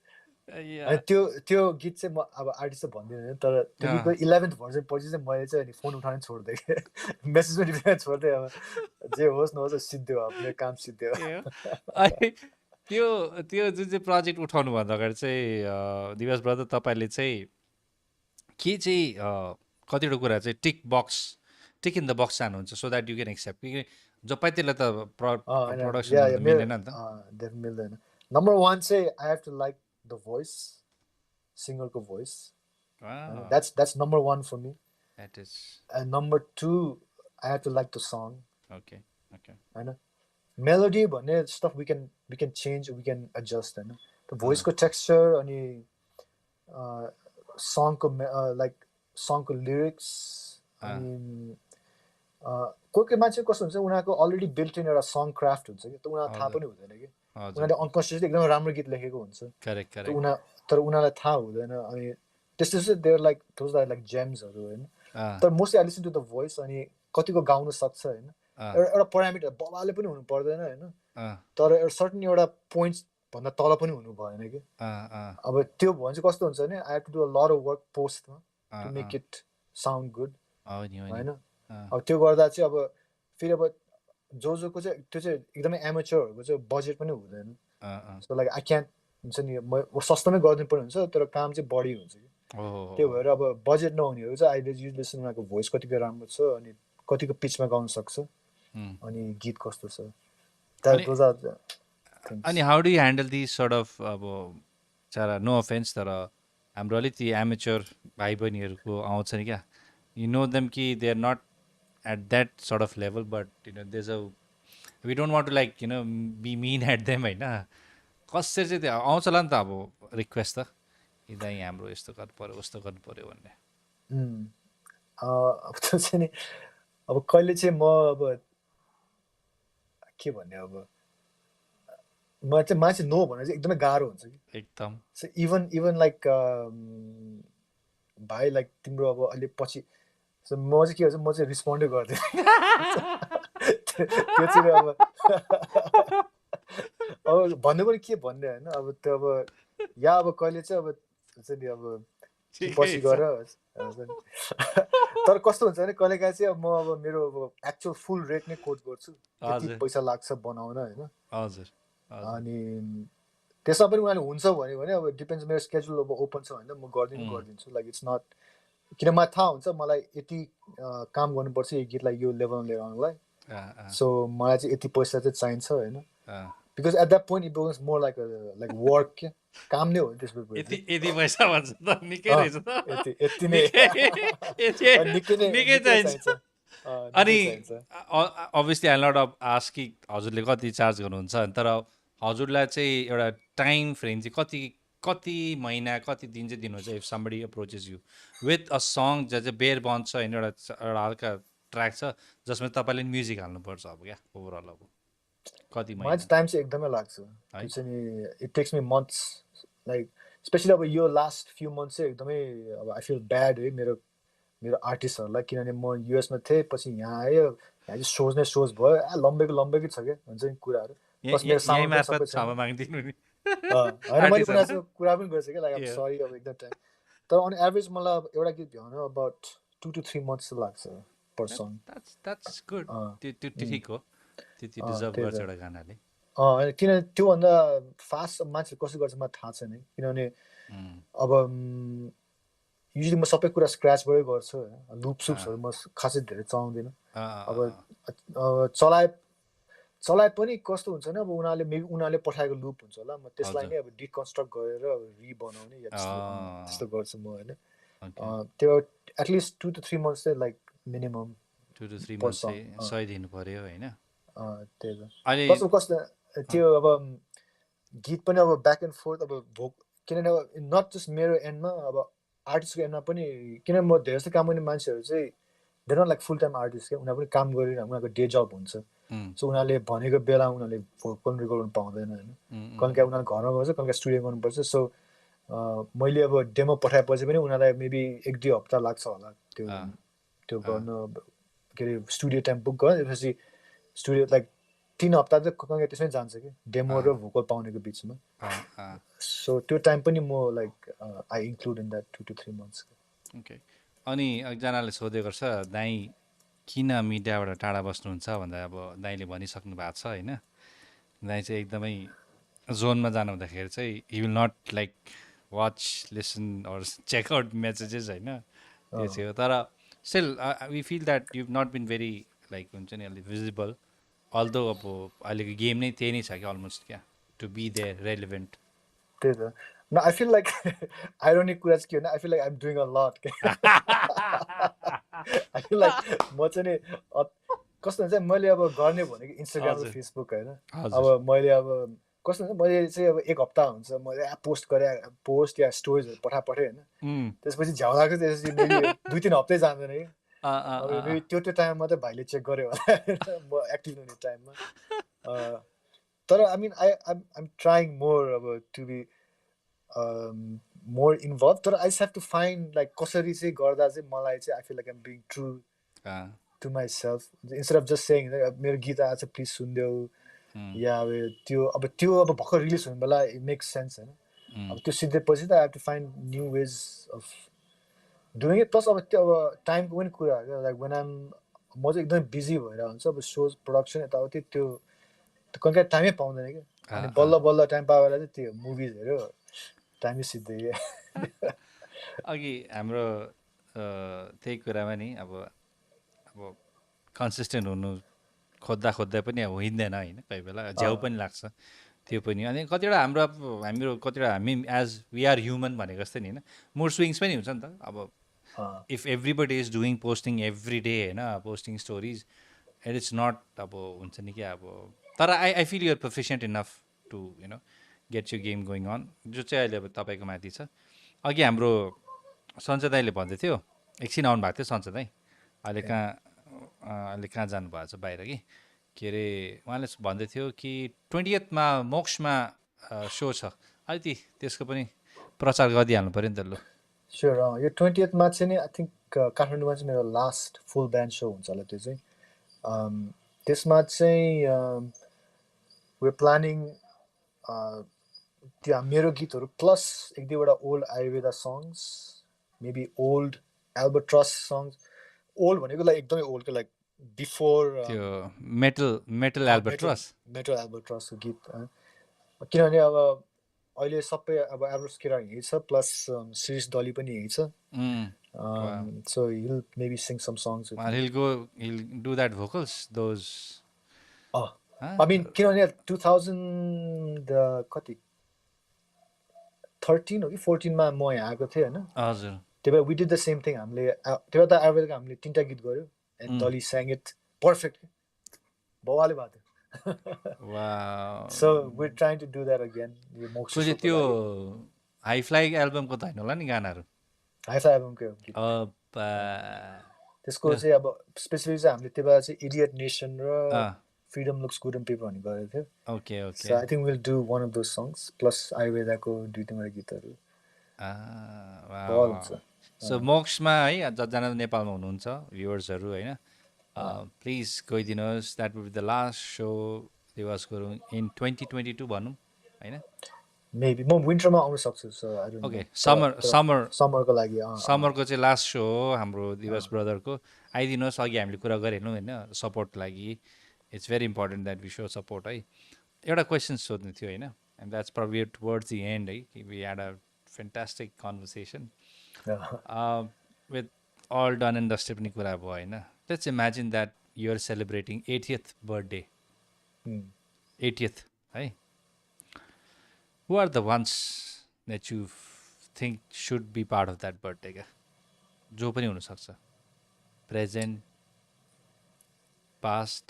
अनि त्यो गीत चाहिँ म अब आर्टिस्ट चाहिँ भन्दिनँ तर त्यो गीतको 11th भर्जन पछि चाहिँ मैले चाहिँ अनि फोन उठाउनै छोड्दै मेसेज पनि रिप्लाई छोड्दै अब जे होस् नहोस् सिद्धियो आफ्नो काम सिद्धियो त्यो जुन चाहिँ प्रोजेक्ट उठाउनु भन्दा अगाडि चाहिँ दिवस ब्रदर तपाईँले चाहिँ के चाहिँ कतिवटा कुरा चाहिँ टिक इन द बक्स चाहनुहुन्छ so that you can accept किनकि जो पाइ त्यसलाई त प्रोडक्सन मिल्दैन नि त मिल्दैन नम्बर 1 चाहिँ I have to like the voice singer ko voice that's number 1 for me that is and number 2 I have to like the song okay हैन melody भन्ने stuff we can change we can adjust हैन the voice ko texture अनि song ko like song ko lyrics अनि कोही मान्छे कस्तो हुन्छ उनीहरुको अलरेडी बिल्ट इन एउटा सङ क्राफ्ट हुन्छ के त उनीहरुलाई थाहा पनि हुँदैन के उनीहरुले अनकन्सियसली एकदम राम्रो गीत लेखेको हुन्छ करेक्ट तर उनीहरुलाई थाहा हुँदैन अनि त्यस्तो चाहिँ there like those are like जेम्सहरु हैन तर mostly I listen to the voice अनि कतिको गाउन सक्छ हैन एउटा प्यारामिटर बबाले पनि हुनु पर्दैन हैन तर एउटा सर्टेन एउटा पोइन्ट्स भन्दा तल पनि हुनु भएन के अब त्यो भने चाहिँ कस्तो हुन्छ भने I have to do a lot of work पोस्टमा to make it sound good हैन अब त्यो गर्दा चाहिँ अब फेरि अब जोको चाहिँ त्यो चाहिँ एकदमै एमेचरहरुको चाहिँ बजेट पनि हुँदैन सो लाइक आई क्यान्ट हुन्छ नि म सस्तोमै गरिदिनु पर्ने हुन्छ तर काम चाहिँ बढी हुन्छ कि त्यो भएर अब बजेट नहुनेहरू चाहिँ अहिले युजलेसन उनीहरूको भोइस कतिको राम्रो छ अनि कतिको पिचमा गाउन सक्छ अनि गीत कस्तो छ दोज आर द थिङ्स अनि how do you handle this sort of अब चारा नो अफेन्स तर हाम्रो अलिकति एमेच्योर भाइ बहिनीहरूको आउँछ नि क्या यु नो देम कि they are not at that sort of level but you know these a we don't want to like you know be mean at them होइन कसरी चाहिँ त्यो आउँछ होला नि त अब रिक्वेस्ट त कि दाइ हाम्रो यस्तो गर्नु पऱ्यो उस्तो गर्नु पऱ्यो भन्ने अब त्यो चाहिँ नि अब कहिले चाहिँ म अब के भन्ने अब मान्छे नो भनेर चाहिँ एकदमै गाह्रो हुन्छ कि एकदम सो इभन लाइक भाइ लाइक तिम्रो अब अहिले पछि सो म चाहिँ के हुन्छ म चाहिँ रिस्पोन्डै गर्दिनँ त्यो चाहिँ अब अब भन्नु पनि के भन्ने होइन अब त्यो अब या अब कहिले चाहिँ अब हुन्छ नि अब पछि गएर तर कस्तो हुन्छ भने कहिलेकाहीँ चाहिँ अब म अब मेरो अब एक्चुअल फुल रेट नै कोट गर्छु यति पैसा लाग्छ बनाउन होइन हजुर अनि त्यसमा पनि उनीहरूले हुन्छ भने अब डिपेन्ड्स मेरो स्केड्युल अब ओपन छ भने म गरिदिन्छु लाइक इट्स नट किन मलाई थाहा हुन्छ मलाई यति काम गर्नुपर्छ यो गीतलाई यो लेभलमा लिएर आउनलाई सो मलाई चाहिँ यति पैसा चाहिँ चाहिन्छ होइन because at that point it becomes more like work क्या काम नै हो त्यसपछि यति पैसा भन्छ त निकै रहेछ त यति नै निकै चाहिन्छ अनि obviously I not of ask कि हजुरले कति चार्ज गर्नुहुन्छ तर हजुरलाई चाहिँ एउटा टाइम फ्रेम चाहिँ कति महिना कति दिन चाहिँ दिनुहुन्छ if somebody approaches you with a song जहाँ चाहिँ बेयर बन्द छ होइन एउटा हल्का ट्र्याक छ जसमा तपाईँले म्युजिक हाल्नुपर्छ अब क्या ओभरअल अब कति महिना टाइम चाहिँ एकदमै लाग्छ त्यो चाहिँ नि it takes me months like specially अब यो लास्ट फ्यु मन्थ्स चाहिँ एकदमै अब आई फिल ब्याड है मेरो आर्टिस्टहरूलाई किनभने म युएसमा थिएँ पछि यहाँ आयो यहाँ चाहिँ सोज भयो लम्बेकै छ क्या हुन्छ नि कुराहरू प्लस मेरो साउन्ड सबै छ होइन मैले उनीहरूसँग कुरा पनि गरेको छु क्या लाइक अब सरी अब एकदम टाइम तर अन एभरेज मलाई अब एउटा गीत भ्याउन अबाउट 2 to 3 months लाग्छ पर सङ द्याट्स गुड त्यो ठिक हो त्यति डिजर्भ गर्छ एउटा गानाले किन त्योभन्दा फास्ट मान्छे कसो गर्छ मलाई थाहा छैन किनभने अब युजली म सबै कुरा स्क्रैचबाटै गर्छु लुप्सहरू म खासै धेरै चलाउँदिनँ अब चलाए पनि कस्तो हुन्छ नि अब उनीहरूले पठाएको लुप हुन्छ होला म त्यसलाई नै अब डिकन्स्ट्रक्ट गरेर रिबनाउने या त्यस्तो गर्छु म होइन त्यो एटलिस्ट 2 to 3 months चाहिँ लाइक मिनिमम 2 to 3 months चाहिँ सही दिनु पर्यो होइन त्यही त कस्तो त्यो अब गीत पनि अब ब्याक एन्ड फोर्थ अब किनभने अब नट जस्ट मेरो एन्डमा अब आर्टिस्टको एन्डमा पनि किन म धेरै जस्तो काम गर्ने मान्छेहरू चाहिँ they not like full time artist क्या उनीहरू पनि काम गरिरहेको उनीहरूको डे जब हुन्छ सो उनीहरूले भनेको बेला उनीहरूले भोकल रेकर्ड गर्नु पाउँदैन होइन कहिले उनीहरू घरमा गर्छ कहिले स्टुडियो गर्नुपर्छ सो मैले अब डेमो पठाएपछि पनि उनीहरूलाई मेबी 1-2 हप्ता लाग्छ होला त्यो गर्न के अरे स्टुडियो टाइम बुक गर्न त्यसपछि स्टुडियो लाइक 3 हप्ता चाहिँ कहिले त्यसमै जान्छ कि डेमो र भोकल पाउनेको बिचमा सो त्यो टाइम पनि म like I include in that 2 to 3 months okay अनि एकजनाले सोधेको छ दाइ किन मिडियाबाट टाढा बस्नुहुन्छ भन्दा अब दाइले भनिसक्नु भएको छ होइन दाइ चाहिँ एकदमै जोनमा जानु हुँदाखेरि चाहिँ he will not like watch listen or check out messages होइन त्यो चाहिँ हो तर still we feel that you not been very like हुन्छ नि अलिक भिजिबल अल्दो अब अहिलेको गेम नै त्यही नै छ क्या अलमोस्ट क्या टु बी देयर रेलिभेन्ट त्यही त न आई फिल लाइक आइरोनिक कुरा चाहिँ के हो I feel like I am doing a lot I feel like म चाहिँ नि कस्तो हुन्छ मैले अब गर्ने भनेको इन्स्टाग्राम र फेसबुक होइन अब मैले अब कस्तो हुन्छ मैले चाहिँ अब 1 हप्ता हुन्छ मैले पोस्ट या स्टोरीजहरू पठाएँ होइन त्यसपछि झ्याउलाको त्यसपछि मेबी 2-3 हप्तै जाँदैन कि अब मेबी त्यो टाइममा मात्रै भाइले चेक गर्यो होला म एक्टिभ हुने टाइममा तर I mean I'm trying more अब टु बी मोर इन्भल्भ तर I have to find like कसरी चाहिँ गर्दा चाहिँ मलाई चाहिँ I feel like I'm being true to myself instead of just saying मेरो गीत आएको छ प्लिज सुनिदेऊ या अब त्यो भर्खर रिलिज हुने बेला इट मेक्स सेन्स होइन अब त्यो सिद्धेपछि त I have to find new ways of doing it plus अब त्यो अब टाइमको पनि कुरा हो क्या लाइक वेन म चाहिँ एकदमै बिजी भएर हुन्छ अब सोज प्रडक्सन यताउति त्यो कहिले टाइमै पाउँदैन कि अनि बल्ल बल्ल टाइम पाएर चाहिँ त्यो मुभिज हेऱ्यो टाइमै सिद्धै अघि हाम्रो त्यही कुरामा नि अब कन्सिस्टेन्ट हुनु खोज्दा पनि अब हिँड्दैन होइन कोही बेला झ्याउ पनि लाग्छ त्यो पनि अनि कतिवटा हाम्रो कतिवटा हामी एज वी आर ह्युमन भनेको जस्तै नि होइन मुड स्विङ्स पनि हुन्छ नि त अब if everybody is doing posting every day होइन posting stories it is not अब हुन्छ नि क्या अब तर I feel you're proficient enough to get you game going on जो चाहिँ अहिले अब तपाईँको माथि छ अघि हाम्रो सञ्जय दाईले भन्दै थियो एकछिन आउनु भएको थियो सञ्जय दाई अहिले कहाँ जानुभएको छ बाहिर के अरे उहाँले भन्दै थियो कि 20मा मोक्समा सो छ अलिकति त्यसको पनि प्रचार गरिदिइहाल्नु पऱ्यो नि त लु स्योर यो 20मा चाहिँ नि आई थिङ्क काठमाडौँमा चाहिँ मेरो लास्ट फुल ब्यान्ड सो हुन्छ होला त्यो चाहिँ त्यसमा चाहिँ वेयर प्लानिङ त्यो मेरो गीतहरू प्लस एक दुईवटा old Ayurveda songs maybe old Albatross songs old भनेको लाइक एकदमै ओल्डको लाइक बिफोर त्यो मेटल एल्बर्ट्रसको गीत किनभने अब अहिले सबै अब एल्बर्ट्रस केरा यही छ प्लस शिरिष दली पनि यही छ so he'll maybe sing some songs he'll do that vocals those I mean किनभने 2000 कति 13 हो कि 14मा म यहाँ आएको थिएँ होइन हजुर त्यही भएर we did the same thing हामीले त्यही भएर त आयुर्वेदको हामीले 3टा गीत गऱ्यो एन्ड दली स्याङ इट पर्फेक्ट बवाले भएको थियो so we trying to do that again त्यो हाई फ्लाइ एल्बमको त होइन होला नि गानाहरू हाई फ्लाइ एल्बमकै हो गीत त्यसको चाहिँ अब स्पेसिफिक चाहिँ हामीले त्यो बेला चाहिँ इडियट नेसन र freedom looks good and paper भन्ने गरेको थियो okay so I think will do one of those songs plus आयुर्वेदाको 2-3वटा गीतहरू सो मोक्समा है जतिजना नेपालमा हुनुहुन्छ भ्युवर्सहरू होइन प्लिज गइदिनुहोस् that would be the last so Diwas Gurung in 2022 भनौँ होइन मेबी म विन्टरमा आउन सक्छु so I don't know okay समरको लागि समरको चाहिँ लास्ट सो हो हाम्रो दिवस ब्रदरको आइदिनुहोस् अघि हामीले कुरा गरिहाल्यौँ होइन सपोर्टको लागि it's very important that we so support है एउटा क्वेसन सोध्नु थियो होइन and that's probably towards the end है we had a fantastic conversation with all done and dusted पनि कुरा भयो होइन let's imagine that you're celebrating 80th birthday 80th है Who are the ones that you think should be part of that birthday? जो पनि हुनसक्छ present past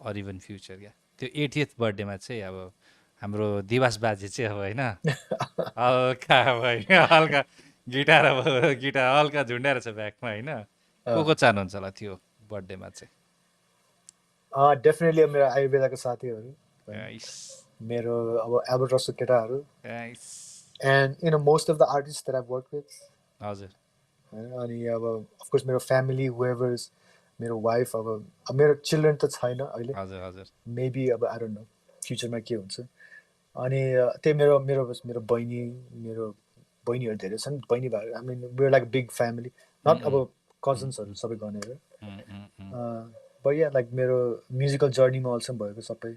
or even future क्या त्यो 80th बर्थडेमा चाहिँ अब हाम्रो दिवास बाजे चाहिँ अब होइन हल्का अब होइन हल्का गिटार हल्का झुन्डाएर छ ब्याकमा होइन को चाहनुहुन्छ होला त्यो बर्थडेमा चाहिँ डेफिनेटली मेरो आयुर्वेदाको साथीहरू मेरो अब एल्बर्ट्रसको केटाहरू and most of the artist that I work with हजुर अनि अब अफकोर्स मेरो फ्यामिली वेभर्स मेरो वाइफ अब मेरो चिल्ड्रेन त छैन अहिले हजुर मेबी अब आई डोन्ट नो फ्युचरमा के हुन्छ अनि त्यही मेरो बहिनीहरू धेरै छन् बहिनी भाइ I mean we're like big family not अब कजन्सहरू सबै गनेर बट लाइक मेरो म्युजिकल जर्नीमा अल्सो भएको सबै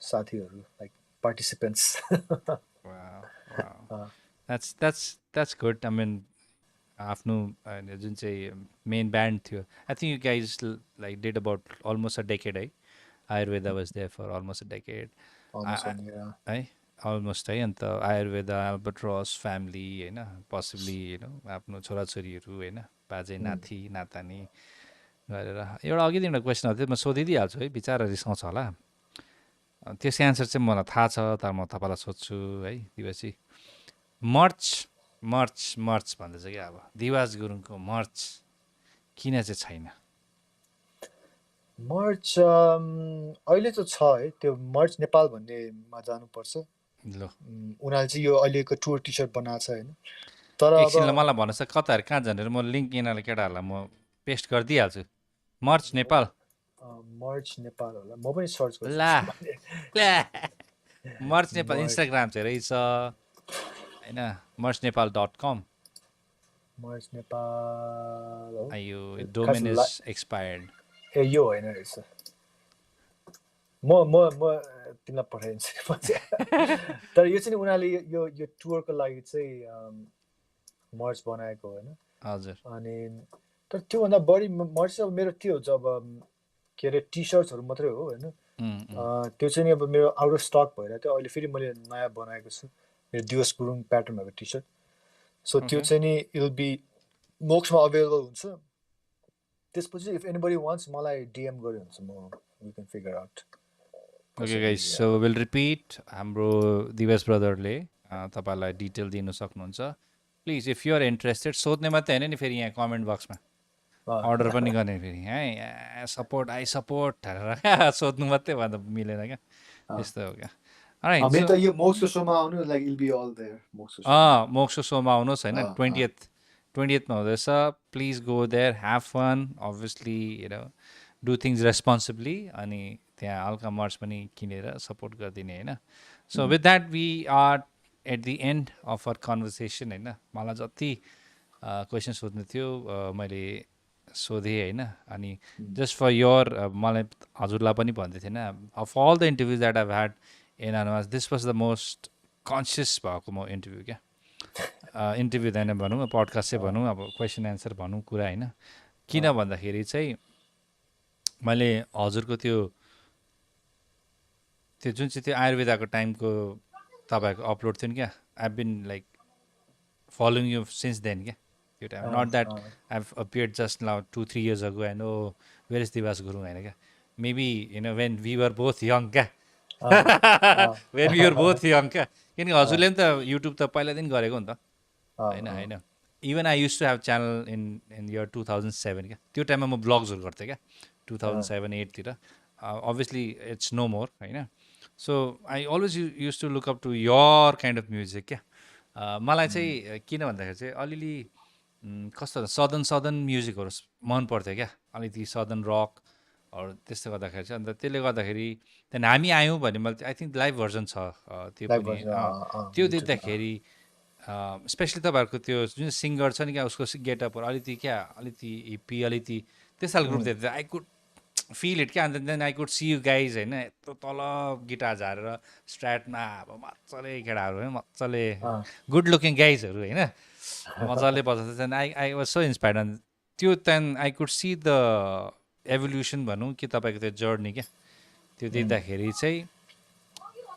साथीहरू like participants that's good I mean आफ्नो जुन चाहिँ मेन ब्यान्ड थियो I think you guys like did about almost a decade है Ayurveda was there for almost a decade है अलमोस्ट है अन्त आयुर्वेदा एल्बर्ट्रस फ्यामिली होइन पोसिबली आफ्नो छोराछोरीहरू होइन बाजे नाति नातानी गरेर एउटा अघि एउटा क्वेसनहरू थियो म सोधिदिइहाल्छु है बिचरा रिसाउँछ होला त्यसको एन्सर चाहिँ मलाई थाहा छ तर म तपाईँलाई सोध्छु है दिवसी मर्च भन्दैछ क्या अब दिवास गुरुङको मर्च किन चाहिँ छैन मर्च अहिले त छ है त्यो मर्च नेपाल भन्नेमा जानुपर्छ ल उनीहरूले चाहिँ यो अहिलेको टुर टी सर्ट बनाएको छ होइन तर एकछिनलाई मलाई भन्नुहोस् कताहरू कहाँ जानेर म लिङ्क यिनीहरूलाई केटाहरूलाई म पेस्ट गरिदिइहाल्छु मर्च नेपाल होला म पनि सर्च गर्छु मर्च नेपाल इन्स्टाग्राम चाहिँ रहेछ होइन merchnepal.com मर्च नेपाल हो यो डोमेन इज एक्सपायर्ड ए यो होइन रहेछ म तिमीलाई पठाइदिन्छु पछि तर यो चाहिँ उनीहरूले यो टुरको लागि चाहिँ मर्च बनाएको होइन हजुर अनि तर त्योभन्दा बढी मर्च चाहिँ अब मेरो त्यो जब के अरे टी सर्ट्सहरू मात्रै हो होइन त्यो चाहिँ नि अब मेरो आउट अफ स्टक भएर थियो अहिले फेरि मैले नयाँ बनाएको छु मेरो दिवस गुरुङ प्याटर्न भएको टी सर्ट सो त्यो चाहिँ नि इल बी मोक्समा अभाइलेबल हुन्छ त्यसपछि इफ एनीबडी वान्ट्स मलाई डिएम गर्यो भने चाहिँ म we can figure out okay guys so will repeat हाम्रो दिवस ब्रदरले तपाईँलाई डिटेल दिनु सक्नुहुन्छ please if you are interested सोध्ने मात्रै होइन नि फेरि यहाँ कमेन्ट बक्समा अर्डर पनि गर्ने फेरि है सपोर्ट आई सपोर्ट भनेर सोध्नु मात्रै भन्दा मिलेन क्या यस्तो हो क्या मेरो त यो मोक्सको सोमा आउनु like I'll be all there मोक्सको सोमा आउनुहोस् होइन 20th हुँदैछ please go there have fun obviously do things responsibly अनि त्यहाँ हल्का मर्च पनि किनेर सपोर्ट गरिदिने होइन so with that we are at the end of our conversation होइन मलाई जति क्वेसन सोध्नु थियो मैले सोधेँ होइन अनि जस्ट फर योर मलाई हजुरलाई पनि भन्दै थिएन of all the interviews that I've had in advance this was the most conscious भएको म इन्टरभ्यू क्या इन्टरभ्यूदैन भनौँ पडकास्ट चाहिँ भनौँ अब क्वेसन एन्सर भनौँ कुरा होइन किन भन्दाखेरि चाहिँ मैले हजुरको त्यो जुन चाहिँ त्यो आयुर्वेदाको टाइमको तपाईँहरूको अपलोड थियो नि क्या I been like following you since then क्या त्यो time not that I have appeared just now 2-3 years ago and oh where is Diwas Gurung होइन क्या maybe when we were both young क्या when we were both young क्या किनकि हजुरले पनि त युट्युब त पहिलादेखि गरेको नि त होइन even I use to have channel in year 2007 क्या त्यो टाइममा म ब्लग्सहरू गर्थेँ क्या 2007-8तिर obviously it's no more होइन so I always use to look up to your kind of music क्या मलाई चाहिँ किन भन्दाखेरि चाहिँ अलिअलि कस्तो सदर्न म्युजिकहरू मन पर्थ्यो क्या अलिकति सदर्न रकहरू त्यस्तो गर्दाखेरि चाहिँ अन्त त्यसले गर्दाखेरि त्यहाँदेखि हामी आयौँ भने मैले आई थिङ्क लाइभ भर्जन छ त्यो पनि त्यो देख्दाखेरि स्पेसली तपाईँहरूको त्यो जुन सिङ्गर छ नि क्या उसको गेटअपहरू अलिकति हिप्पी अलिकति त्यस खालको ग्रुप देख्दा आई कुड फिल इट क्या अन्त then I could see you guys होइन यत्रो तल गिटार झारेर स्ट्राटमा अब मजाले केटाहरू होइन मजाले गुड लुकिङ गाइजहरू होइन मजाले बजाउँछ त्यहाँदेखि आई वाज सो इन्सपायर्ड अनि त्यो त्यहाँदेखि I could see the evolution भनौँ कि तपाईँको त्यो जर्नी क्या त्यो देख्दाखेरि चाहिँ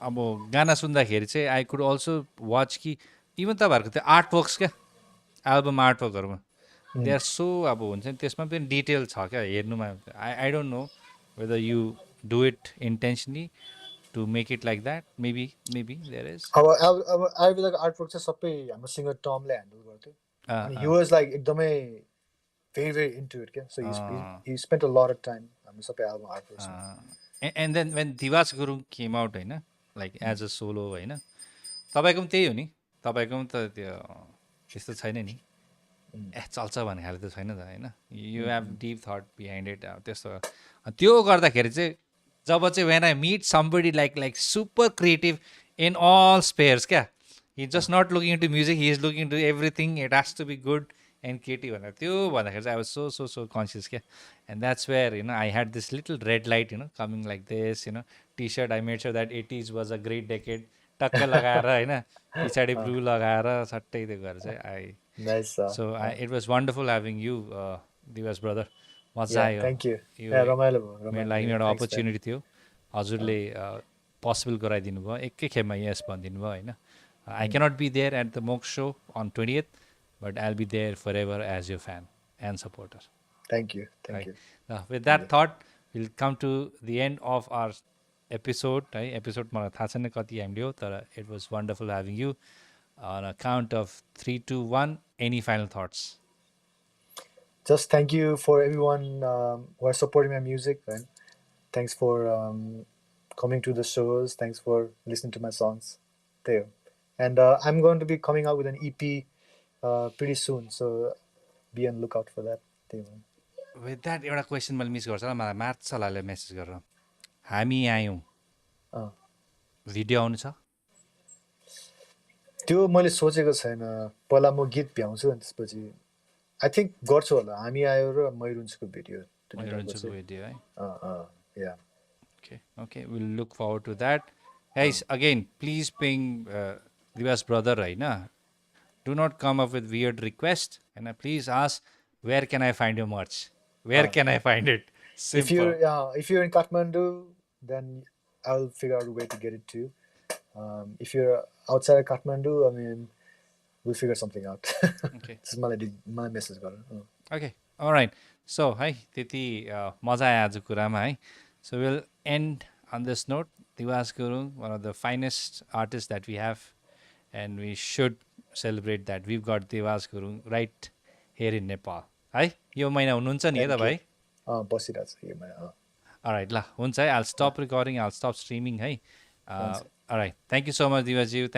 अब गाना सुन्दाखेरि चाहिँ आई कुड अल्सो वाच कि इभन तपाईँहरूको त्यो आर्टवर्क्स क्या एल्बम आर्टवर्कहरूमा दे आर सो अब हुन्छ नि त्यसमा पनि डिटेल छ क्या हेर्नुमा I don't know whether you do it intentionally to make it like that maybe there is अब आयुर्वेदाको आर्टवर्क चाहिँ सबै हाम्रो सिङ्गर टमले ह्यान्डल गर्थ्यो अनि हि वाज लाइक एकदमै भेरी इन्टु इट क्या so he spent a lot of time हाम्रो सबै album artwork and then when Diwas Gurung came out होइन लाइक एज अ सोलो होइन तपाईँको पनि त्यही हो नि तपाईँको पनि त त्यो त्यस्तो छैन नि चल्छ भन्ने खाले त छैन त होइन you have deep thought behind it त्यस्तो त्यो गर्दाखेरि चाहिँ जब चाहिँ when I meet somebody like super creative in all spheres क्या he just not looking to music he is looking to everything it has to be good and creative भनेर त्यो भन्दाखेरि चाहिँ आई वाज सो कन्सियस क्या and that's where I had this little red light coming like this T shirt I made sure that 80s was a great decade टक्क लगाएर होइन पछाडि blue लगाएर सट्टै त्यो गरेर चाहिँ I so it was wonderful having you Diwas brother मजा आयो थ्याङ्क यू रमाइलो भयो मेरो लागि एउटा अपर्च्युनिटी थियो हजुरले पोसिबल गराइदिनु भयो एकै खेपमा यस भनिदिनु भयो होइन I cannot be there at the Moks show on 20th but I will be there forever as your fan and supporter thank you with that thought will come to the end of our episode है episode मलाई थाहा छैन कति हामीले हो तर it was wonderful having you on a count of 3, 2, 1 any final thoughts? Just thank you for everyone who are supporting my music and thanks for coming to the shows, thanks for listening to my songs there, and I'm going to be coming out with an EP pretty soon, so be on lookout for that there. With that एउटा question मैले miss गर्छ ल मलाई March लाले message गरेर हामी आयौँ video आउनु छ त्यो मैले सोचेको छैन पहिला म गीत भ्याउँछु अनि त्यसपछि आई थिङ्क गर्छु होला हामी आयो र मैरुन्सको भिडियो है या Okay, we'll look forward to that. Guys, again, please ping Diwas brother right now. Do not come up with weird requests, and please ask, where can I find your merch? Where can I find it? If you're Simple. if you're in Kathmandu, then I'll figure out a way to get it too. If you're outside of Kathmandu, I mean, we'll figure something out. Okay. This is my message got it. Okay. All right. So, है त्यति मजा आयो आज कुरामा है. So we'll end on this note. Diwas Gurung, one of the finest artists that we have, and we should celebrate that. We've got Diwas Gurung right here in Nepal. है यो महिना हुनुहुन्छ नि है तपाईँ? बसिरहेको छ यो महिना. Alright, ल हुन्छ है. I'll stop recording. I'll stop streaming है. Alright. Thank you so much, Diwaji.